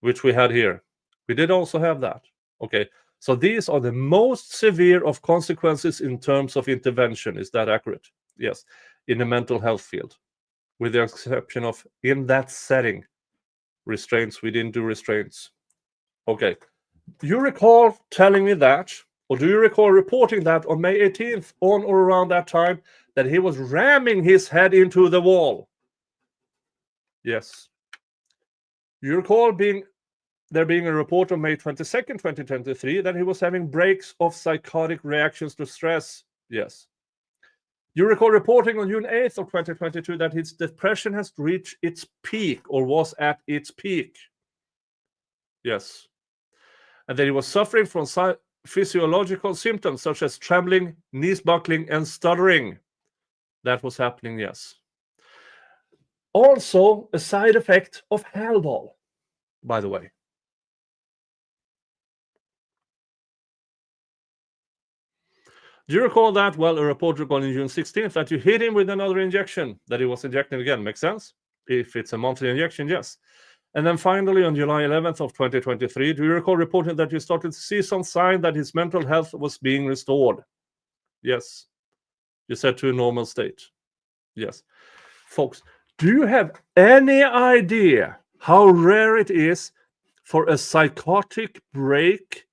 which we had here. We did also have that. Okay, so these are the most severe of consequences in terms of intervention. Is that accurate? Yes, in the mental health field, with the exception of in that setting. Restraints, we didn't do restraints. Okay, do you recall telling me that, or do you recall reporting that on May 18th, on or around that time, that he was ramming his head into the wall? Yes. You recall there being a report on May 22nd, 2023, that he was having breaks of psychotic reactions to stress? Yes. You recall reporting on June 8th of 2022 that his depression has reached its peak or was at its peak? Yes. And that he was suffering from physiological symptoms such as trembling, knees buckling, and stuttering. That was happening, yes. Also, a side effect of Haldol, by the way. Do you recall that? Well, a report regarding June 16th that you hit him with another injection, that he was injecting again. Makes sense? If it's a monthly injection, yes. And then finally, on July 11th of 2023, do you recall reporting that you started to see some sign that his mental health was being restored? Yes. You said to a normal state. Yes. Folks, do you have any idea how rare it is for a psychotic break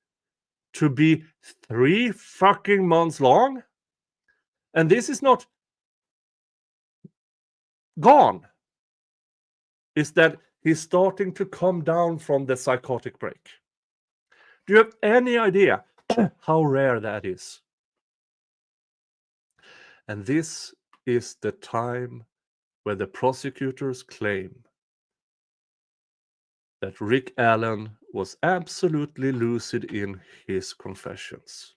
to be 3 fucking months long? And this is not gone. Is that he's starting to come down from the psychotic break. Do you have any idea how rare that is? And this is the time where the prosecutors claim that Rick Allen was absolutely lucid in his confessions.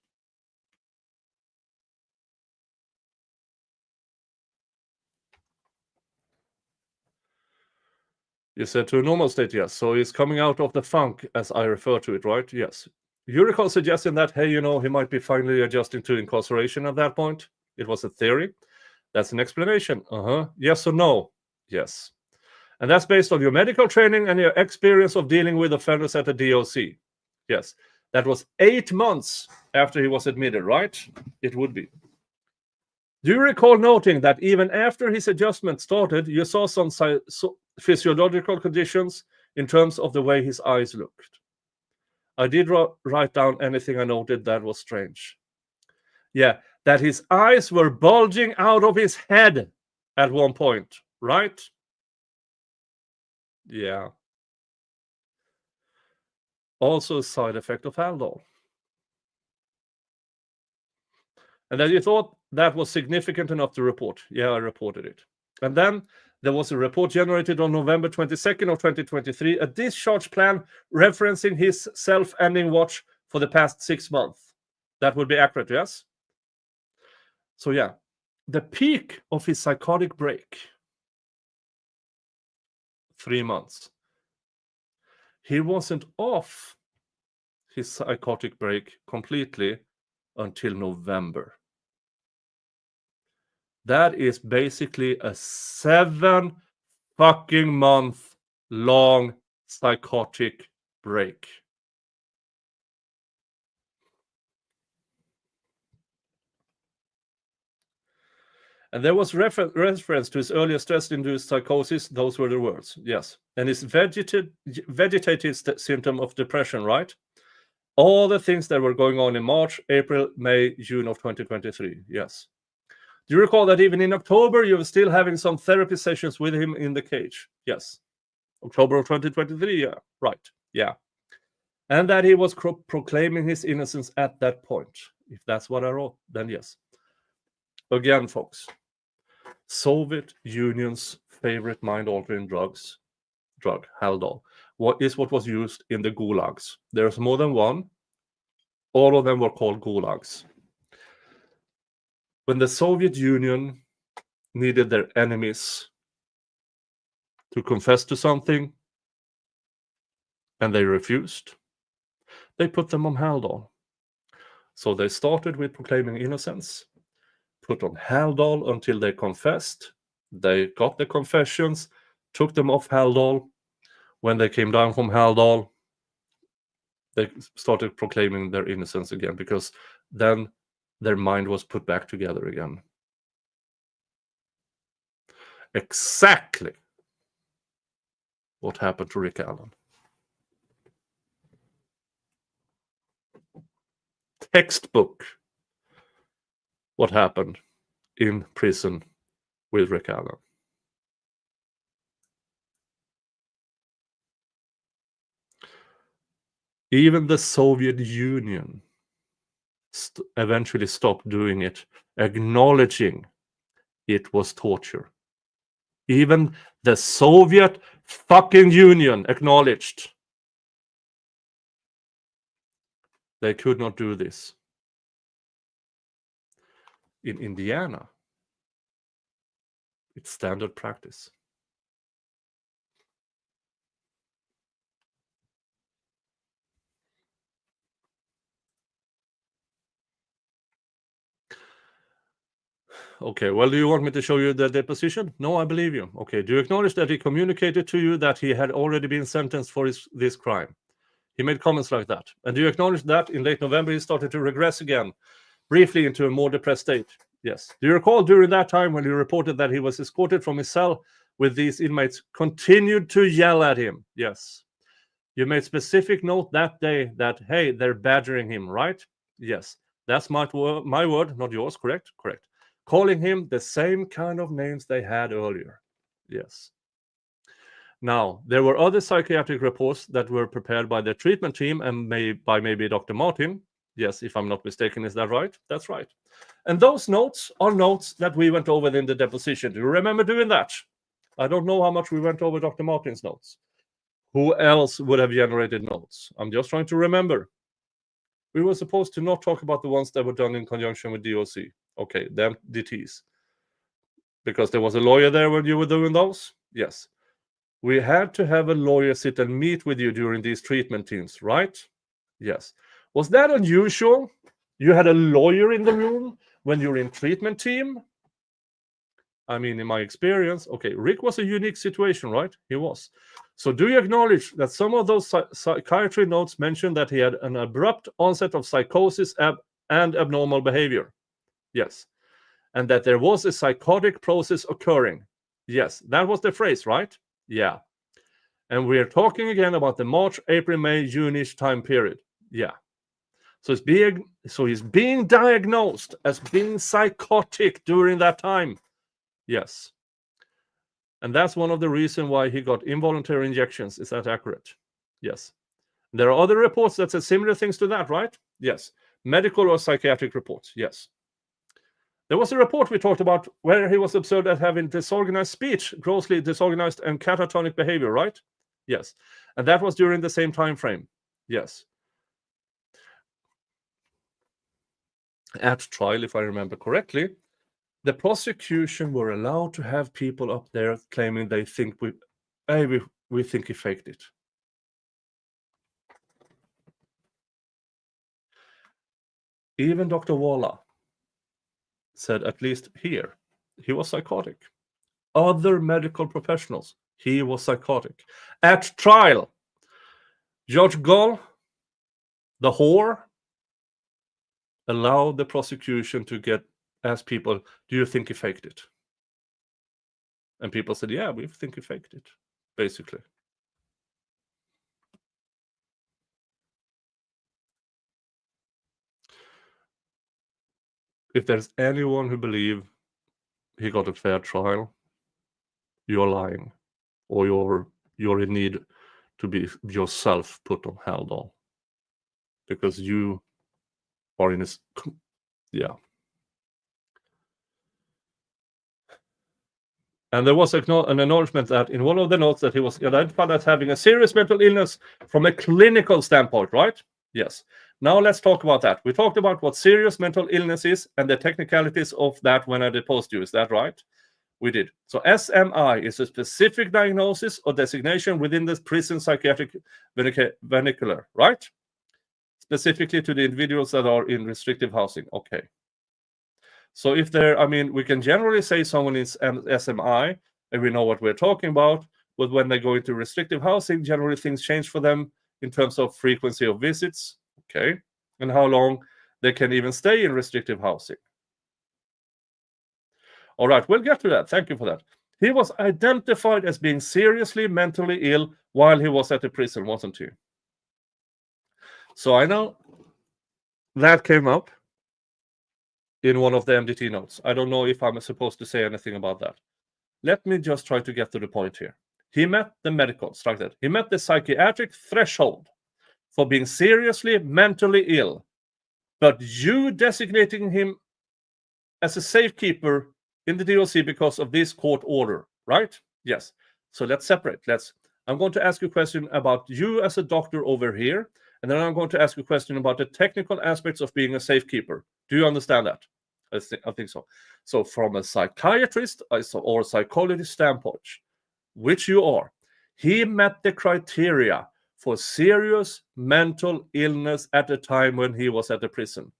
You said to a normal state, yes. So he's coming out of the funk, as I refer to it, right? Yes. You recall suggesting that, hey, he might be finally adjusting to incarceration at that point. It was a theory. That's an explanation. Yes or no? Yes. And that's based on your medical training and your experience of dealing with offenders at the DOC. Yes. That was 8 months after he was admitted, right? It would be. Do you recall noting that even after his adjustment started, you saw some physiological conditions in terms of the way his eyes looked? I did write down anything I noted that was strange. Yeah, that his eyes were bulging out of his head at one point, right? Yeah. Also a side effect of Haldol. And then you thought that was significant enough to report. Yeah, I reported it. And then there was a report generated on November 22nd of 2023, a discharge plan referencing his self-ending watch for the past 6 months. That would be accurate, yes? So yeah, the peak of his psychotic break, 3 months. He wasn't off his psychotic break completely until November. That is basically a 7 fucking month long psychotic break. And there was reference to his earlier stress-induced psychosis. Those were the words, yes. And his vegetative symptom of depression, right? All the things that were going on in March, April, May, June of 2023, yes. Do you recall that even in October, you were still having some therapy sessions with him in the cage? Yes. October of 2023, yeah, right, yeah. And that he was proclaiming his innocence at that point. If that's what I wrote, then yes. Again, folks, Soviet Union's favorite mind-altering drug, Haldol, what was used in the gulags. There's more than one. All of them were called gulags. When the Soviet Union needed their enemies to confess to something and they refused, they put them on Haldol. So they started with proclaiming innocence, put on Haldol until they confessed. They got the confessions, took them off Haldol. When they came down from Haldol, they started proclaiming their innocence again, because then their mind was put back together again. Exactly what happened to Rick Allen. Textbook what happened in prison with Rick Allen. Even the Soviet Union eventually stopped doing it, acknowledging it was torture. Even the Soviet fucking Union acknowledged they could not do this. In Indiana, it's standard practice. Okay, well, do you want me to show you the deposition? No, I believe you. Okay, do you acknowledge that he communicated to you that he had already been sentenced for this crime? He made comments like that. And do you acknowledge that in late November he started to regress again? briefly into a more depressed state. Yes. Do you recall during that time when he reported that he was escorted from his cell with these inmates continued to yell at him? Yes. You made specific note that day that, hey, they're badgering him, right? Yes. That's my word, not yours, correct? Correct. Calling him the same kind of names they had earlier. Yes. Now, there were other psychiatric reports that were prepared by the treatment team and by maybe Dr. Martin. Yes, if I'm not mistaken, is that right? That's right. And those notes are notes that we went over in the deposition. Do you remember doing that? I don't know how much we went over Dr. Martin's notes. Who else would have generated notes? I'm just trying to remember. We were supposed to not talk about the ones that were done in conjunction with DOC. Okay, them DTs. Because there was a lawyer there when you were doing those? Yes. We had to have a lawyer sit and meet with you during these treatment teams, right? Yes. Was that unusual? You had a lawyer in the room when you're in treatment team? I mean, in my experience, okay, Rick was a unique situation, right? He was. So do you acknowledge that some of those psychiatry notes mentioned that he had an abrupt onset of psychosis and abnormal behavior? Yes. And that there was a psychotic process occurring? Yes. That was the phrase, right? Yeah. And we're talking again about the March, April, May, June-ish time period. Yeah. So he's being diagnosed as being psychotic during that time. Yes. And that's one of the reasons why he got involuntary injections. Is that accurate? Yes. There are other reports that say similar things to that, right? Yes. Medical or psychiatric reports. Yes. There was a report we talked about where he was observed as having disorganized speech, grossly disorganized and catatonic behavior, right? Yes. And that was during the same time frame. Yes. At trial, if I remember correctly, the prosecution were allowed to have people up there claiming they think we think he faked it. Even Dr. Walla said, at least here, he was psychotic. Other medical professionals, he was psychotic. At trial, Judge Gull, the whore, allowed the prosecution to ask people, do you think he faked it? And people said, yeah, we think he faked it, basically. If there's anyone who believes he got a fair trial, you're lying, or you're in need to be yourself put on hell doll, because you are in this. Yeah. And there was an acknowledgement that in one of the notes that he was identified as having a serious mental illness from a clinical standpoint, right? Yes. Now let's talk about that. We talked about what serious mental illness is and the technicalities of that when I deposed you. Is that right? We did. So SMI is a specific diagnosis or designation within the prison psychiatric vernacular, right? Specifically to the individuals that are in restrictive housing. Okay. So if we can generally say someone is an SMI and we know what we're talking about, but when they go into restrictive housing, generally things change for them in terms of frequency of visits, okay, and how long they can even stay in restrictive housing. All right, we'll get to that. Thank you for that. He was identified as being seriously mentally ill while he was at the prison, wasn't he? So I know that came up in one of the MDT notes. I don't know if I'm supposed to say anything about that. Let me just try to get to the point here. He met the medical, strike that. He met the psychiatric threshold for being seriously mentally ill, but you designating him as a safekeeper in the DOC because of this court order, right? Yes. So let's separate. I'm going to ask you a question about you as a doctor over here, and then I'm going to ask you a question about the technical aspects of being a safekeeper. Do you understand that? I think so. So from a psychiatrist or psychologist standpoint, which you are, he met the criteria for serious mental illness at the time when he was at the prison.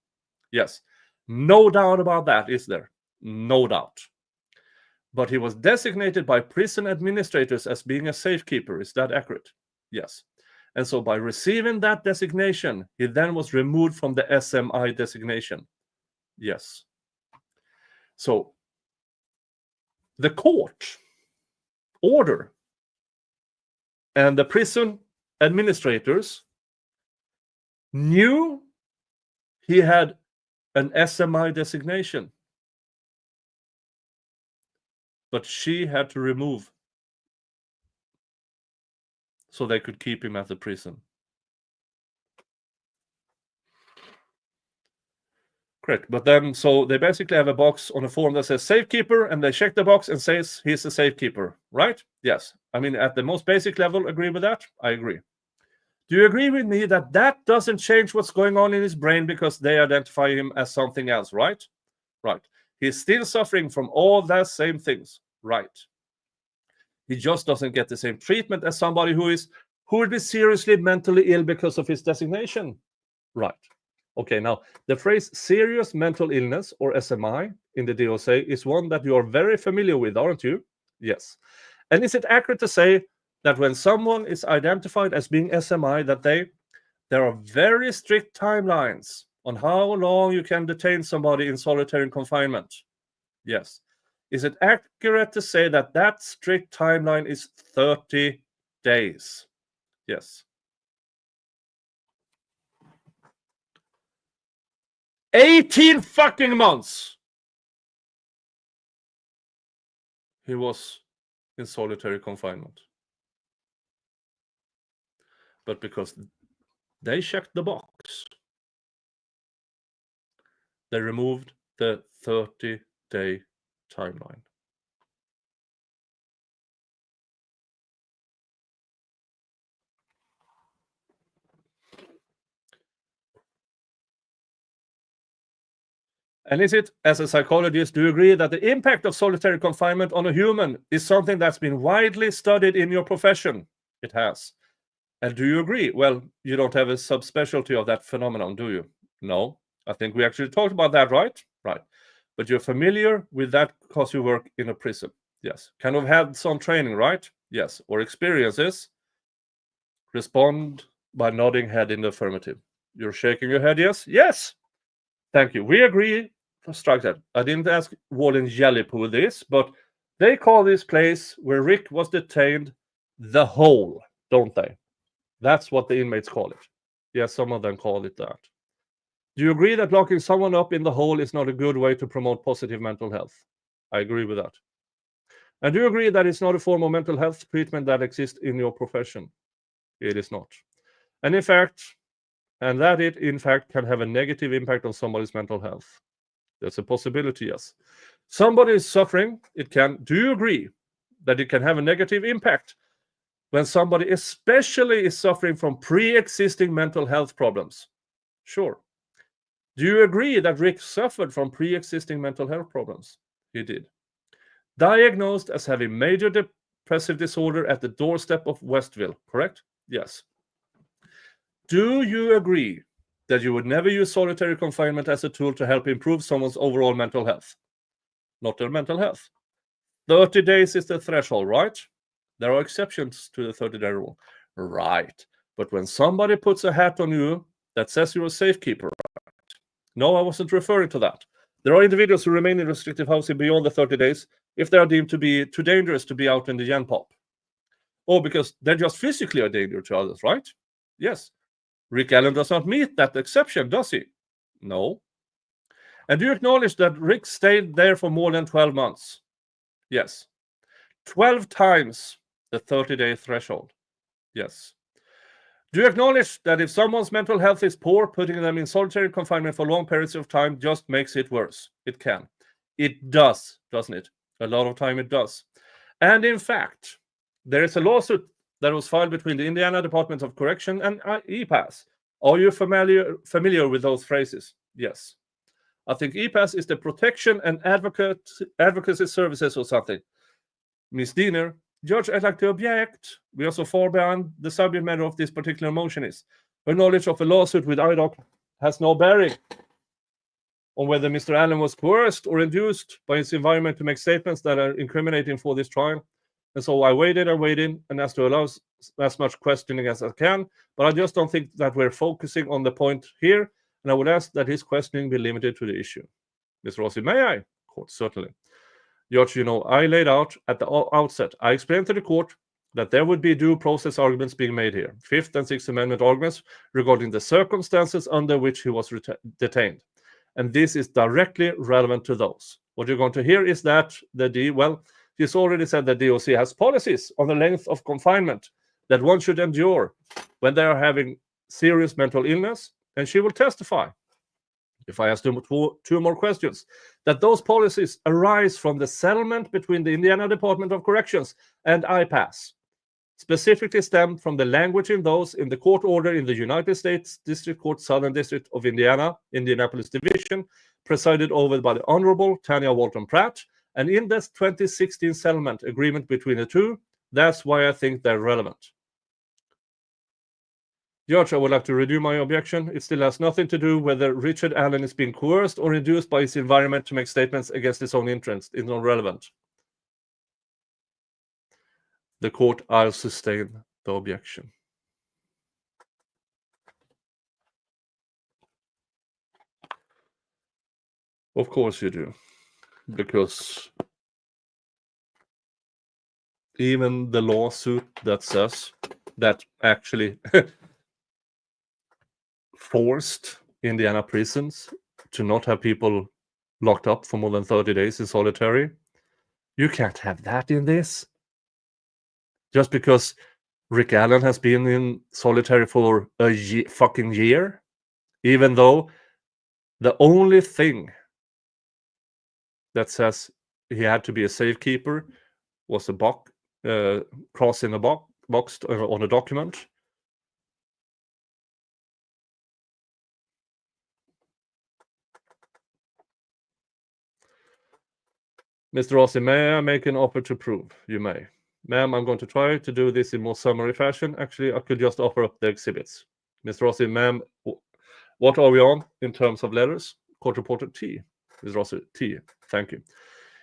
Yes. No doubt about that, is there? No doubt. But he was designated by prison administrators as being a safekeeper. Is that accurate? Yes. And so by receiving that designation, he then was removed from the SMI designation. Yes. So the court order and the prison administrators knew he had an SMI designation, but she had to remove so they could keep him at the prison. Correct. But then, so they basically have a box on a form that says safekeeper, and they check the box and says he's a safekeeper, right? Yes. I mean, at the most basic level, agree with that? I agree. Do you agree with me that that doesn't change what's going on in his brain because they identify him as something else, right? Right. He's still suffering from all those same things, right? He just doesn't get the same treatment as somebody who would be seriously mentally ill because of his designation, right? Okay, now the phrase serious mental illness, or SMI, in the DOJ is one that you are very familiar with, aren't you? Yes. And is it accurate to say that when someone is identified as being SMI, that there are very strict timelines on how long you can detain somebody in solitary confinement? Yes. Is it accurate to say that that strict timeline is 30 days? Yes. 18 fucking months he was in solitary confinement. But because they checked the box, they removed the 30-day timeline. And is it, as a psychologist, do you agree that the impact of solitary confinement on a human is something that's been widely studied in your profession? It has. And do you agree? Well, you don't have a subspecialty of that phenomenon, do you? No. I think we actually talked about that, right? Right. But you're familiar with that because you work in a prison. Yes. Kind of had some training, right? Yes. Or experiences. Respond by nodding head in the affirmative. You're shaking your head, yes? Yes. Thank you. We agree. Strike that. I didn't ask Warden Jellypoo this, but they call this place where Rick was detained the hole, don't they? That's what the inmates call it. Yes, some of them call it that. Do you agree that locking someone up in the hole is not a good way to promote positive mental health? I agree with that. And do you agree that it's not a form of mental health treatment that exists in your profession? It is not. And in fact, can have a negative impact on somebody's mental health. There's a possibility, yes. Somebody is suffering, it can. Do you agree that it can have a negative impact when somebody especially is suffering from pre-existing mental health problems? Sure. Do you agree that Rick suffered from pre-existing mental health problems? He did. Diagnosed as having major depressive disorder at the doorstep of Westville, correct? Yes. Do you agree that you would never use solitary confinement as a tool to help improve someone's overall mental health? Not their mental health. 30 days is the threshold, right? There are exceptions to the 30-day rule. Right. But when somebody puts a hat on you that says you're a safekeeper, right? No, I wasn't referring to that. There are individuals who remain in restrictive housing beyond the 30 days if they are deemed to be too dangerous to be out in the Gen Pop. Or because they're just physically a danger to others, right? Yes. Rick Allen does not meet that exception, does he? No. And do you acknowledge that Rick stayed there for more than 12 months? Yes. 12 times the 30-day threshold. Yes. Do you acknowledge that if someone's mental health is poor, putting them in solitary confinement for long periods of time just makes it worse? It can. It does, doesn't it? A lot of time it does. And in fact, there is a lawsuit that was filed between the Indiana Department of Correction and EPAS. Are you familiar with those phrases? Yes. I think EPAS is the Protection and Advocacy Services or something. Ms. Diener, Judge, I'd like to object. We are so far beyond the subject matter of this particular motion is. Her knowledge of a lawsuit with IDOC has no bearing on whether Mr. Allen was coerced or induced by his environment to make statements that are incriminating for this trial. And so I waited and asked to allow as much questioning as I can, but I just don't think that we're focusing on the point here, and I would ask that his questioning be limited to the issue. Mr. Rossi, may I? Court, certainly. Judge, I laid out at the outset, I explained to the court that there would be due process arguments being made here, Fifth and Sixth Amendment arguments regarding the circumstances under which he was detained. And this is directly relevant to those. What you're going to hear is that he's already said that DOC has policies on the length of confinement that one should endure when they are having serious mental illness, and she will testify, if I ask two more questions, that those policies arise from the settlement between the Indiana Department of Corrections and IPAS, specifically stemmed from the language in those in the court order in the United States District Court, Southern District of Indiana, Indianapolis Division, presided over by the Honorable Tanya Walton Pratt, and in this 2016 settlement agreement between the two. That's why I think they're relevant. Judge, I would like to renew my objection. It still has nothing to do whether Richard Allen is being coerced or induced by his environment to make statements against his own interest. It's not relevant. The court, I'll sustain the objection. Of course you do, because even the lawsuit that says that actually forced Indiana prisons to not have people locked up for more than 30 days in solitary. You can't have that in this. Just because Rick Allen has been in solitary for a fucking year, even though the only thing that says he had to be a safekeeper was a cross in a box on a document. Mr. Rossi, may I make an offer to prove? You may. Ma'am, I'm going to try to do this in more summary fashion. Actually, I could just offer up the exhibits. Mr. Rossi, ma'am, what are we on in terms of letters? Court reporter T. Mr. Rossi, T. Thank you.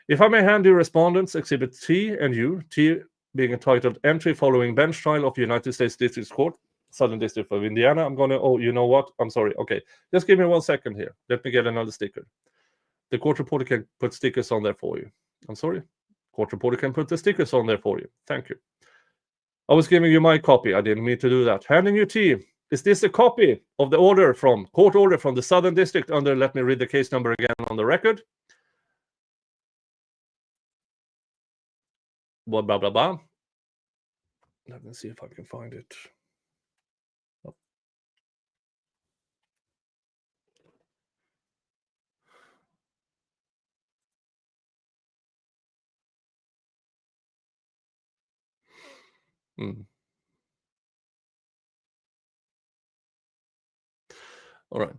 If I may hand you respondents, exhibit T and U, T being entitled Entry Following Bench Trial of United States District Court, Southern District of Indiana. I'm going to, oh, you know what? I'm sorry. Okay, just give me 1 second here. Let me get another sticker. The court reporter can put stickers on there for you. I'm sorry. Court reporter can put the stickers on there for you. Thank you. I was giving you my copy. I didn't mean to do that. Handing you T. Is this a copy of the court order from the Southern District under, let me read the case number again on the record. Blah, blah, blah, blah. Let me see if I can find it. Oh. All right.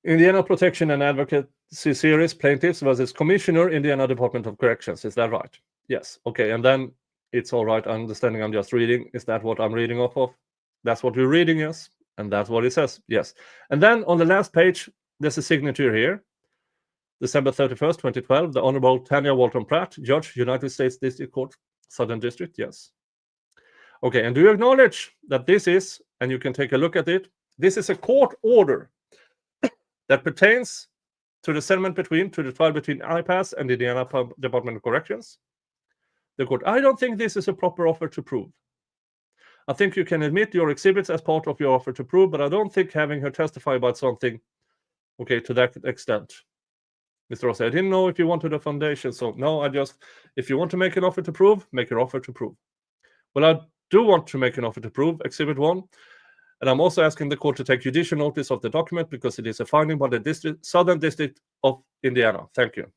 Indiana Protection and Advocacy Series, Plaintiffs versus Commissioner, Indiana Department of Corrections. Is that right? Yes. Okay. And then it's all right. Understanding I'm just reading. Is that what I'm reading off of? That's what you're reading, yes. And that's what it says, yes. And then on the last page, there's a signature here. December 31st, 2012, the Honorable Tanya Walton Pratt, Judge, United States District Court, Southern District, yes. Okay, and do you acknowledge that this is, and you can take a look at it, this is a court order that pertains to the settlement to the trial between IPAS and the Indiana Department of Corrections? The court, I don't think this is a proper offer to prove. I think you can admit your exhibits as part of your offer to prove, but I don't think having her testify about something, okay, to that extent. Mr. Rossi, I didn't know if you wanted a foundation, so no, if you want to make an offer to prove, make an offer to prove. Well, I do want to make an offer to prove, Exhibit 1, and I'm also asking the court to take judicial notice of the document because it is a finding by the Southern District of Indiana. Thank you.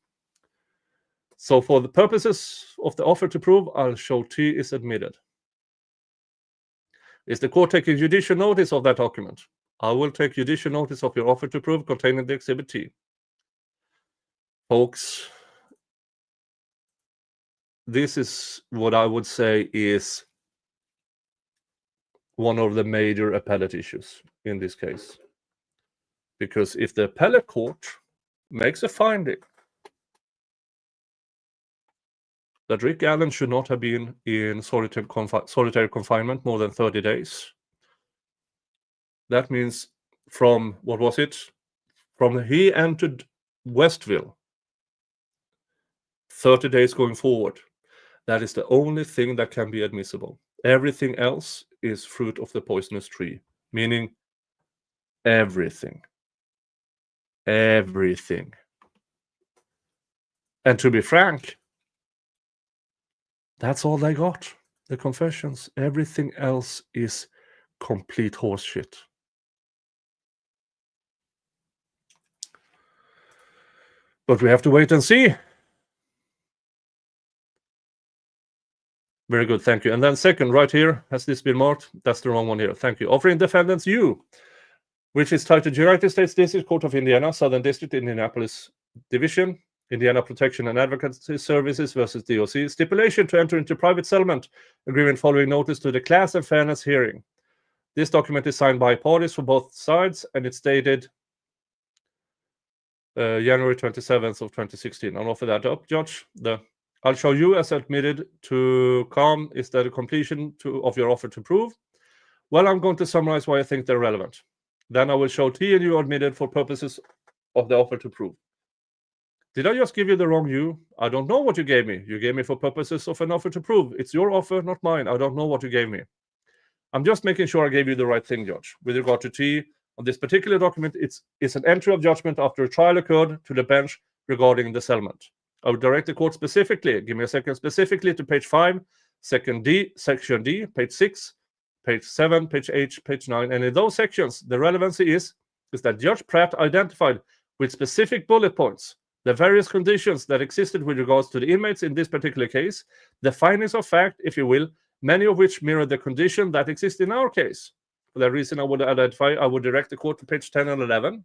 So for the purposes of the offer to prove, I'll show T is admitted. Is the court taking judicial notice of that document? I will take judicial notice of your offer to prove containing the Exhibit T. Folks, this is what I would say is one of the major appellate issues in this case. Because if the appellate court makes a finding that Rick Allen should not have been in solitary confinement more than 30 days, that means from, what was it? From he entered Westville, 30 days going forward. That is the only thing that can be admissible. Everything else is fruit of the poisonous tree, meaning everything. Everything. And to be frank, that's all they got. The confessions. Everything else is complete horseshit. But we have to wait and see. Very good, thank you. And then second, right here, has this been marked? That's the wrong one here. Thank you. Offering defendants you, which is titled United States District Court of Indiana, Southern District, Indianapolis Division, Indiana Protection and Advocacy Services versus DOC. Stipulation to enter into private settlement agreement following notice to the Class and Fairness hearing. This document is signed by parties for both sides, and it's dated January 27th of 2016. I'll offer that up, Judge. I'll show you as admitted to come is that a completion of your offer to prove. Well, I'm going to summarize why I think they're relevant. Then I will show T and you admitted for purposes of the offer to prove. Did I just give you the wrong you? I don't know what you gave me. You gave me for purposes of an offer to prove. It's your offer, not mine. I don't know what you gave me. I'm just making sure I gave you the right thing, Judge. With regard to T, on this particular document, it's an entry of judgment after a trial occurred to the bench regarding the settlement. I would direct the court specifically, give me a second, specifically to page 5, section D, section D, page 6, page 7, page 8, page 9. And in those sections, the relevancy is that Judge Pratt identified with specific bullet points the various conditions that existed with regards to the inmates in this particular case, the findings of fact, if you will, many of which mirror the condition that exists in our case. For that reason, I would direct the court to page 10 and 11.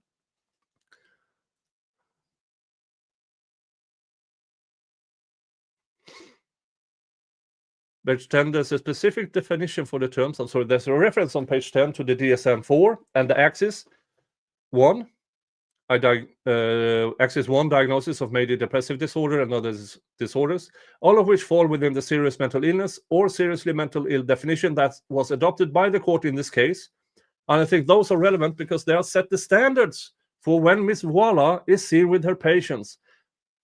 Page 10, there's a specific definition for the terms. I'm sorry, there's a reference on page 10 to the DSM-4 and the Axis 1. Axis 1, diagnosis of major depressive disorder and other disorders, all of which fall within the serious mental illness or seriously mental ill definition that was adopted by the court in this case. And I think those are relevant because they are set the standards for when Miss Voila is seen with her patients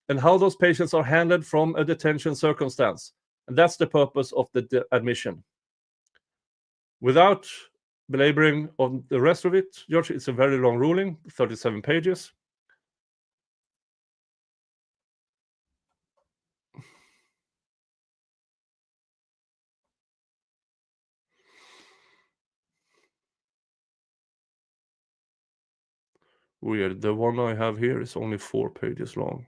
and how those patients are handled from a detention circumstance. And that's the purpose of the admission. Without belaboring on the rest of it, George, it's a very long ruling, 37 pages. Weird. The one I have here is only 4 pages long.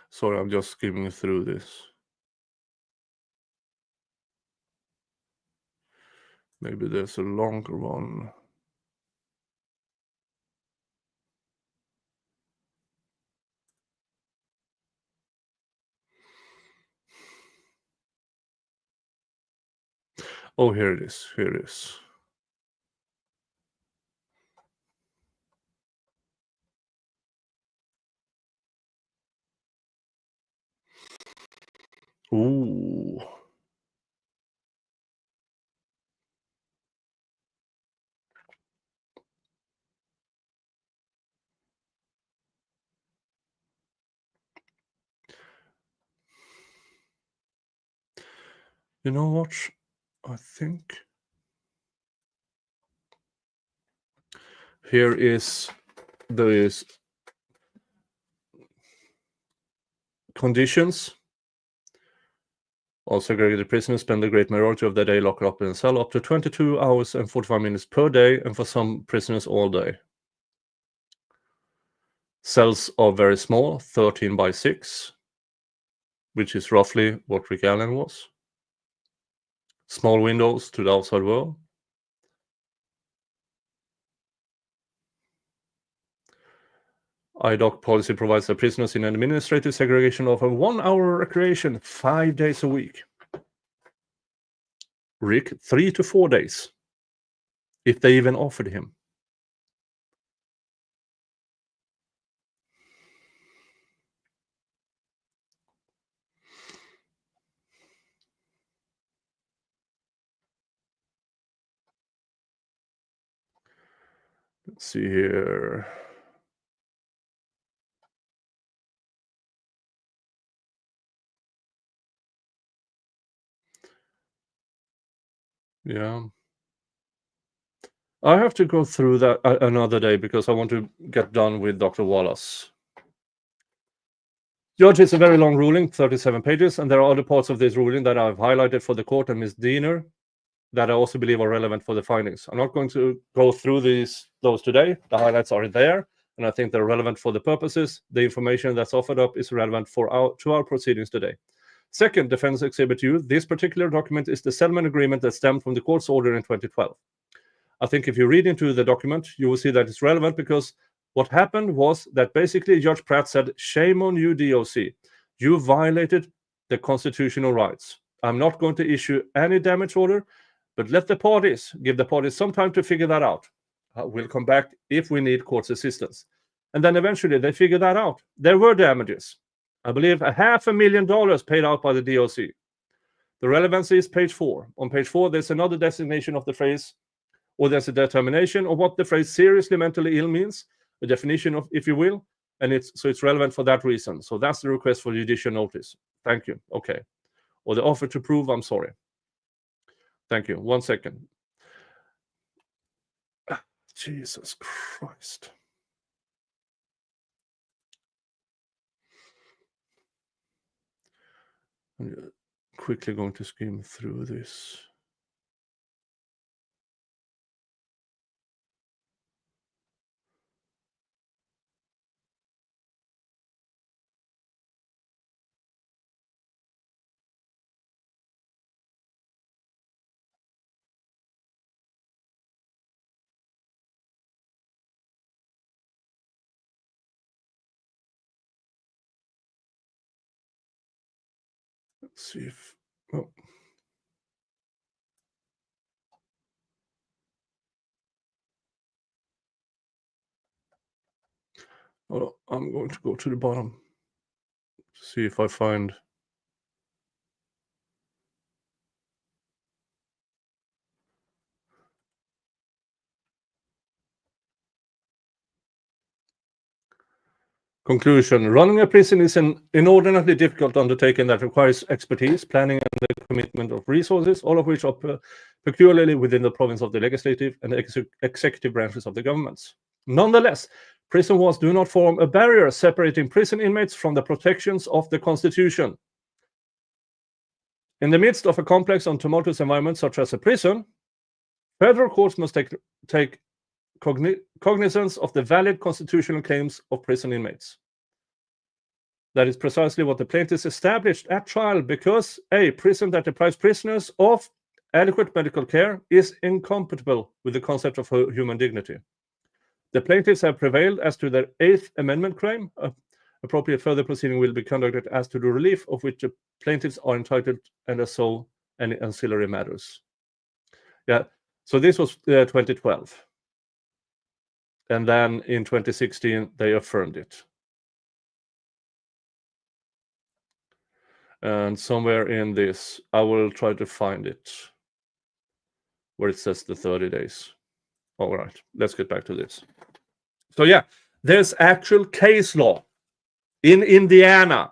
Sorry, I'm just skimming through this. Maybe there's a longer one. Oh, here it is. Here it is. Ooh. You know what? I think here is the conditions. All segregated prisoners spend the great majority of their day locked up in a cell, up to 22 hours and 45 minutes per day, and for some prisoners all day. Cells are very small, 13 by 6, which is roughly what Rick Allen was. Small windows to the outside world. IDOC policy provides the prisoners in administrative segregation of a 1-hour recreation 5 days a week. Rick, 3 to 4 days, if they even offered him. Let's see here. Yeah. I have to go through that another day because I want to get done with Dr. Wallace. Judge, it's a very long ruling, 37 pages, and there are other parts of this ruling that I've highlighted for the court and Ms. Diener that I also believe are relevant for the findings. I'm not going to go through those today. The highlights are there, and I think they're relevant for the purposes. The information that's offered up is relevant to our proceedings today. Second, Defense Exhibit U, this particular document is the settlement agreement that stemmed from the court's order in 2012. I think if you read into the document, you will see that it's relevant because what happened was that basically Judge Pratt said, shame on you, DOC. You violated the constitutional rights. I'm not going to issue any damage order, but let the parties, give the parties some time to figure that out. We'll come back if we need court's assistance. And then eventually they figured that out. There were damages. I believe $500,000 paid out by the DOC. The relevancy is page 4. On page 4, there's another designation of the phrase, or there's a determination of what the phrase seriously mentally ill means, a definition of, if you will, and it's relevant for that reason. So that's the request for judicial notice. Thank you. Okay. Or the offer to prove, I'm sorry. Thank you. 1 second. Jesus Christ. I'm quickly going to skim through this. Let's see if... Oh. Oh, I'm going to go to the bottom to see if I find... Conclusion. Running a prison is an inordinately difficult undertaking that requires expertise, planning, and the commitment of resources, all of which are peculiarly within the province of the legislative and executive branches of the governments. Nonetheless, prison walls do not form a barrier separating prison inmates from the protections of the Constitution. In the midst of a complex and tumultuous environment such as a prison, federal courts must take cognizance of the valid constitutional claims of prison inmates. That is precisely what the plaintiffs established at trial, because a prison that deprives prisoners of adequate medical care is incompatible with the concept of human dignity. The plaintiffs have prevailed as to their Eighth Amendment claim. Appropriate further proceeding will be conducted as to the relief of which the plaintiffs are entitled, and as so any ancillary matters. Yeah, so this was 2012. And then in 2016, they affirmed it. And somewhere in this, I will try to find it, where it says the 30 days. All right, let's get back to this. So yeah, there's actual case law in Indiana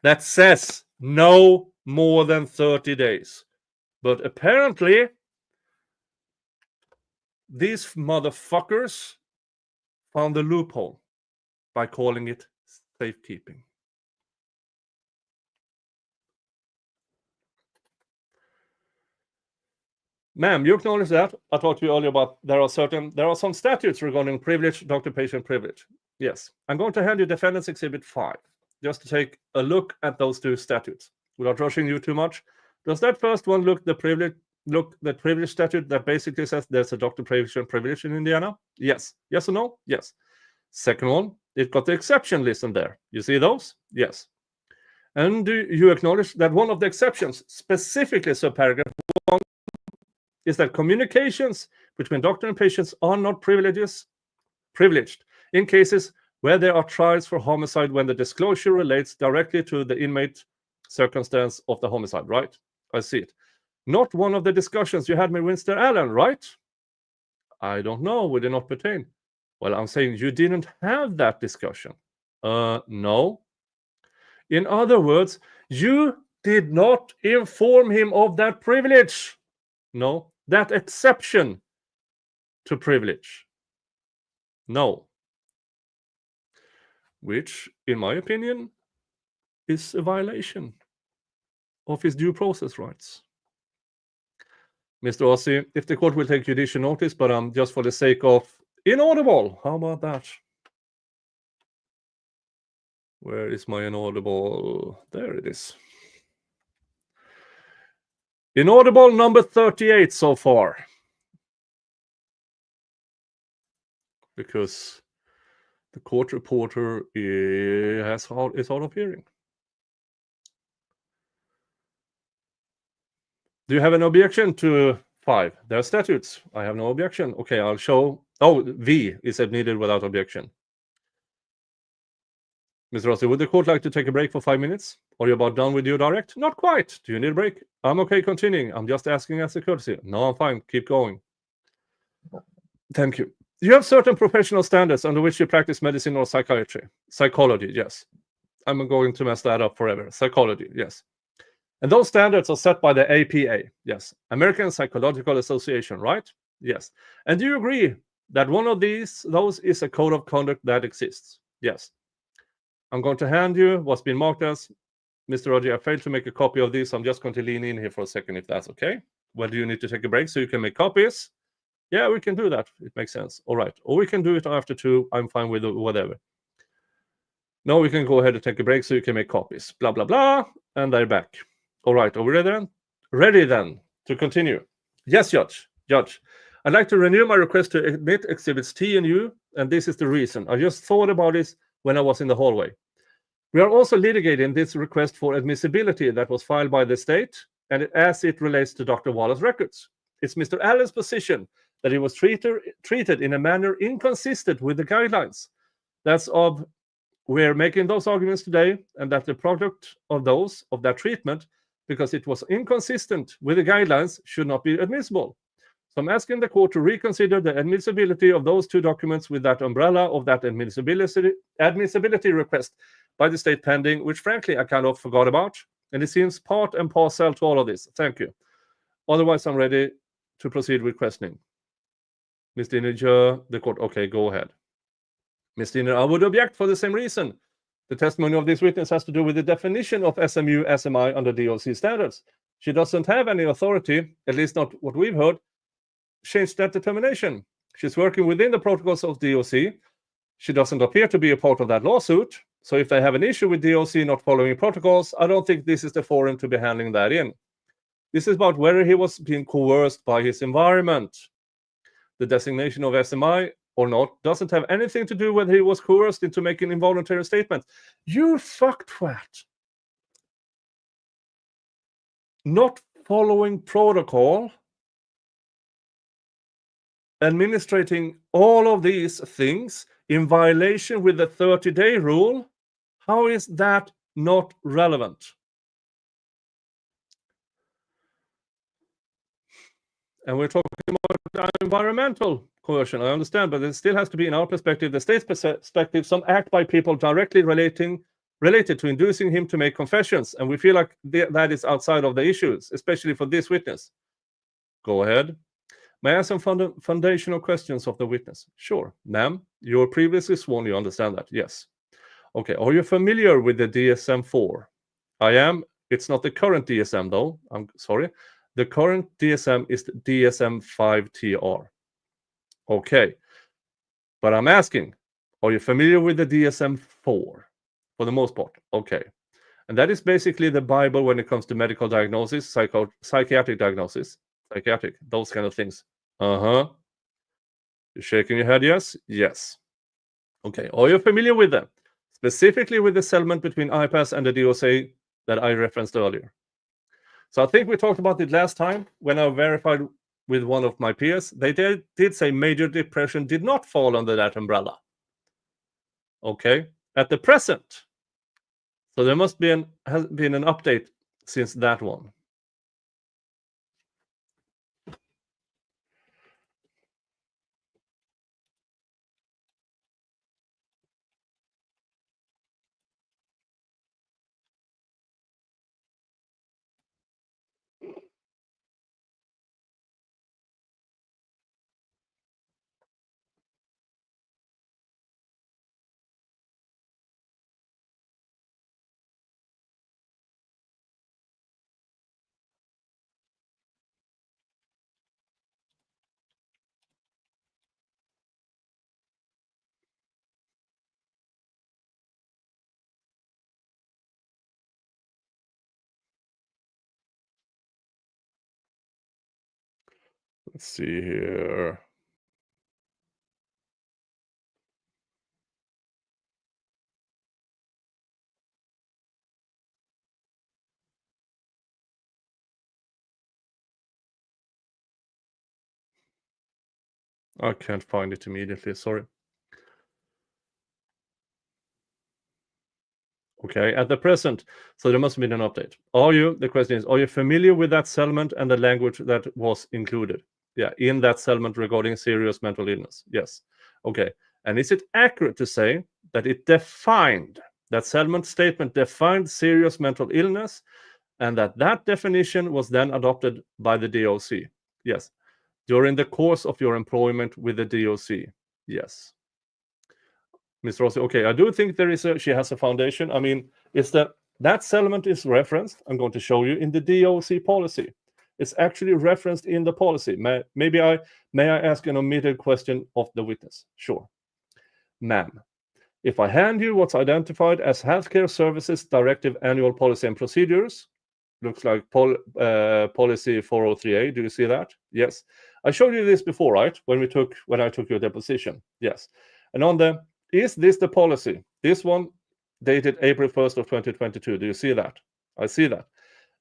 that says no more than 30 days. But apparently, these motherfuckers found a loophole by calling it safekeeping. Ma'am, you acknowledge that? I talked to you earlier about there are some statutes regarding privilege, doctor-patient privilege. Yes. I'm going to hand you Defendant's Exhibit 5, just to take a look at those two statutes. Without rushing you too much, does that first one look the privilege statute that basically says there's a doctor-patient privilege in Indiana? Yes. Yes or no? Yes. Second one, it got the exception list in there. You see those? Yes. And do you acknowledge that one of the exceptions, specifically subparagraph 1, is that communications between doctor and patients are not privileged in cases where there are trials for homicide when the disclosure relates directly to the inmate circumstance of the homicide, right? I see it. Not one of the discussions you had with Mr. Allen, right? I don't know. Would it not pertain? Well, I'm saying you didn't have that discussion. No. In other words, you did not inform him of that privilege. No, that exception to privilege. No. Which, in my opinion, is a violation of his due process rights. Mr. Ossie, if the court will take judicial notice, but just for the sake of inaudible, how about that? Where is my inaudible? There it is. Inaudible number 38 so far. Because the court reporter is out of hearing. Do you have an objection to 5? There are statutes. I have no objection. Okay, I'll show. Oh, V is admitted without objection. Mr. Rossi, would the court like to take a break for 5 minutes? Are you about done with your direct? Not quite. Do you need a break? I'm okay continuing. I'm just asking as a courtesy. No, I'm fine. Keep going. Thank you. You have certain professional standards under which you practice medicine or psychiatry. Psychology, yes. I'm going to mess that up forever. Psychology, yes. And those standards are set by the APA, yes. American Psychological Association, right? Yes. And do you agree that one of those is a code of conduct that exists? Yes. I'm going to hand you what's been marked as, Mr. Roger, I failed to make a copy of this. I'm just going to lean in here for a second, if that's okay. Well, do you need to take a break so you can make copies? Yeah, we can do that. It makes sense. All right. Or we can do it after 2. I'm fine with whatever. No, we can go ahead and take a break so you can make copies. Blah, blah, blah. And they're back. All right. Are we ready then? Ready then to continue. Yes, Judge. Judge, I'd like to renew my request to admit exhibits T and U, and this is the reason. I just thought about this when I was in the hallway. We are also litigating this request for admissibility that was filed by the state, and as it relates to Dr. Waller's records. It's Mr. Allen's position that he was treated in a manner inconsistent with the guidelines. We're making those arguments today, and that the product of that treatment, because it was inconsistent with the guidelines, should not be admissible. So I'm asking the court to reconsider the admissibility of those 2 documents with that umbrella of that admissibility request by the state pending, which frankly I kind of forgot about. And it seems part and parcel to all of this. Thank you. Otherwise, I'm ready to proceed with questioning. Ms. Dinner, the court, okay, go ahead. Ms. Dinner, I would object for the same reason. The testimony of this witness has to do with the definition of SMU, SMI under DOC standards. She doesn't have any authority, at least not what we've heard, change that determination. She's working within the protocols of DOC. She doesn't appear to be a part of that lawsuit. So if they have an issue with DOC not following protocols, I don't think this is the forum to be handling that in. This is about whether he was being coerced by his environment. The designation of SMI or not doesn't have anything to do with whether he was coerced into making involuntary statements. You fucktwat. Not following protocol, administrating all of these things in violation with the 30-day rule, how is that not relevant? And we're talking about environmental coercion, I understand, but it still has to be, in our perspective, the state's perspective, some act by people directly related to inducing him to make confessions. And we feel like that is outside of the issues, especially for this witness. Go ahead. May I ask some foundational questions of the witness? Sure. Ma'am, you were previously sworn, you understand that? Yes. Okay. Are you familiar with the DSM-4? I am. It's not the current DSM, though. I'm sorry. The current DSM is the DSM-5TR. Okay. But I'm asking, are you familiar with the DSM-4? For the most part. Okay. And that is basically the Bible when it comes to medical diagnosis, psychiatric diagnosis, those kind of things. You're shaking your head, yes? Yes. Okay. Are you familiar with them? Specifically with the settlement between IPAS and the DOC that I referenced earlier. So I think we talked about it last time when I verified with one of my peers. They did say major depression did not fall under that umbrella. Okay. At the present. So there must be has been an update since that one. Let's see here. I can't find it immediately, sorry. Okay, at the present, so there must have been an update. The question is, are you familiar with that settlement and the language that was included? Yeah, in that settlement regarding serious mental illness. Yes. Okay. And is it accurate to say that that settlement statement defined serious mental illness and that definition was then adopted by the DOC? Yes. During the course of your employment with the DOC? Yes. Mr. Rossi, okay, I do think she has a foundation. I mean, it's that settlement is referenced. I'm going to show you in the DOC policy. It's actually referenced in the policy. May I ask an omitted question of the witness? Sure. Ma'am, if I hand you what's identified as Healthcare Services Directive Annual Policy and Procedures, looks like policy 403A. Do you see that? Yes. I showed you this before, right? When I took your deposition. Yes. And on is this the policy? This one dated April 1st of 2022. Do you see that? I see that.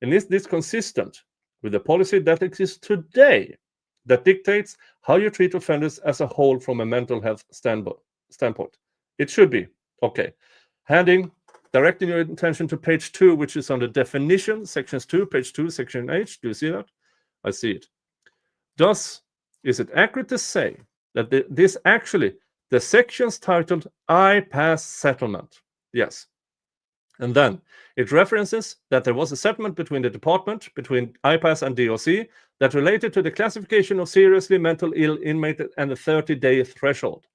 And is this consistent with the policy that exists today that dictates how you treat offenders as a whole from a mental health standpoint? It should be. Okay. Directing your attention to page 2, which is on the definition, sections 2, page 2, section H. Do you see that? I see it. Is it accurate to say that the sections titled I pass settlement? Yes. And then it references that there was a settlement between the department, between IPAS and DOC, that related to the classification of seriously mental ill inmate and the 30-day threshold.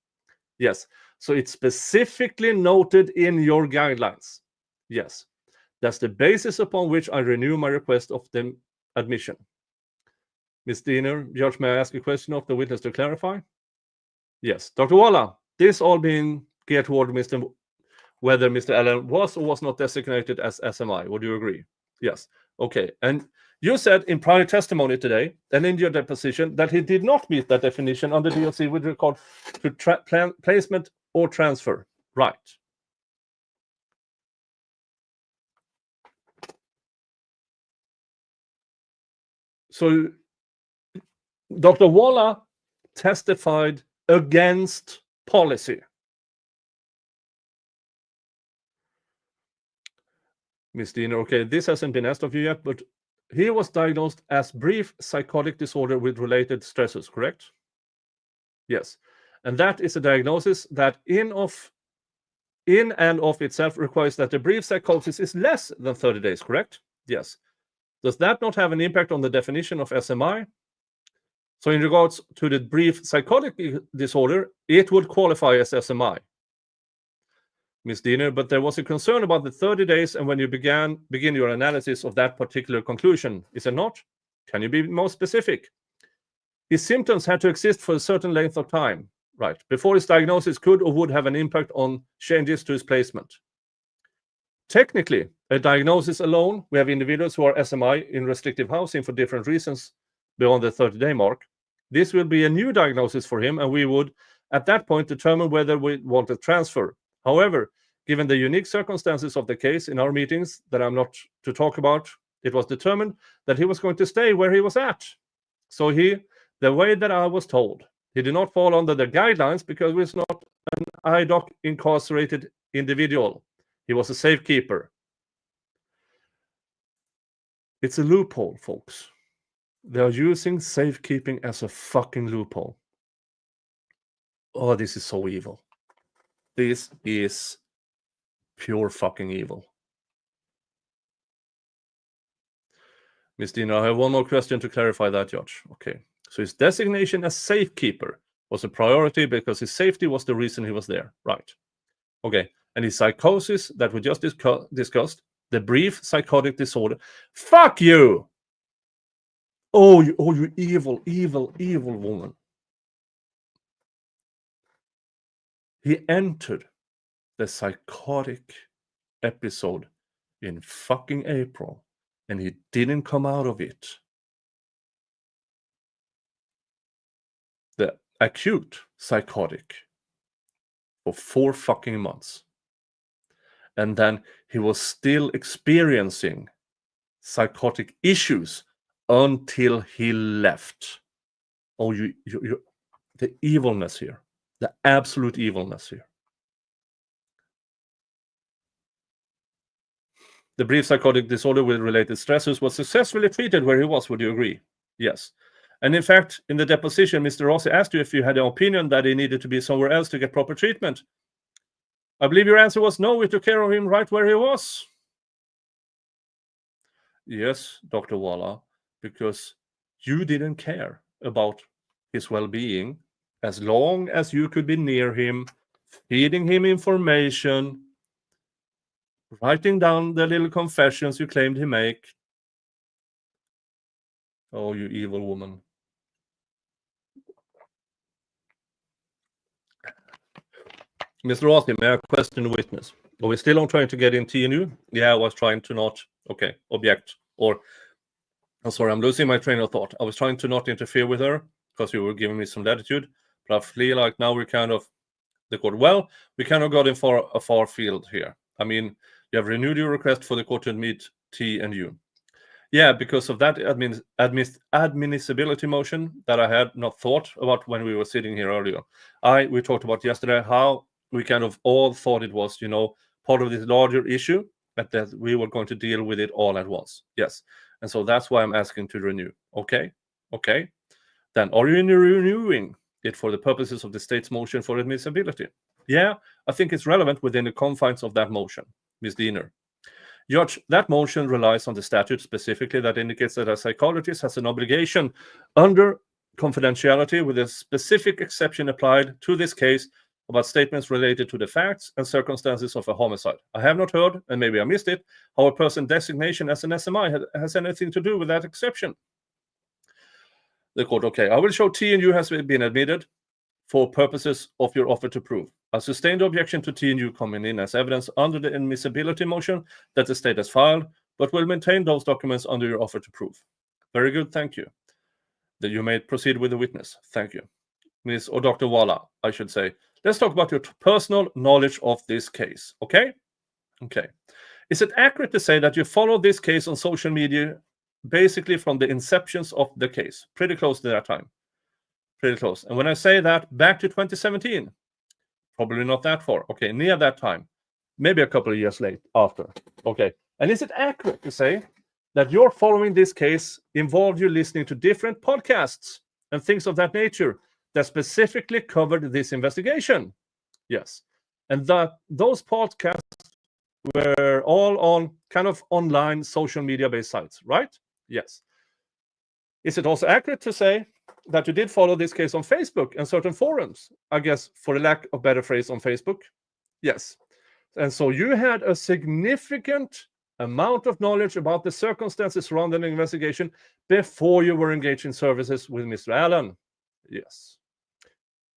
Yes. So it's specifically noted in your guidelines. Yes. That's the basis upon which I renew my request of the admission. Ms. Diener, Judge, may I ask a question of the witness to clarify? Yes. Dr. Walla, this all being geared toward whether Mr. Allen was or was not designated as SMI. Would you agree? Yes. Okay. And you said in prior testimony today and in your deposition that he did not meet that definition under DOC with regard to placement or transfer. Right. So Dr. Walla testified against policy. Ms. Diener, okay, this hasn't been asked of you yet, but he was diagnosed as brief psychotic disorder with related stresses, correct? Yes. And that is a diagnosis that in and of itself requires that the brief psychosis is less than 30 days, correct? Yes. Does that not have an impact on the definition of SMI? So in regards to the brief psychotic disorder, it would qualify as SMI. Ms. Diener, but there was a concern about the 30 days and when you begin your analysis of that particular conclusion, is it not? Can you be more specific? His symptoms had to exist for a certain length of time, right, before his diagnosis could or would have an impact on changes to his placement. Technically, a diagnosis alone, we have individuals who are SMI in restrictive housing for different reasons beyond the 30-day mark. This will be a new diagnosis for him, and we would, at that point, determine whether we want to transfer. However, given the unique circumstances of the case in our meetings that I'm not to talk about, it was determined that he was going to stay where he was at. So the way that I was told, he did not fall under the guidelines because he was not an IDOC incarcerated individual. He was a safekeeper. It's a loophole, folks. They are using safekeeping as a fucking loophole. Oh, this is so evil. This is pure fucking evil. Ms. Dina, I have one more question to clarify that, Judge. Okay. So his designation as safekeeper was a priority because his safety was the reason he was there. Right. Okay. And his psychosis that we just discussed, the brief psychotic disorder. Fuck you! Oh, you evil, evil, evil woman. He entered the psychotic episode in fucking April, and he didn't come out of it. acute psychotic for 4 fucking months. And then he was still experiencing psychotic issues until he left. Oh, you the evilness here, the absolute evilness here. The brief psychotic disorder with related stressors was successfully treated where he was. Would you agree? Yes. And in fact, in the deposition, Mr. Rossi asked you if you had an opinion that he needed to be somewhere else to get proper treatment. I believe your answer was no, we took care of him right where he was. Yes, Dr. Walla, because you didn't care about his well-being as long as you could be near him, feeding him information, writing down the little confessions you claimed he made. Oh, you evil woman. Mr. Rossi, may I question the witness? Are we still on trying to get in TNU? Yeah, I was trying to not, object. Or, I'm sorry, I'm losing my train of thought. I was trying to not interfere with her because you were giving me some latitude. But I feel like now we're kind of, the court, we kind of got in for a far field here. I mean, you have renewed your request for the court to admit T and U. Yeah, because of that admissibility motion that I had not thought about when we were sitting here earlier. We talked about yesterday how we kind of all thought it was, part of this larger issue, but that we were going to deal with it all at once. Yes. And so that's why I'm asking to renew. Okay. Then are you renewing it for the purposes of the state's motion for admissibility? Yeah, I think it's relevant within the confines of that motion, Ms. Diener. Judge, that motion relies on the statute specifically that indicates that a psychologist has an obligation under confidentiality with a specific exception applied to this case about statements related to the facts and circumstances of a homicide. I have not heard, and maybe I missed it, how a person designation as an SMI has anything to do with that exception. The court, okay, I will show T and U has been admitted for purposes of your offer to prove. I sustain the objection to T and U coming in as evidence under the admissibility motion that the state has filed, but will maintain those documents under your offer to prove. Very good, thank you. That you may proceed with the witness. Thank you. Ms. or Dr. Walla, I should say. Let's talk about your personal knowledge of this case, okay? Okay. Is it accurate to say that you followed this case on social media basically from the inceptions of the case? Pretty close to that time. Pretty close. And when I say that, back to 2017, probably not that far. Okay, near that time. Maybe a couple of years late after. Okay. And is it accurate to say that your following this case involved you listening to different podcasts and things of that nature that specifically covered this investigation? Yes. And that those podcasts were all on kind of online social media-based sites, right? Yes. Is it also accurate to say that you did follow this case on Facebook and certain forums? I guess, for the lack of better phrase, on Facebook? Yes. And so you had a significant amount of knowledge about the circumstances surrounding the investigation before you were engaged in services with Mr. Allen? Yes.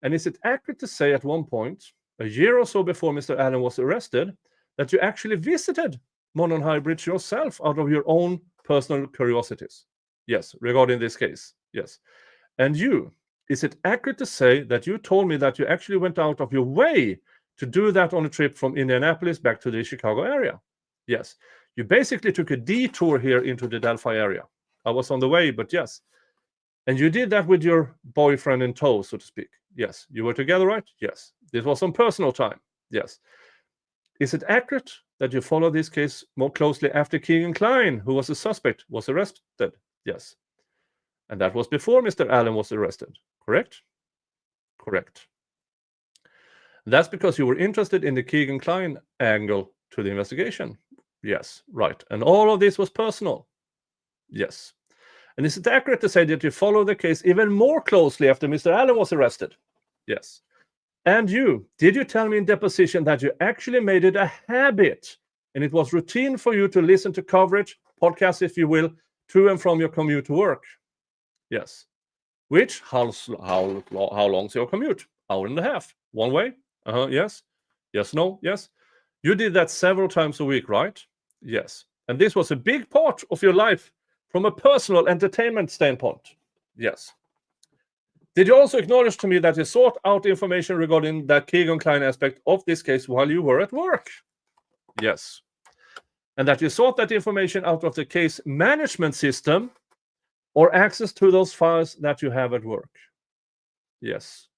And is it accurate to say at one point, a year or so before Mr. Allen was arrested, that you actually visited Monon High Bridge yourself out of your own personal curiosities? Yes, regarding this case. Yes. And is it accurate to say that you told me that you actually went out of your way to do that on a trip from Indianapolis back to the Chicago area? Yes. You basically took a detour here into the Delphi area. I was on the way, but yes. And you did that with your boyfriend in tow, so to speak. Yes. You were together, right? Yes. This was on personal time. Yes. Is it accurate that you followed this case more closely after Keegan Klein, who was a suspect, was arrested? Yes. And that was before Mr. Allen was arrested, correct? Correct. That's because you were interested in the Keegan Klein angle to the investigation. Yes, right. And all of this was personal. Yes. And is it accurate to say that you followed the case even more closely after Mr. Allen was arrested? Yes. And did you tell me in deposition that you actually made it a habit and it was routine for you to listen to coverage, podcasts, if you will, to and from your commute to work? Yes. Which, how long's your commute? Hour and a half. One way? Yes. Yes, no, yes. You did that several times a week, right? Yes. And this was a big part of your life from a personal entertainment standpoint. Yes. Did you also acknowledge to me that you sought out information regarding the Keegan-Klein aspect of this case while you were at work? Yes. And that you sought that information out of the case management system or access to those files that you have at work? Yes.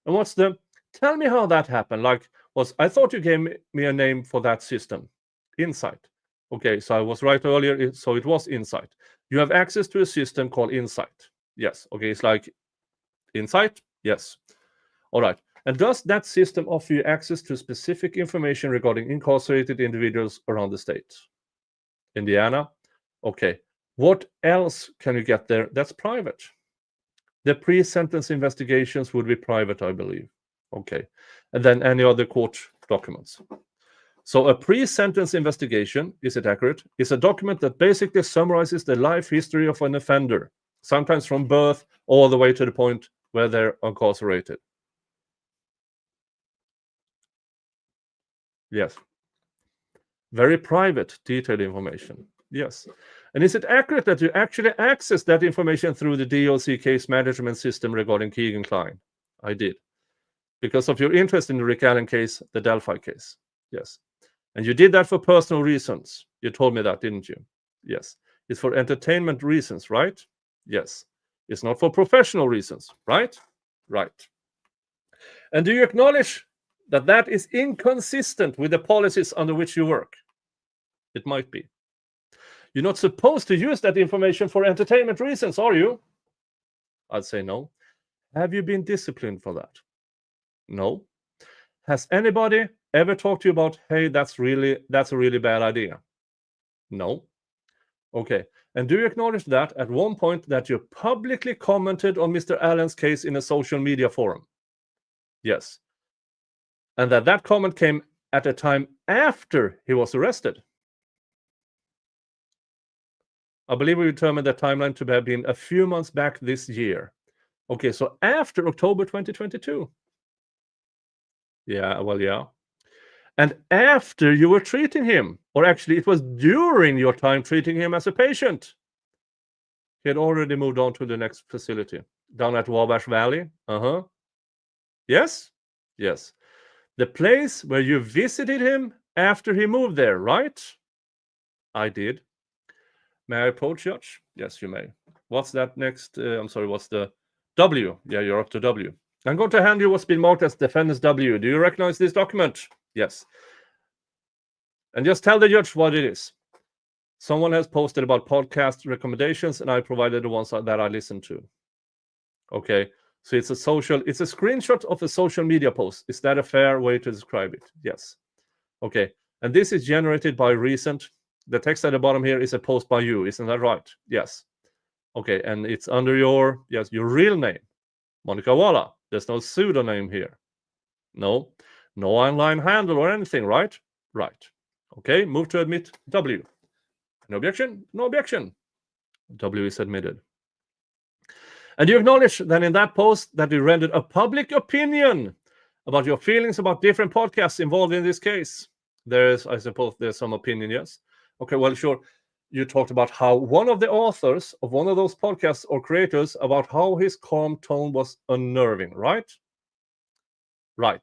And tell me how that happened. I thought you gave me a name for that system. Insight. Okay, so I was right earlier, so it was Insight. You have access to a system called Insight. Yes. Okay, it's like Insight? Yes. All right. And does that system offer you access to specific information regarding incarcerated individuals around the state? Indiana? Okay. What else can you get there that's private? The pre-sentence investigations would be private, I believe. Okay. And then any other court documents. So a pre-sentence investigation, is it accurate? Is a document that basically summarizes the life history of an offender, sometimes from birth all the way to the point where they're incarcerated. Yes. Very private, detailed information. Yes. And is it accurate that you actually access that information through the DOC case management system regarding Keegan-Klein? I did. Because of your interest in the Rick Allen case, the Delphi case. Yes. And you did that for personal reasons. You told me that, didn't you? Yes. It's for entertainment reasons, right? Yes. It's not for professional reasons, right? Right. And do you acknowledge that that is inconsistent with the policies under which you work? It might be. You're not supposed to use that information for entertainment reasons, are you? I'd say no. Have you been disciplined for that? No. Has anybody ever talked to you about, hey, that's a really bad idea? No. Okay. And do you acknowledge that at one point that you publicly commented on Mr. Allen's case in a social media forum? Yes. And that comment came at a time after he was arrested? I believe we determined the timeline to have been a few months back this year. Okay, so after October 2022. Yeah, well, yeah. And after you were treating him, or actually it was during your time treating him as a patient. He had already moved on to the next facility, down at Wabash Valley. Yes? Yes. The place where you visited him after he moved there, right? I did. May I approach, Judge? Yes, you may. What's that next? I'm sorry, what's the W? Yeah, you're up to W. I'm going to hand you what's been marked as Defendant's W. Do you recognize this document? Yes. And just tell the judge what it is. Someone has posted about podcast recommendations, and I provided the ones that I listened to. Okay, so it's a screenshot of a social media post. Is that a fair way to describe it? Yes. Okay, and this is generated by recent. The text at the bottom here is a post by you, isn't that right? Yes. Okay, and it's under your real name, Monica Walla. There's no pseudonym here. No online handle or anything, right? Right. Okay, move to admit W. No objection? No objection. W is admitted. And you acknowledge that in that post that you rendered a public opinion about your feelings about different podcasts involved in this case. I suppose there's some opinion, yes? Okay, well, sure. You talked about how one of the authors of one of those podcasts or creators about how his calm tone was unnerving, right? Right.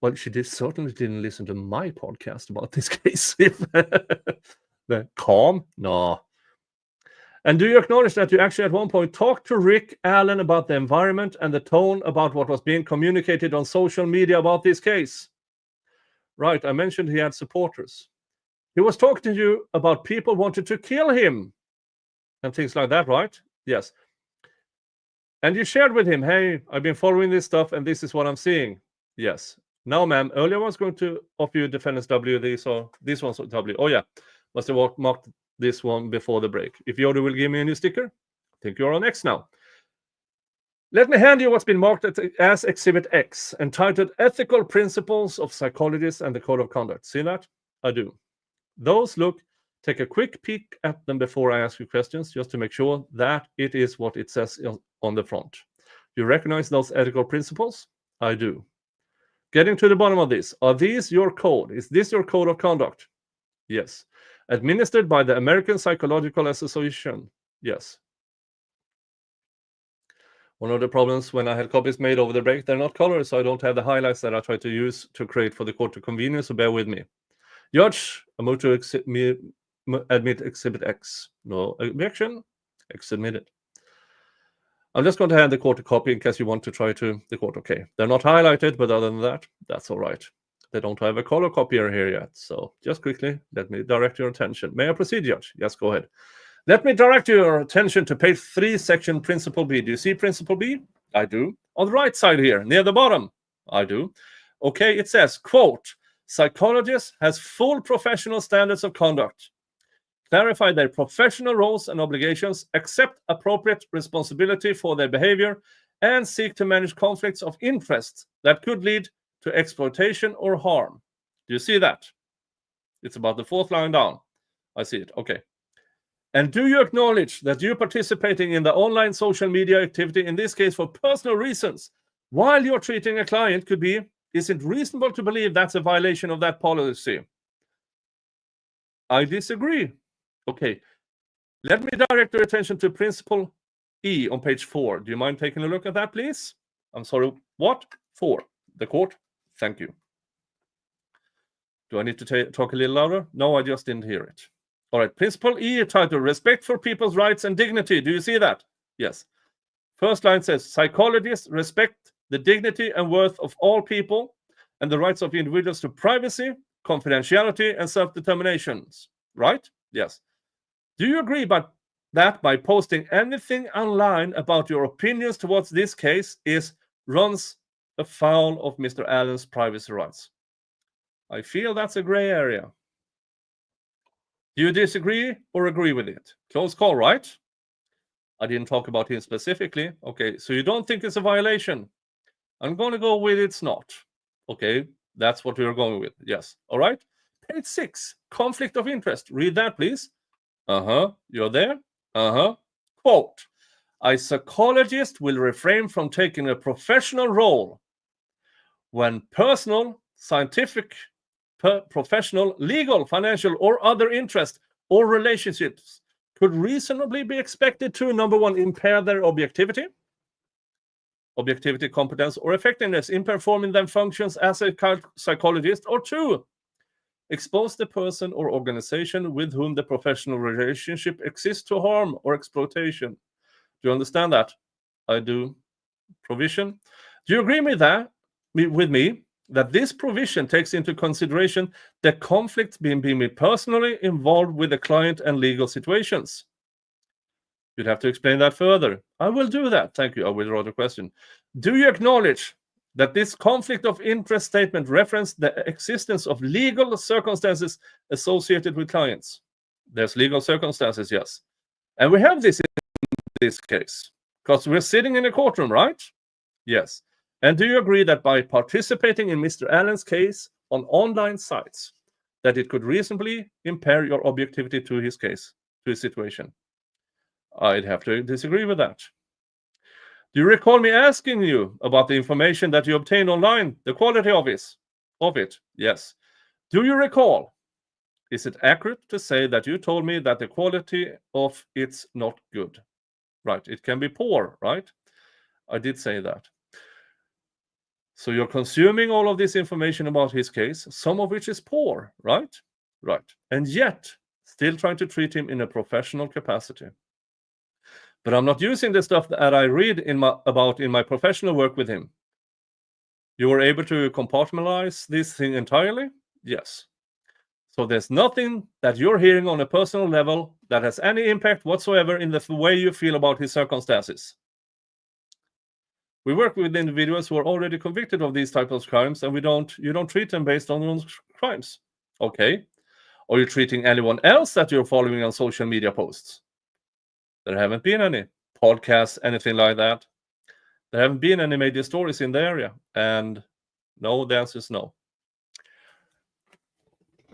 Well, she certainly didn't listen to my podcast about this case. The calm? No. And do you acknowledge that you actually at one point talked to Rick Allen about the environment and the tone about what was being communicated on social media about this case? Right, I mentioned he had supporters. He was talking to you about people wanted to kill him and things like that, right? Yes. And you shared with him, hey, I've been following this stuff and this is what I'm seeing. Yes. Now, ma'am, earlier I was going to offer you Defendant's W. This one's W. Oh, yeah. Must have marked this one before the break. If Yoda will give me a new sticker, I think you're on X now. Let me hand you what's been marked as Exhibit X, entitled Ethical Principles of Psychologists and the Code of Conduct. See that? I do. Take a quick peek at them before I ask you questions, just to make sure that it is what it says on the front. You recognize those ethical principles? I do. Getting to the bottom of this, are these your code? Is this your code of conduct? Yes. Administered by the American Psychological Association? Yes. One of the problems when I had copies made over the break, they're not colored, so I don't have the highlights that I try to use to create for the court of convenience, so bear with me. Judge, I move to admit Exhibit X. No objection. X admitted. I'm just going to hand the court a copy in case you want to try to the court. Okay, they're not highlighted, but other than that, that's all right. They don't have a color copier here yet, so just quickly, let me direct your attention. May I proceed, Judge? Yes, go ahead. Let me direct your attention to page 3, section Principle B. Do you see Principle B? I do. On the right side here, near the bottom, I do. Okay, it says, quote, psychologists has full professional standards of conduct, clarify their professional roles and obligations, accept appropriate responsibility for their behavior, and seek to manage conflicts of interest that could lead to exploitation or harm. Do you see that? It's about the 4th line down. I see it. Okay. And do you acknowledge that you're participating in the online social media activity, in this case for personal reasons, while you're treating a client could be, is it reasonable to believe that's a violation of that policy? I disagree. Okay. Let me direct your attention to Principle E on page 4. Do you mind taking a look at that, please? I'm sorry, what? 4. The court? Thank you. Do I need to talk a little louder? No, I just didn't hear it. All right, Principle E, title, respect for people's rights and dignity. Do you see that? Yes. First line says, psychologists respect the dignity and worth of all people and the rights of individuals to privacy, confidentiality, and self-determinations. Right? Yes. Do you agree that by posting anything online about your opinions towards this case runs afoul of Mr. Allen's privacy rights? I feel that's a gray area. Do you disagree or agree with it? Close call, right? I didn't talk about him specifically. Okay, so you don't think it's a violation? I'm going to go with it's not. Okay, that's what we're going with. Yes. All right. Page 6, conflict of interest. Read that, please. You're there? Quote, a psychologist will refrain from taking a professional role when personal, scientific, professional, legal, financial, or other interests or relationships could reasonably be expected to, number 1, impair their objectivity, competence, or effectiveness in performing their functions as a psychologist, or 2, expose the person or organization with whom the professional relationship exists to harm or exploitation. Do you understand that? I do. Provision. Do you agree with that? With me that this provision takes into consideration the conflict being personally involved with the client and legal situations? You'd have to explain that further. I will do that. Thank you. I will draw the question. Do you acknowledge that this conflict of interest statement referenced the existence of legal circumstances associated with clients? There's legal circumstances, yes. And we have this in this case because we're sitting in a courtroom, right? Yes. And do you agree that by participating in Mr. Allen's case on online sites, that it could reasonably impair your objectivity to his case, to his situation? I'd have to disagree with that. Do you recall me asking you about the information that you obtained online, the quality of it? Yes. Do you recall? Is it accurate to say that you told me that the quality of it's not good? Right. It can be poor, right? I did say that. So you're consuming all of this information about his case, some of which is poor, right? Right. And yet, still trying to treat him in a professional capacity. But I'm not using the stuff that I read about in my professional work with him. You were able to compartmentalize this thing entirely? Yes. So there's nothing that you're hearing on a personal level that has any impact whatsoever in the way you feel about his circumstances. We work with individuals who are already convicted of these types of crimes, and you don't treat them based on those crimes. Okay. Are you treating anyone else that you're following on social media posts? There haven't been any podcasts, anything like that. There haven't been any major stories in the area. And no, the answer is no.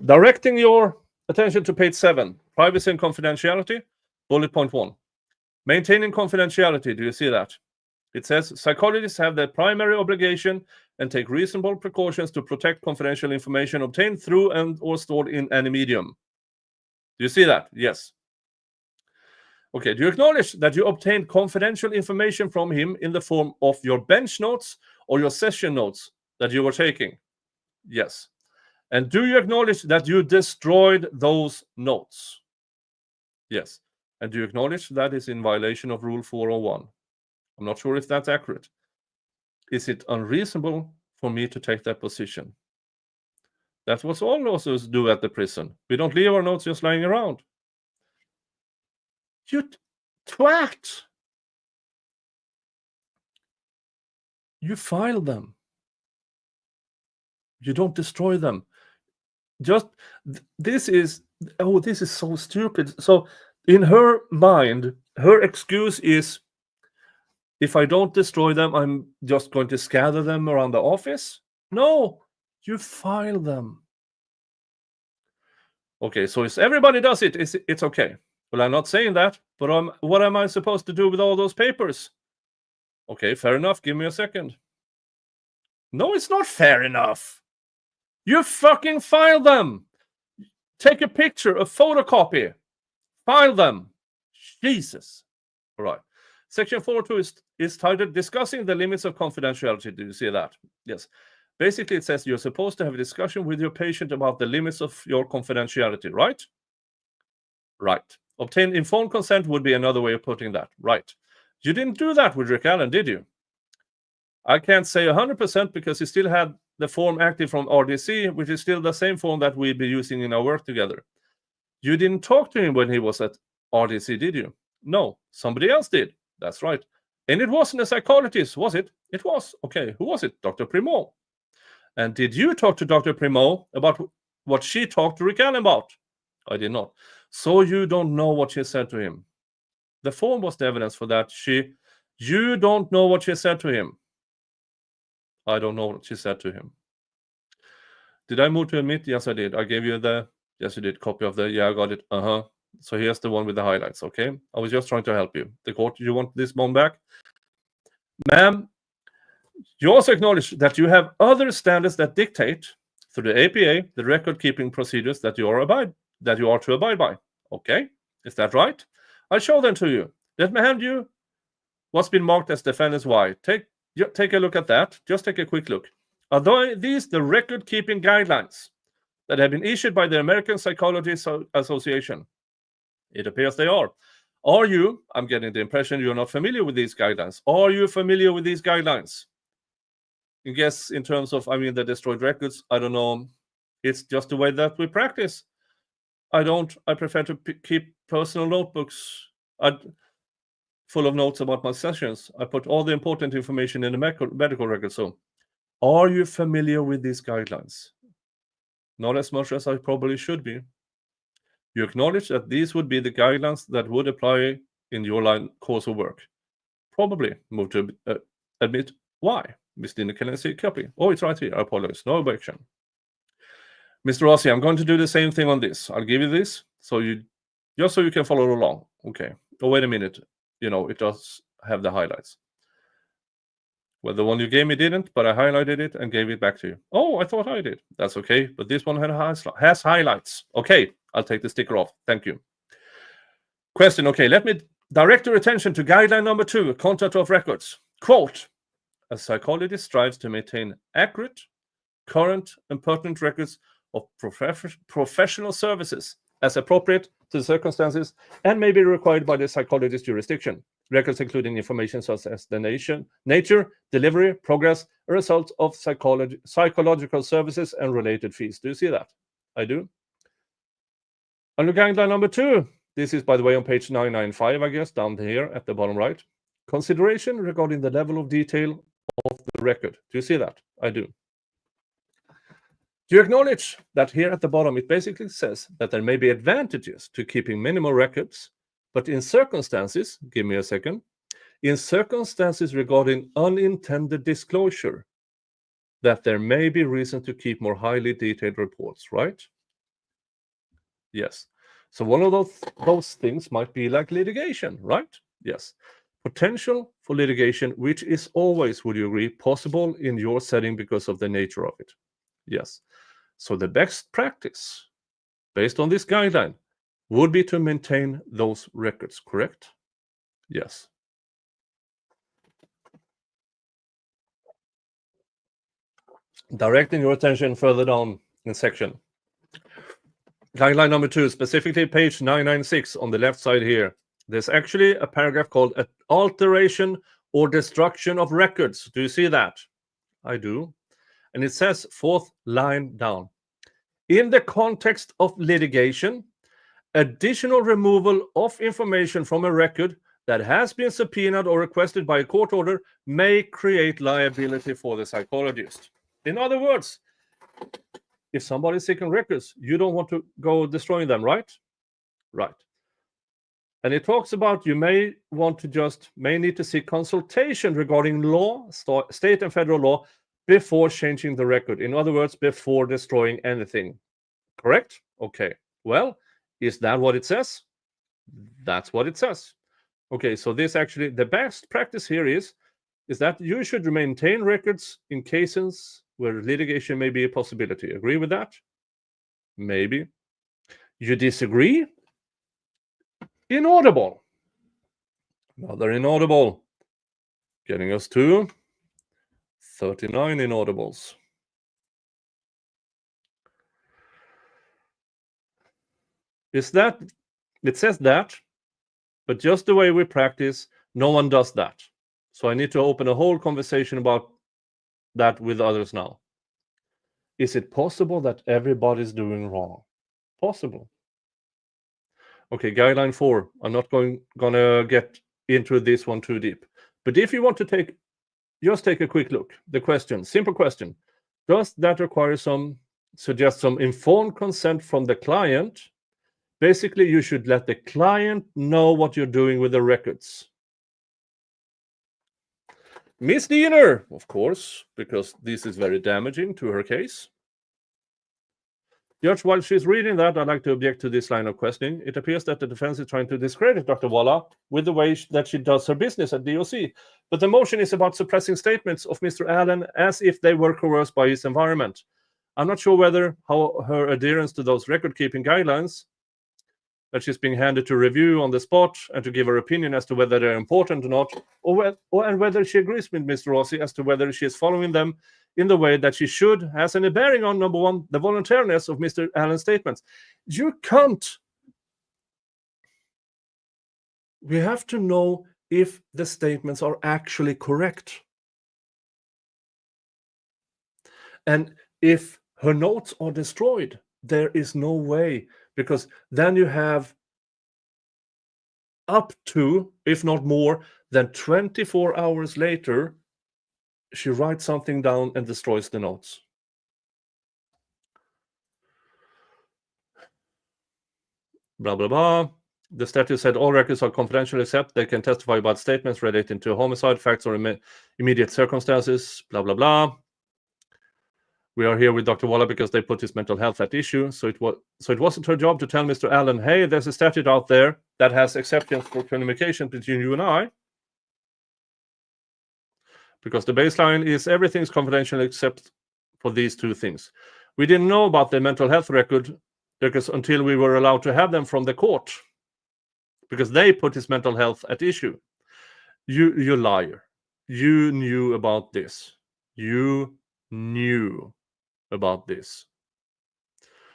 Directing your attention to page 7, privacy and confidentiality, bullet point 1. Maintaining confidentiality, do you see that? It says, psychologists have the primary obligation and take reasonable precautions to protect confidential information obtained through and or stored in any medium. Do you see that? Yes. Okay, do you acknowledge that you obtained confidential information from him in the form of your bench notes or your session notes that you were taking? Yes. And do you acknowledge that you destroyed those notes? Yes. And do you acknowledge that is in violation of Rule 401? I'm not sure if that's accurate. Is it unreasonable for me to take that position? That's what all officers do at the prison. We don't leave our notes just lying around. You twat! You file them. You don't destroy them. Just this is so stupid. So in her mind, her excuse is, if I don't destroy them, I'm just going to scatter them around the office. No, you file them. Okay, so if everybody does it, it's okay. Well, I'm not saying that, but what am I supposed to do with all those papers? Okay, fair enough. Give me a second. No, it's not fair enough. You fucking file them. Take a picture, a photocopy. File them. Jesus. All right. Section 4.2 is titled Discussing the Limits of Confidentiality. Do you see that? Yes. Basically, it says you're supposed to have a discussion with your patient about the limits of your confidentiality, right? Right. Obtain informed consent would be another way of putting that. Right. You didn't do that with Rick Allen, did you? I can't say 100% because he still had the form active from RDC, which is still the same form that we'd be using in our work together. You didn't talk to him when he was at RDC, did you? No, somebody else did. That's right. And it wasn't a psychologist, was it? It was. Okay, who was it? Dr. Primo. And did you talk to Dr. Primo about what she talked to Rick Allen about? I did not. So you don't know what she said to him. The form was the evidence for that. You don't know what she said to him. I don't know what she said to him. Did I move to admit? Yes, I did. I gave you the, yes, you did, copy of the, yeah, I got it. So here's the one with the highlights, okay? I was just trying to help you. The court, you want this one back? Ma'am, you also acknowledge that you have other standards that dictate, through the APA, the record-keeping procedures that you are to abide by. Okay, is that right? I'll show them to you. Let me hand you what's been marked as defendant's Y. Take a look at that. Just take a quick look. Are these the record-keeping guidelines that have been issued by the American Psychology Association? It appears they are. Are you, I'm getting the impression you're not familiar with these guidelines. Are you familiar with these guidelines? I guess in terms of, the destroyed records, I don't know. It's just the way that we practice. I prefer to keep personal notebooks full of notes about my sessions. I put all the important information in the medical record. So, are you familiar with these guidelines? Not as much as I probably should be. You acknowledge that these would be the guidelines that would apply in your course of work. Probably. Move to admit why. Ms. Dina, can I see a copy? Oh, it's right here. I apologize. No objection. Mr. Rossi, I'm going to do the same thing on this. I'll give you this just so you can follow along. Okay. Oh, wait a minute. It does have the highlights. Well, the one you gave me didn't, but I highlighted it and gave it back to you. Oh, I thought I did. That's okay. But this one has highlights. Okay. I'll take the sticker off. Thank you. Question. Okay. Let me direct your attention to guideline number 2, content of records. Quote, a psychologist strives to maintain accurate, current, and pertinent records of professional services as appropriate to the circumstances and may be required by the psychologist's jurisdiction. Records including information such as the nature, delivery, progress, a result of psychological services and related fees. Do you see that? I do. Under guideline number 2, this is, by the way, on page 995, I guess, down here at the bottom right. Consideration regarding the level of detail of the record. Do you see that? I do. Do you acknowledge that here at the bottom it basically says that there may be advantages to keeping minimal records, but in circumstances, give me a second, in circumstances regarding unintended disclosure, that there may be reason to keep more highly detailed reports, right? Yes. So one of those things might be like litigation, right? Yes. Potential for litigation, which is always, would you agree, possible in your setting because of the nature of it. Yes. So the best practice, based on this guideline, would be to maintain those records, correct? Yes. Directing your attention further down in section. Guideline number 2, specifically page 996 on the left side here. There's actually a paragraph called alteration or destruction of records. Do you see that? I do. And it says, 4th line down. In the context of litigation, additional removal of information from a record that has been subpoenaed or requested by a court order may create liability for the psychologist. In other words, if somebody's seeking records, you don't want to go destroying them, right? Right. And it talks about you may need to seek consultation regarding law, state and federal law, before changing the record. In other words, before destroying anything. Correct? Okay. Well, is that what it says? That's what it says. Okay, so this actually, the best practice here is that you should maintain records in cases where litigation may be a possibility. Agree with that? Maybe. You disagree? Inaudible. Another inaudible. Getting us to 39 inaudibles. It says that, but just the way we practice, no one does that. So I need to open a whole conversation about that with others now. Is it possible that everybody's doing wrong? Possible. Okay, guideline 4. I'm not gonna get into this one too deep. But if you want to just take a quick look. The question, simple question. Does that require suggest some informed consent from the client? Basically, you should let the client know what you're doing with the records. Misdemeanor, of course, because this is very damaging to her case. Judge, while she's reading that, I'd like to object to this line of questioning. It appears that the defense is trying to discredit Dr. Walla with the way that she does her business at DOC. But the motion is about suppressing statements of Mr. Allen as if they were coerced by his environment. I'm not sure how her adherence to those record-keeping guidelines that she's being handed to review on the spot and to give her opinion as to whether they're important or not, and whether she agrees with Mr. Rossi as to whether she is following them in the way that she should, has any bearing on, number one, the voluntariness of Mr. Allen's statements. You can't. We have to know if the statements are actually correct. And if her notes are destroyed, there is no way, because then you have up to, if not more than 24 hours later, she writes something down and destroys the notes. Blah, blah, blah. The statute said all records are confidential except they can testify about statements relating to homicide, facts, or immediate circumstances, blah, blah, blah. We are here with Dr. Walla because they put his mental health at issue. So it wasn't her job to tell Mr. Allen, hey, there's a statute out there that has exceptions for communication between you and I. Because the baseline is everything's confidential except for these two things. We didn't know about the mental health records until we were allowed to have them from the court, because they put his mental health at issue. You liar. You knew about this. You knew about this.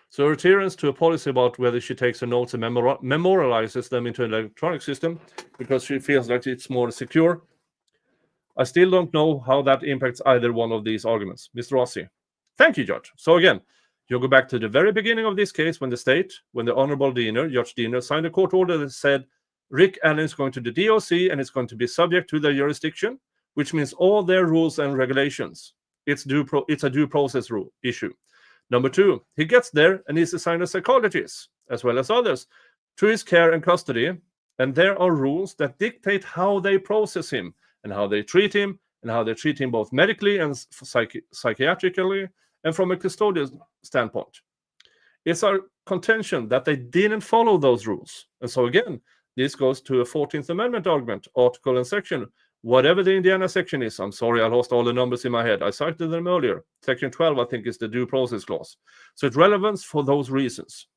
So her adherence to a policy about whether she takes her notes and memorializes them into an electronic system because she feels like it's more secure, I still don't know how that impacts either one of these arguments. Mr. Rossi. Thank you, Judge. So again, you go back to the very beginning of this case when the Honorable Judge Diener, signed a court order that said Rick Allen is going to the DOC and it's going to be subject to their jurisdiction, which means all their rules and regulations. It's a due process issue. Number 2, he gets there and he's assigned a psychologist, as well as others, to his care and custody. And there are rules that dictate how they process him and how they treat him, and how they treat him both medically and psychiatrically and from a custodial standpoint. It's our contention that they didn't follow those rules. And so again, this goes to a 14th Amendment argument, article and section, whatever the Indiana section is. I'm sorry, I lost all the numbers in my head. I cited them earlier. Section 12, I think, is the due process clause. So it's relevant for those reasons.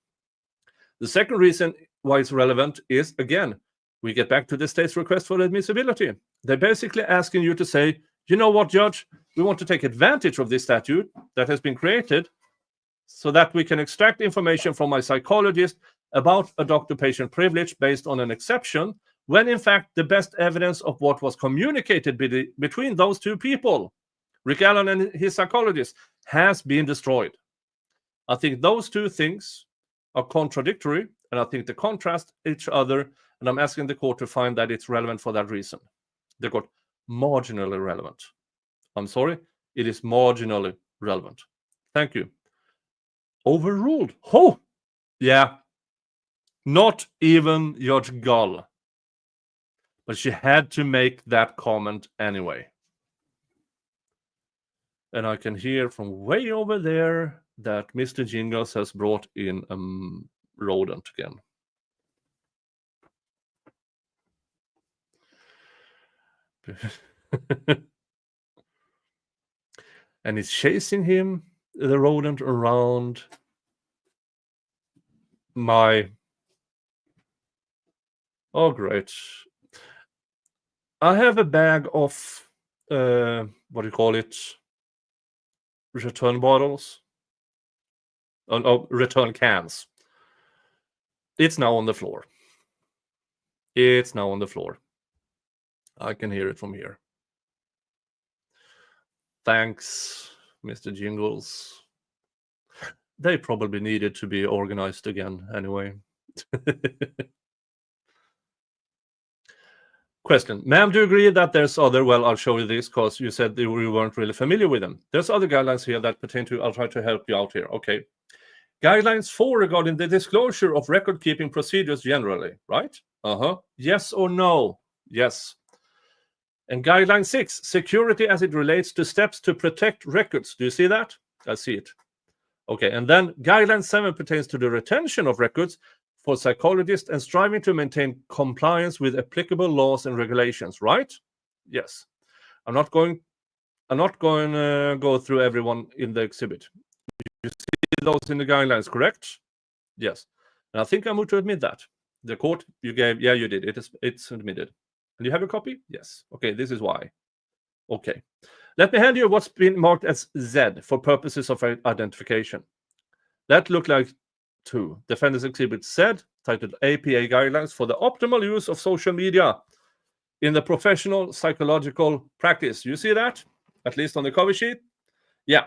The second reason why it's relevant is, again, we get back to the state's request for admissibility. They're basically asking you to say, you know what, Judge, we want to take advantage of this statute that has been created so that we can extract information from my psychologist about a doctor-patient privilege based on an exception, when in fact the best evidence of what was communicated between those two people, Rick Allen and his psychologist, has been destroyed. I think those two things are contradictory, and I think they contrast each other, and I'm asking the court to find that it's relevant for that reason. The court, marginally relevant. I'm sorry, it is marginally relevant. Thank you. Overruled. Oh, yeah. Not even Judge Gull. But she had to make that comment anyway. And I can hear from way over there that Mr. Jingles has brought in a rodent again. And he's chasing him, the rodent, around my... Oh, great. I have a bag of, what do you call it? Return bottles. Oh, return cans. It's now on the floor. It's now on the floor. I can hear it from here. Thanks, Mr. Jingles. They probably needed to be organized again anyway. Question. Ma'am, do you agree that there's other, well, I'll show you this because you said you weren't really familiar with them. There's other guidelines here that pertain to, I'll try to help you out here. Okay. Guidelines 4 regarding the disclosure of record-keeping procedures generally, right? Yes or no? Yes. And guideline 6, security as it relates to steps to protect records. Do you see that? I see it. Okay, and then guideline 7 pertains to the retention of records for psychologists and striving to maintain compliance with applicable laws and regulations, right? Yes. I'm not going to go through everyone in the exhibit. You see those in the guidelines, correct? Yes. And I think I moved to admit that. The court you gave, yeah, you did. It's admitted. And you have a copy? Yes. Okay, this is why. Okay. Let me hand you what's been marked as Z for purposes of identification. That looked like 2. Defendant's Exhibit Z, titled APA Guidelines for the Optimal Use of Social Media in the Professional Psychological Practice. You see that? At least on the cover sheet? Yeah.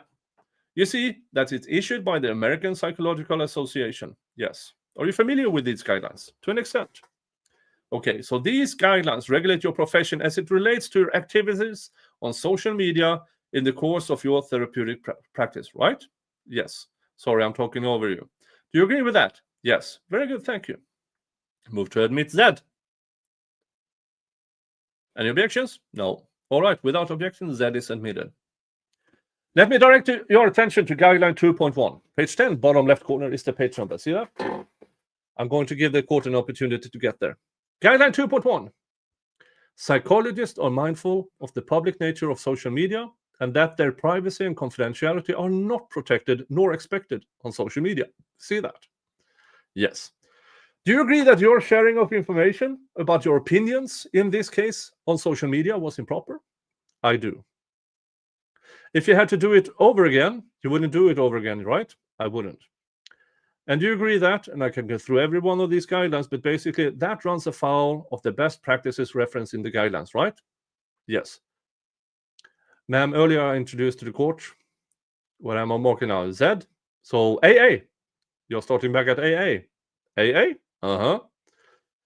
You see that it's issued by the American Psychological Association. Yes. Are you familiar with these guidelines? To an extent. Okay, so these guidelines regulate your profession as it relates to your activities on social media in the course of your therapeutic practice, right? Yes. Sorry, I'm talking over you. Do you agree with that? Yes. Very good, thank you. Move to admit Z. Any objections? No. All right, without objections, Z is admitted. Let me direct your attention to guideline 2.1. Page 10, bottom left corner is the page number. See that? I'm going to give the court an opportunity to get there. Guideline 2.1. Psychologists are mindful of the public nature of social media and that their privacy and confidentiality are not protected nor expected on social media. See that? Yes. Do you agree that your sharing of information about your opinions in this case on social media was improper? I do. If you had to do it over again, you wouldn't do it over again, right? I wouldn't. And do you agree that, and I can go through every one of these guidelines, but basically that runs afoul of the best practices referenced in the guidelines, right? Yes. Ma'am, earlier I introduced to the court what I'm marking now, Z. So AA. You're starting back at AA. AA?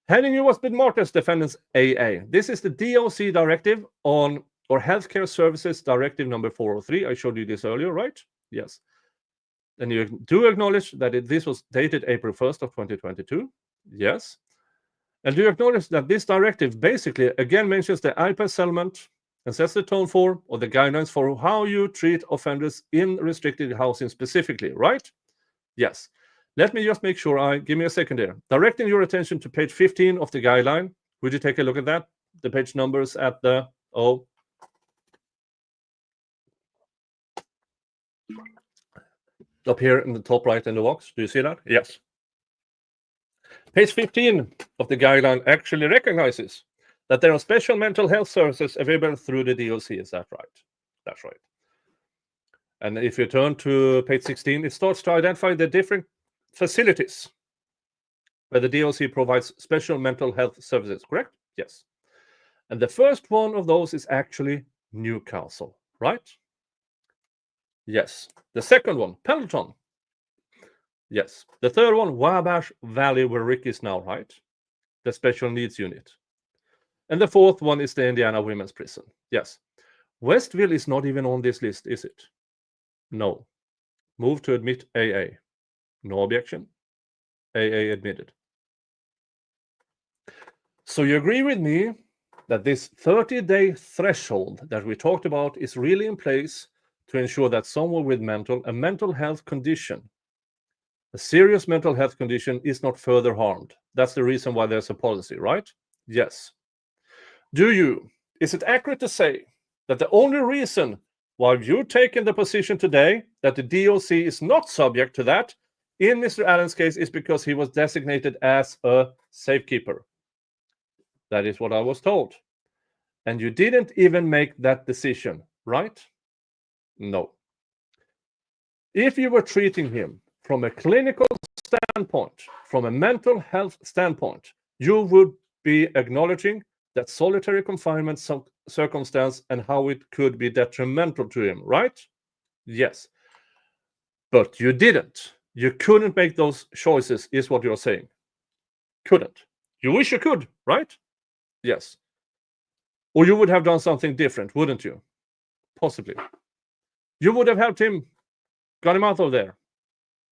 Handing you what's been marked as defendant's AA. This is the DOC directive on, or Healthcare Services Directive number 403. I showed you this earlier, right? Yes. And you do acknowledge that this was dated April 1st of 2022? Yes. And do you acknowledge that this directive basically, again, mentions the IPAS settlement and sets the tone for, or the guidelines for how you treat offenders in restricted housing specifically, right? Yes. Let me just make sure give me a second here. Directing your attention to page 15 of the guideline. Would you take a look at that? The page numbers at the, up here in the top right in the box. Do you see that? Yes. Page 15 of the guideline actually recognizes that there are special mental health services available through the DOC. Is that right? That's right. And if you turn to page 16, it starts to identify the different facilities where the DOC provides special mental health services, correct? Yes. And the first one of those is actually Newcastle, right? Yes. The second one, Pendleton. Yes. The third one, Wabash Valley, where Rick is now, right? The special needs unit. And the fourth one is the Indiana Women's Prison. Yes. Westville is not even on this list, is it? No. Move to admit AA. No objection. AA admitted. So you agree with me that this 30-day threshold that we talked about is really in place to ensure that someone with a mental health condition, a serious mental health condition, is not further harmed. That's the reason why there's a policy, right? Yes. Is it accurate to say that the only reason why you've taken the position today that the DOC is not subject to that in Mr. Allen's case is because he was designated as a safekeeper? That is what I was told. And you didn't even make that decision, right? No. If you were treating him from a clinical standpoint, from a mental health standpoint, you would be acknowledging that solitary confinement circumstance and how it could be detrimental to him, right? Yes. But you didn't. You couldn't make those choices, is what you're saying. Couldn't. You wish you could, right? Yes. Or you would have done something different, wouldn't you? Possibly. You would have helped him, got him out of there.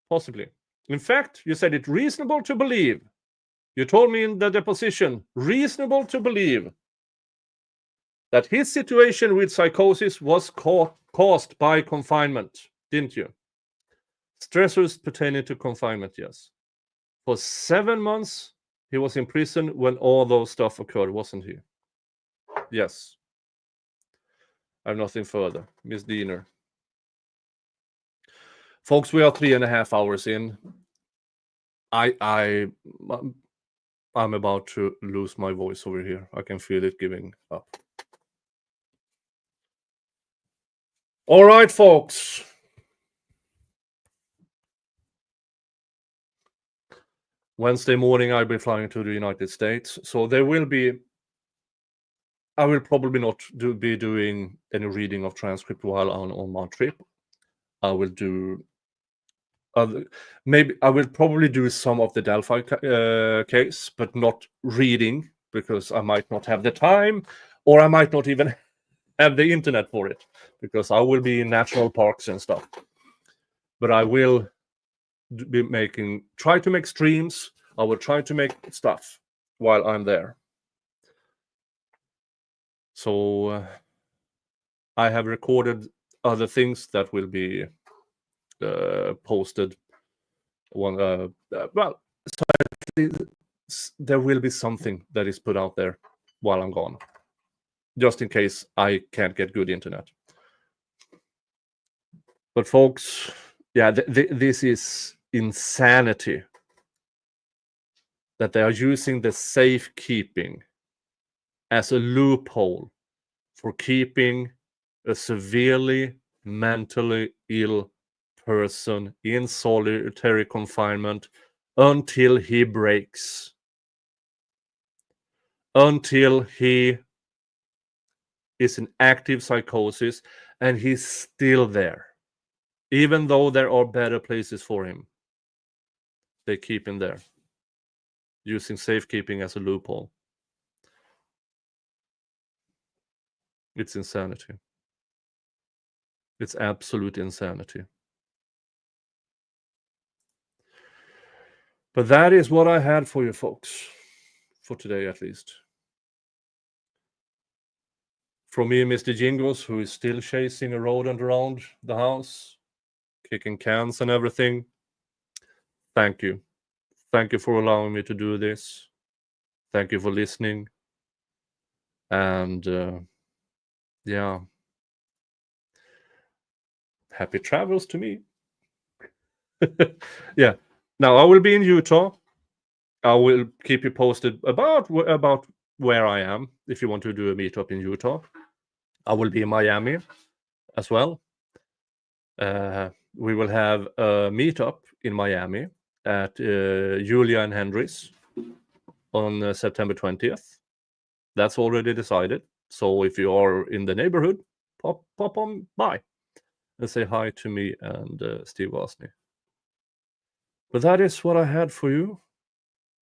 Possibly. In fact, you said it reasonable to believe. You told me in the deposition, reasonable to believe that his situation with psychosis was caused by confinement, didn't you? Stressors pertaining to confinement, yes. For 7 months, he was in prison when all those stuff occurred, wasn't he? Yes. I have nothing further. Miss Diener. Folks, we are 3.5 hours in. I'm about to lose my voice over here. I can feel it giving up. All right, folks. Wednesday morning, I'll be flying to the United States. So there will be, I will probably not be doing any reading of transcript while on my trip. I will do maybe I will probably do some of the Delphi case, but not reading, because I might not have the time, or I might not even have the internet for it, because I will be in national parks and stuff. But I will be try to make streams. I will try to make stuff while I'm there. So I have recorded other things that will be posted. Well, there will be something that is put out there while I'm gone, just in case I can't get good internet. But folks, yeah, this is insanity that they are using the safekeeping as a loophole for keeping a severely mentally ill person in solitary confinement until he breaks, until he is in active psychosis and he's still there. Even though there are better places for him, they keep him there, using safekeeping as a loophole. It's insanity. It's absolute insanity. But that is what I had for you folks, for today at least. From me, Mr. Jingles, who is still chasing a rodent around the house, kicking cans and everything. Thank you. Thank you for allowing me to do this. Thank you for listening. And yeah, happy travels to me. Yeah. Now I will be in Utah. I will keep you posted about where I am. If you want to do a meetup in Utah, I will be in Miami as well. We will have a meetup in Miami at Julia and Henry's on September 20th. That's already decided. So if you are in the neighborhood, pop on by and say hi to me and Steve Wasney. But that is what I had for you.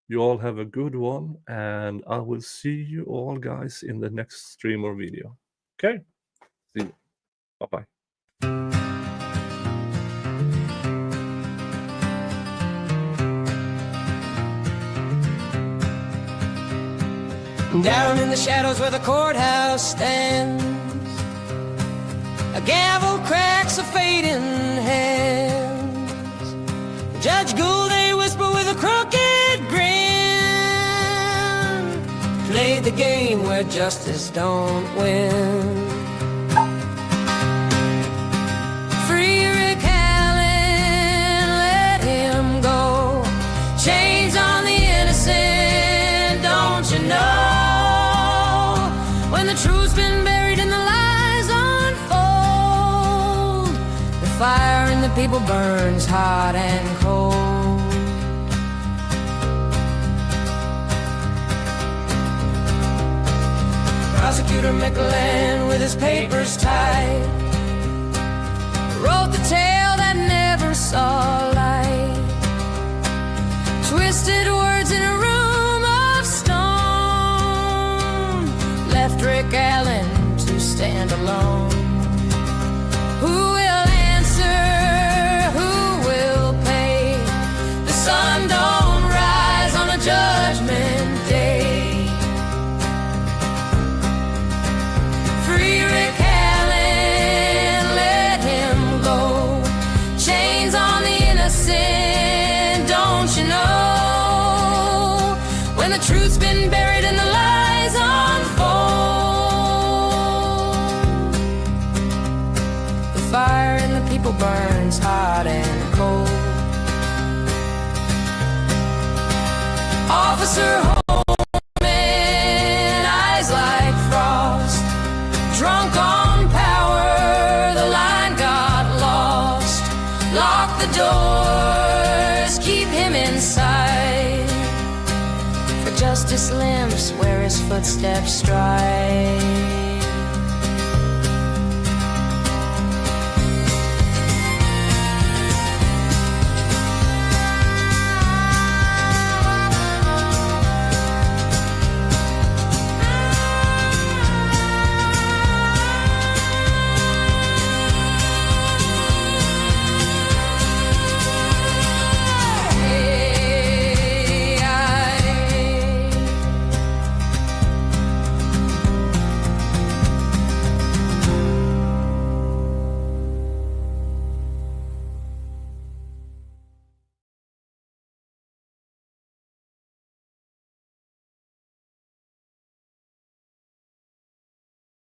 You all have a good one, and I will see you all, guys, in the next stream or video. Okay? See you. Bye-bye. Down in the shadows where the courthouse stands, a gavel cracks a fading hands. Judge Gull, they whisper with a crooked grin, played the game where justice don't win. Free Rick Allen, let him go. Chains on the innocent, don't you know? When the truth's been buried and the lies unfold, the fire in the people burns hot and cold. Prosecutor Mickelin, with his papers tied, wrote the tale that never saw light. Twisted words in a room of stone, left Rick Allen to stand alone. Who will answer? Who will pay? The sun don't rise on a judgment day. Free Rick Allen, let him go. Chains on the innocent, don't you know? When the truth's been buried and the lies unfold, the fire in the people burns hot and cold. Officer Holman, eyes like frost, drunk on power, the line got lost. Lock the doors, keep him inside, for justice limps where his footsteps stride.